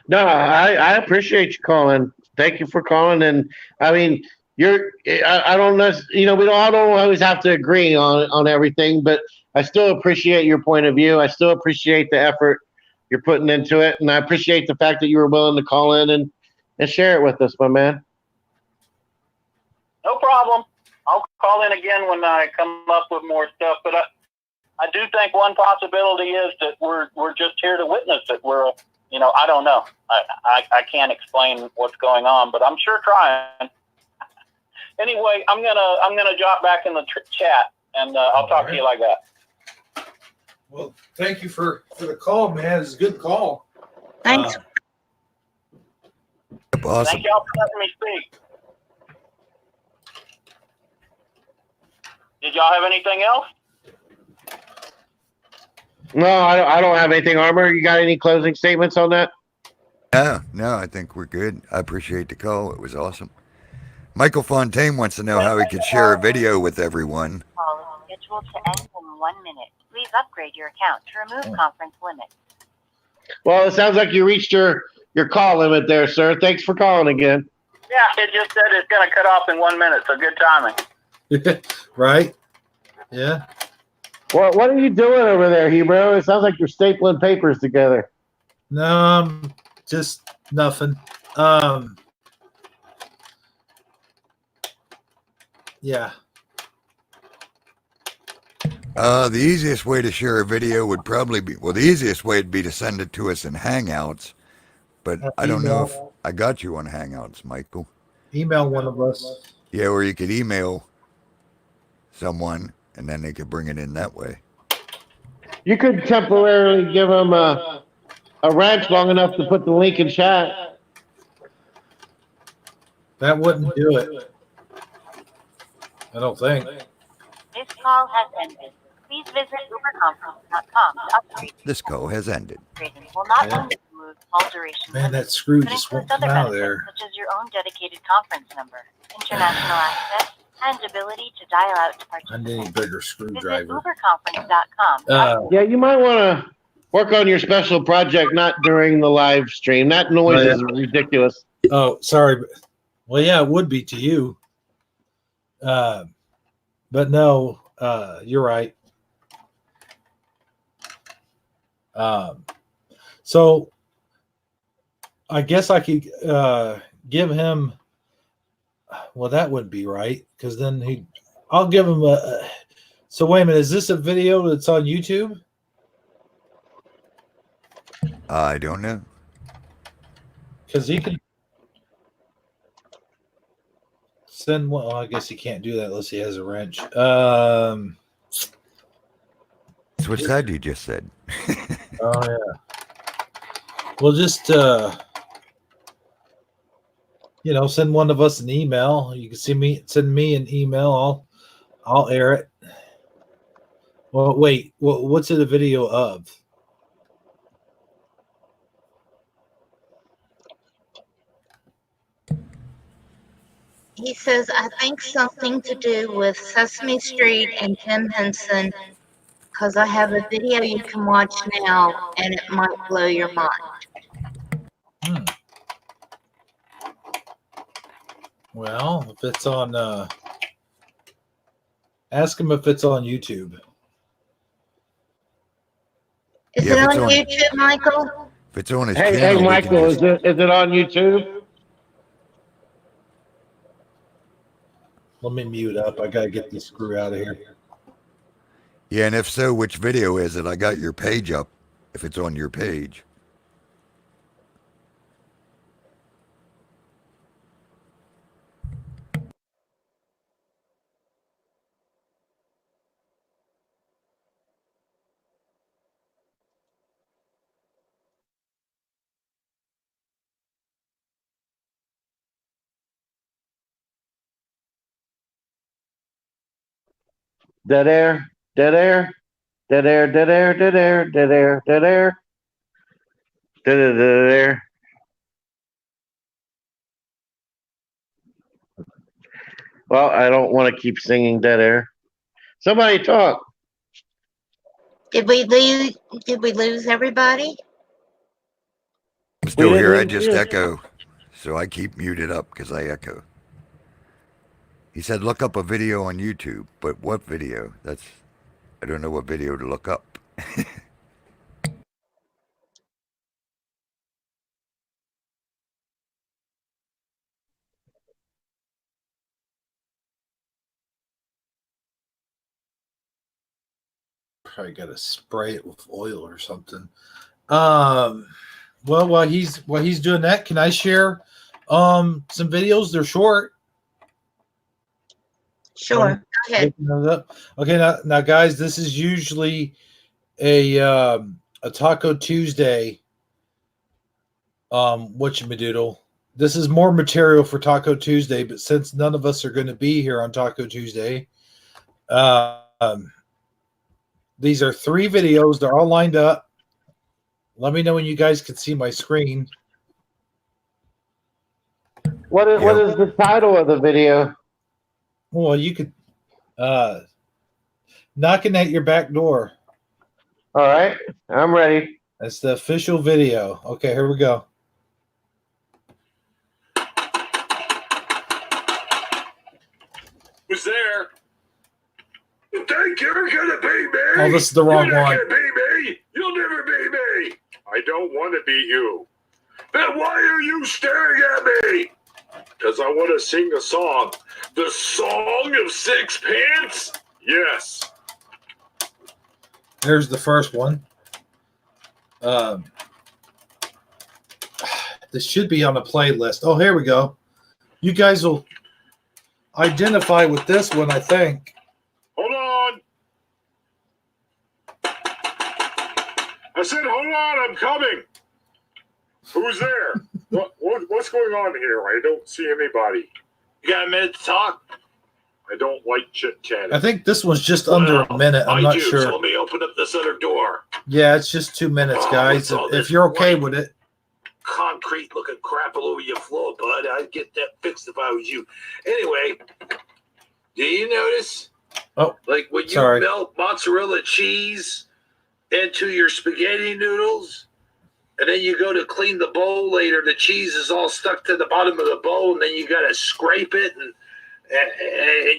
No, I appreciate you calling. Thank you for calling. And I mean, I don't know, we don't always have to agree on everything, but I still appreciate your point of view. I still appreciate the effort you're putting into it, and I appreciate the fact that you were willing to call in and share it with us, my man. No problem. I'll call in again when I come up with more stuff, but I do think one possibility is that we're just here to witness it. We're, I don't know. I can't explain what's going on, but I'm sure trying. Anyway, I'm gonna drop back in the chat, and I'll talk to you like that. Well, thank you for the call, man. It's a good call. Thanks. Awesome. Thank y'all for letting me speak. Did y'all have anything else? No, I don't have anything. Armor, you got any closing statements on that? No, I think we're good. I appreciate the call. It was awesome. Michael Fontaine wants to know how he could share a video with everyone. Call is scheduled to end in 1 minute. Please upgrade your account to remove conference limit. Well, it sounds like you reached your call limit there, sir. Thanks for calling again. Yeah, it just said it's going to cut off in 1 minute, so good timing. Right? Yeah. Well, what are you doing over there, Hebrew? It sounds like you're stapling papers together. No, just nothing. Yeah. The easiest way to share a video would probably be, the easiest way would be to send it to us in Hangouts, but I don't know if I got you on Hangouts, Michael. Email one of us. Yeah, or you could email someone, and then they could bring it in that way. You could temporarily give him a wrench long enough to put the link in chat. That wouldn't do it. I don't think. This call has ended. Please visit uberconference.com to upgrade. This call has ended. Upgrading will not Yeah. only include all duration Man, that limits, screw but just includes won't come other out of benefits there. such as your own dedicated conference number, international access, and ability to dial out to I need a participants. bigger Visit screwdriver. uberconference.com. Yeah, you might want to work on your special project, not during the live stream. That noise is ridiculous. Oh, sorry. Well, yeah, it would be to you. But no, you're right. So I guess I could give him. Well, that wouldn't be right because then I'll give him a. So wait a minute. Is this a video that's on YouTube? I don't know. Because he could send one. Well, I guess he can't do that unless he has a wrench. Switch side you just said. Oh yeah. Well, just send one of us an email. You can send me an email. I'll air it. Well, wait. What's it a video of? He says, I think something to do with Sesame Street and Jim Henson, because I have a video you can watch now, and it might blow your mind. Well, if it's on, ask him if it's on YouTube. Is it on YouTube, Michael? If it's on his Hey, channel, Michael, is it on YouTube? Let me mute up. I gotta get this screw out of here. Yeah, and if so, which video is it? I got your page up. If it's on your page. Dead air, dead air, dead air, dead air, dead air, dead air, dead air, dead air, dead air. Well, I don't want to keep singing dead air. Somebody talk. Did we lose everybody? I'm still here. I just echo. So I keep muted up because I echo. He said, look up a video on YouTube. But what video? I don't know what video to look up. Probably got to spray it with oil or something. Well, while he's doing that, can I share some videos? They're short. Sure. Go ahead. Okay, now, guys, this is usually a Taco Tuesday. Whatchamadoodle. This is more material for Taco Tuesday, but since none of us are going to be here on Taco Tuesday, these are 3 videos. They're all lined up. Let me know when you guys can see my screen. What is the title of the video? Well, you could knocking at your back door. All right, I'm ready. That's the official video. Okay, here we go. Was there? You think you're gonna be me? Oh, this is the wrong You're not one. gonna be me. You'll never be me. I don't want to be you. Then why are you staring at me? Because I want to sing a song. The Song of Sixpence? Yes. There's the first one. This should be on a playlist. Oh, here we go. You guys will identify with this one, I think. Hold on. said, hold on, I'm coming. Who's there? What's going on here? I don't see anybody. You got a minute to talk? I don't like chit-chatting. I think this one's just under a minute. I'm not sure. So let me open up this other door. Yeah, it's just 2 minutes, guys. If you're okay with it. Concrete-looking crap all over your floor, bud. I'd get that fixed if I was you. Anyway, do you notice? Oh, like when you melt mozzarella cheese into your spaghetti noodles, and then you go to clean the bowl later, the cheese is all stuck to the bottom of the bowl, and then you got to scrape it, and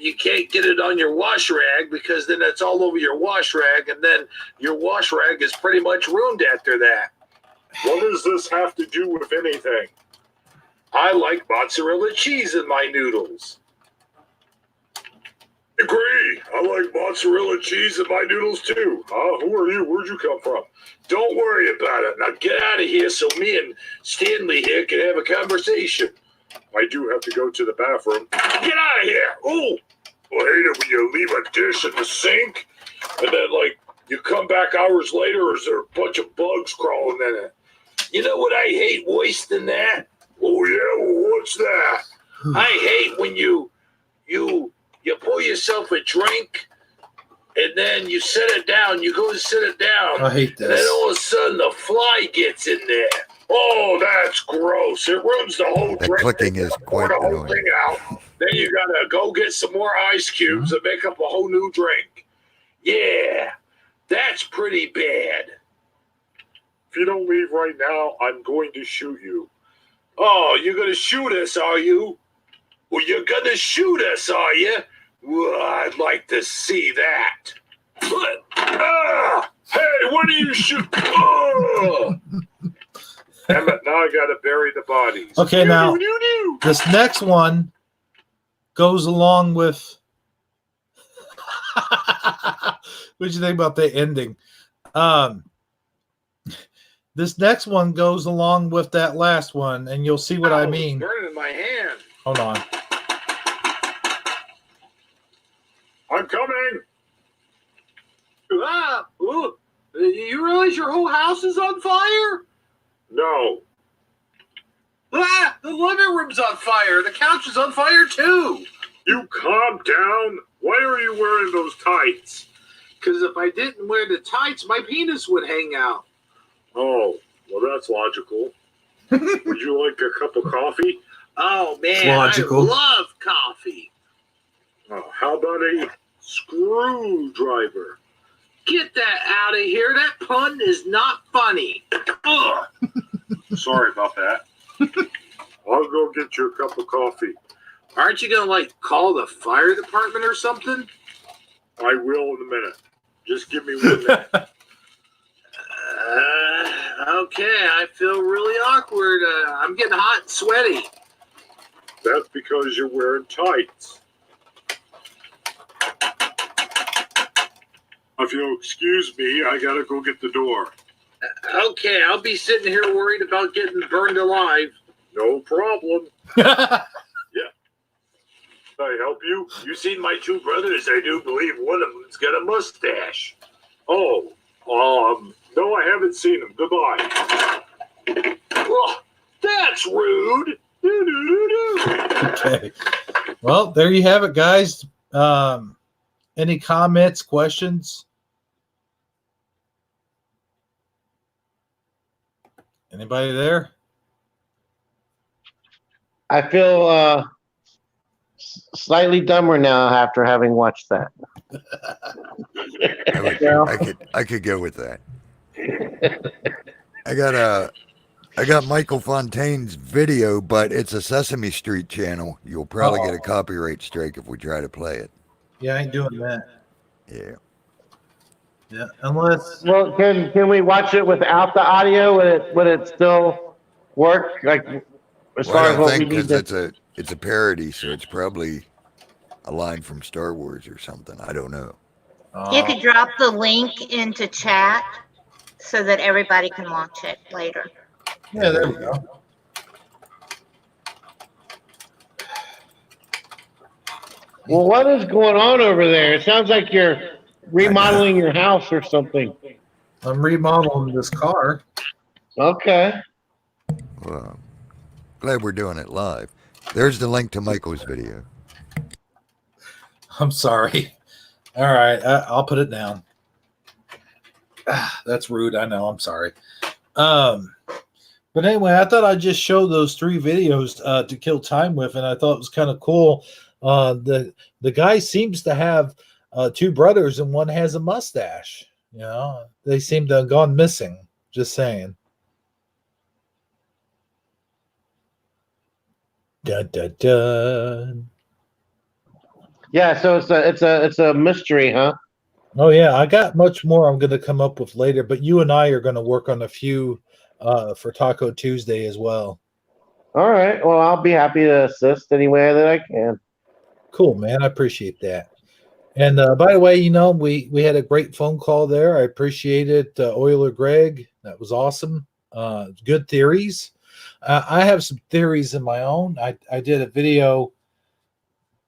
you can't get it on your wash rag because then it's all over your wash rag, and then your wash rag is pretty much ruined after that. What does this have to do with anything? I like mozzarella cheese in my noodles. Agree. I like mozzarella cheese in my noodles too. Who are you? Where'd you come from? Don't worry about it. Now get out of here so me and Stanley here can have a conversation. I do have to go to the bathroom. Get out of here. Oh, I hate it when you leave a dish in the sink and then, like, you come back hours later, is there a bunch of bugs crawling in it? You know what I hate worse than that? Oh, yeah? Well, what's that? I hate when you pour yourself a drink and then you set it down. You go to set it down. I hate this. And then all of a sudden the fly gets in there. Oh, that's gross. It ruins the whole The drink. clicking is quite Pour the whole annoying. thing out. Then you got to go get some more ice cubes and make up a whole new drink. Yeah, that's pretty bad. If you don't leave right now, I'm going to shoot you. Oh, you're going to shoot us, are you? Well, you're going to shoot us, are you? Well, I'd like to see that. Hey, what are you shooting? Damn it, now I got to bury the bodies. Okay, now, this next one goes along with... What do you think about the ending? This next one goes along with that last one, and you'll see what I mean. It's burning my hand. Hold on. I'm coming. Ooh, you realize your whole house is on fire? No. The living room's on fire. The couch is on fire, too. You calm down. Why are you wearing those tights? Because if I didn't wear the tights, my penis would hang out. Oh, well, that's logical. Would you like a cup of coffee? Oh, man, Logical. I love coffee. How about a screwdriver? Get that out of here. That pun is not funny. Ugh. Sorry about that. I'll go get you a cup of coffee. Aren't you going to, like, call the fire department or something? I will in a minute. Just give me 1 minute. Okay, I feel really awkward. I'm getting hot and sweaty. That's because you're wearing tights. If you'll excuse me, I gotta go get the door. Okay, I'll be sitting here worried about getting burned alive. No problem. Yeah. Can I help you? You seen my two brothers? I do believe one of them's got a mustache. Oh, no, I haven't seen him. Goodbye. Oh, that's rude. Okay. Well, there you have it, guys. Any comments, questions? Anybody there? I feel slightly dumber now after having watched that. I could go with that. I got Michael Fontaine's video, but it's a Sesame Street channel. You'll probably get a copyright strike if we try to play it. Yeah, I ain't doing that. Yeah. Yeah, unless. Well, can we watch it without the audio? Would it still work? Like as far as what we need to. It's a parody, so it's probably a line from Star Wars or something. I don't know. You could drop the link into chat so that everybody can watch it later. Yeah, there we go. Well, what is going on over there? It sounds like you're remodeling your house or something. I'm remodeling this car. Okay. Well, glad we're doing it live. There's the link to Michael's video. I'm sorry. All right, I'll put it down. That's rude. I know. I'm sorry. But anyway, I thought I'd just show those 3 videos to kill time with, and I thought it was kind of cool. The guy seems to have 2 brothers, and one has a mustache. You know, they seem to have gone missing. Just saying. Dun, dun, dun. Yeah, so it's a mystery, huh? Oh yeah, I got much more I'm going to come up with later, but you and I are going to work on a few for Taco Tuesday as well. All right. Well, I'll be happy to assist any way that I can. Cool, man. I appreciate that. And by the way, you know, we had a great phone call there. I appreciate it, Euler Greg. That was awesome. Good theories. I have some theories of my own. I did a video,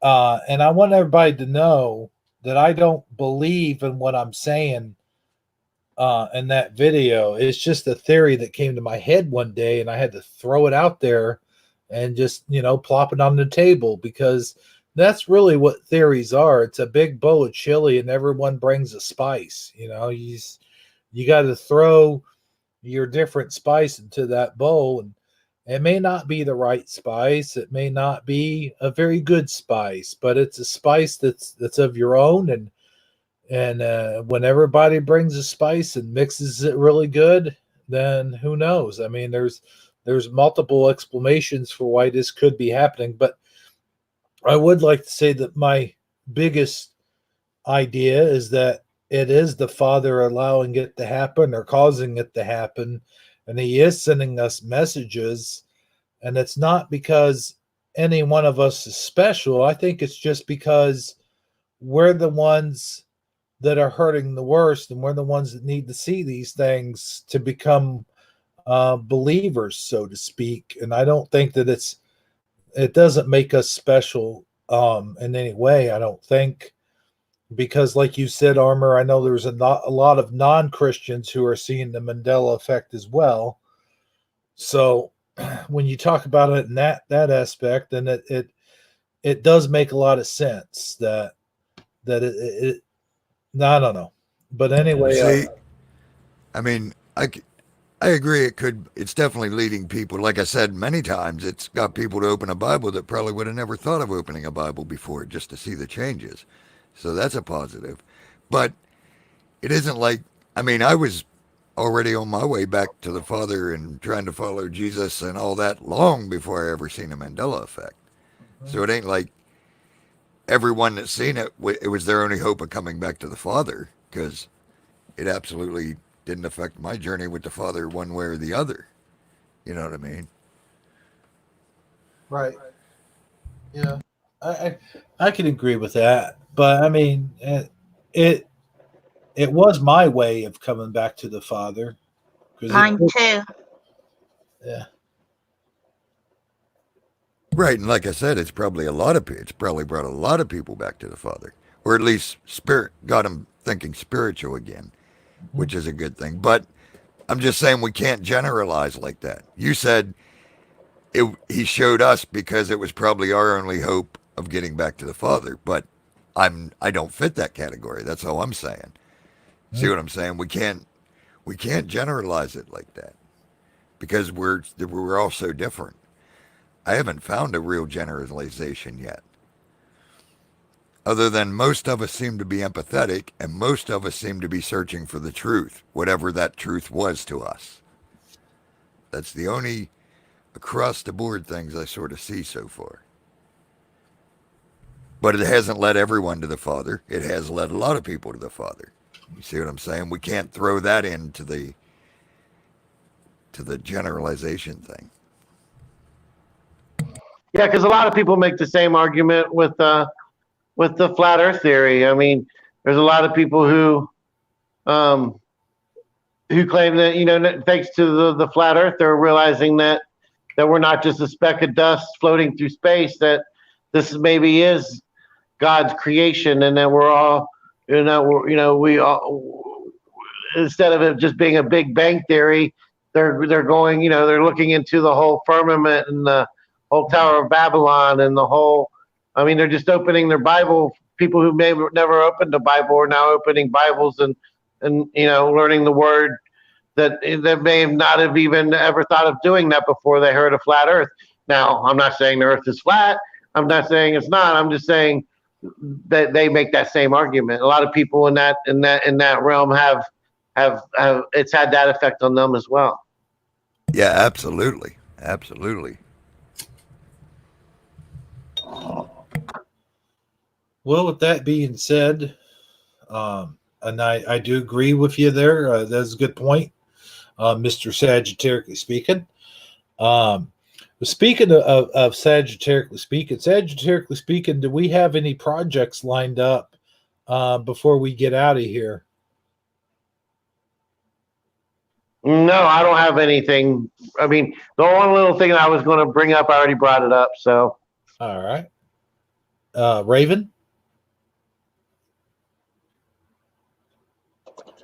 and I want everybody to know that I don't believe in what I'm saying in that video. It's just a theory that came to my head one day, and I had to throw it out there and just, you know, plop it on the table, because that's really what theories are. It's a big bowl of chili, and everyone brings a spice. You know, you got to throw your different spice into that bowl, and it may not be the right spice. It may not be a very good spice, but it's a spice that's of your own. And when everybody brings a spice and mixes it really good, then who knows? I mean, there's multiple explanations for why this could be happening, but I would like to say that my biggest idea is that it is the Father allowing it to happen or causing it to happen, and He is sending us messages, and it's not because any one of us is special. I think it's just because we're the ones that are hurting the worst, and we're the ones that need to see these things to become believers, so to speak. And I don't think that it doesn't make us special in any way, I don't think, because like you said, Armor, I know there's a lot of non-Christians who are seeing the Mandela effect as well. So when you talk about it in that aspect, then it does make a lot of sense that it I don't know. But anyway, See, I mean, I agree. It's definitely leading people. Like I said many times, it's got people to open a Bible that probably would have never thought of opening a Bible before, just to see the changes. So that's a positive. But it isn't like, I mean, I was already on my way back to the Father and trying to follow Jesus and all that long before I ever seen a Mandela effect. So it ain't like everyone that's seen it, it was their only hope of coming back to the Father, because it absolutely didn't affect my journey with the Father one way or the other. You know what I mean? right. Yeah. I can agree with that. But I mean, it was my way of coming back to the Father. Mine too. Yeah. Right, and like I said, it's probably brought a lot of people back to the Father, or at least got them thinking spiritual again, which is a good thing. But I'm just saying we can't generalize like that. You said He showed us because it was probably our only hope of getting back to the Father, but I don't fit that category. That's all I'm saying. See what I'm saying? We can't generalize it like that, because we're all so different. I haven't found a real generalization yet. Other than most of us seem to be empathetic, and most of us seem to be searching for the truth, whatever that truth was to us. That's the only across the board things I sort of see so far. But it hasn't led everyone to the Father. It has led a lot of people to the Father. You see what I'm saying? We can't throw that into the generalization thing. Yeah, because a lot of people make the same argument with the flat Earth theory. I mean, there's a lot of people who claim that, you know, thanks to the flat Earth, they're realizing that we're not just a speck of dust floating through space. That this maybe is God's creation, and that we're all, we all, instead of it just being a Big Bang Theory, they're going, they're looking into the whole firmament and the whole Tower of Babylon and the whole. I mean, they're just opening their Bible. People who may have never opened a Bible are now opening Bibles and learning the word that may not have even ever thought of doing that before they heard a flat Earth. Now, I'm not saying the Earth is flat. I'm not saying it's not. I'm just saying that they make that same argument. A lot of people in that realm have it's had that effect on them as well. Yeah, absolutely. Well, with that being said, and I do agree with you there. That's a good point, Mr. Sagittarically speaking. Speaking of Sagittarically speaking, do we have any projects lined up before we get out of here? No, I don't have anything. I mean, the one little thing I was going to bring up, I already brought it up. So, all right, Raven.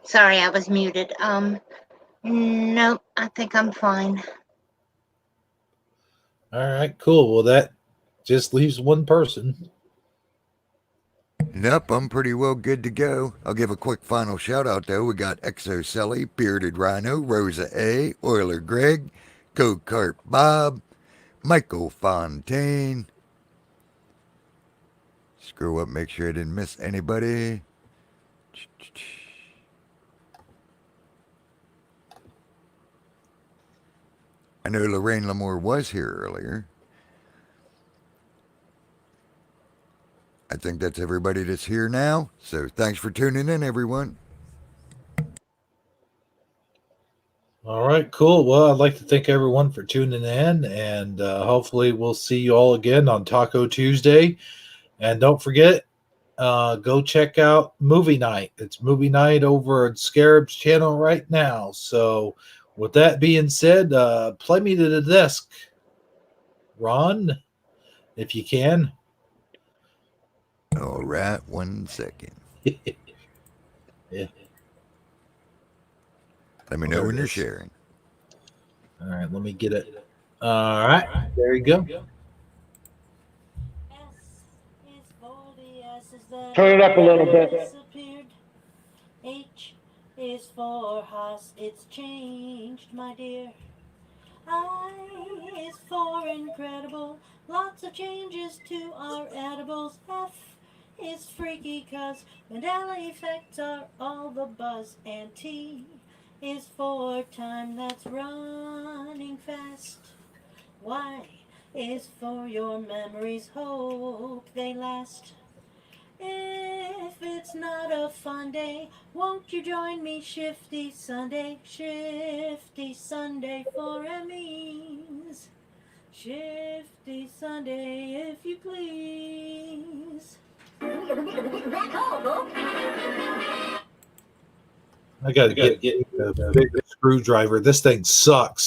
Sorry, I was muted. Nope, I think I'm fine. All right, cool. Well, that just leaves one person. Nope, I'm pretty well good to go. I'll give a quick final shout out though. We got Exo Selly, Bearded Rhino, Rosa A, Oiler Greg, Go-Kart Bob, Michael Fontaine. Screw up, make sure I didn't miss anybody. I know Lorraine Lamour was here earlier. I think that's everybody that's here now. So thanks for tuning in, everyone. All right, cool. Well, I'd like to thank everyone for tuning in, and hopefully we'll see you all again on Taco Tuesday. And don't forget, go check out Movie Night. It's Movie Night over at Scarab's channel right now. So with that being said, play me to the desk, Ron, if you can. All right, 1 second. Yeah. Let me know when you're sharing. All right, let me get it. All right, there you go. turn it up a little bit. H is for house, it's changed, my dear. I is for incredible, lots of changes to our edibles. F is freaky, cause Mandela effects are all the buzz. And T is for time that's running fast. Y is for your memories, hope they last. If it's not a fun day, won't you join me Shifty Sunday? Shifty Sunday for Emmys. Shifty Sunday, if you please. I got to get a bigger screwdriver. This thing sucks.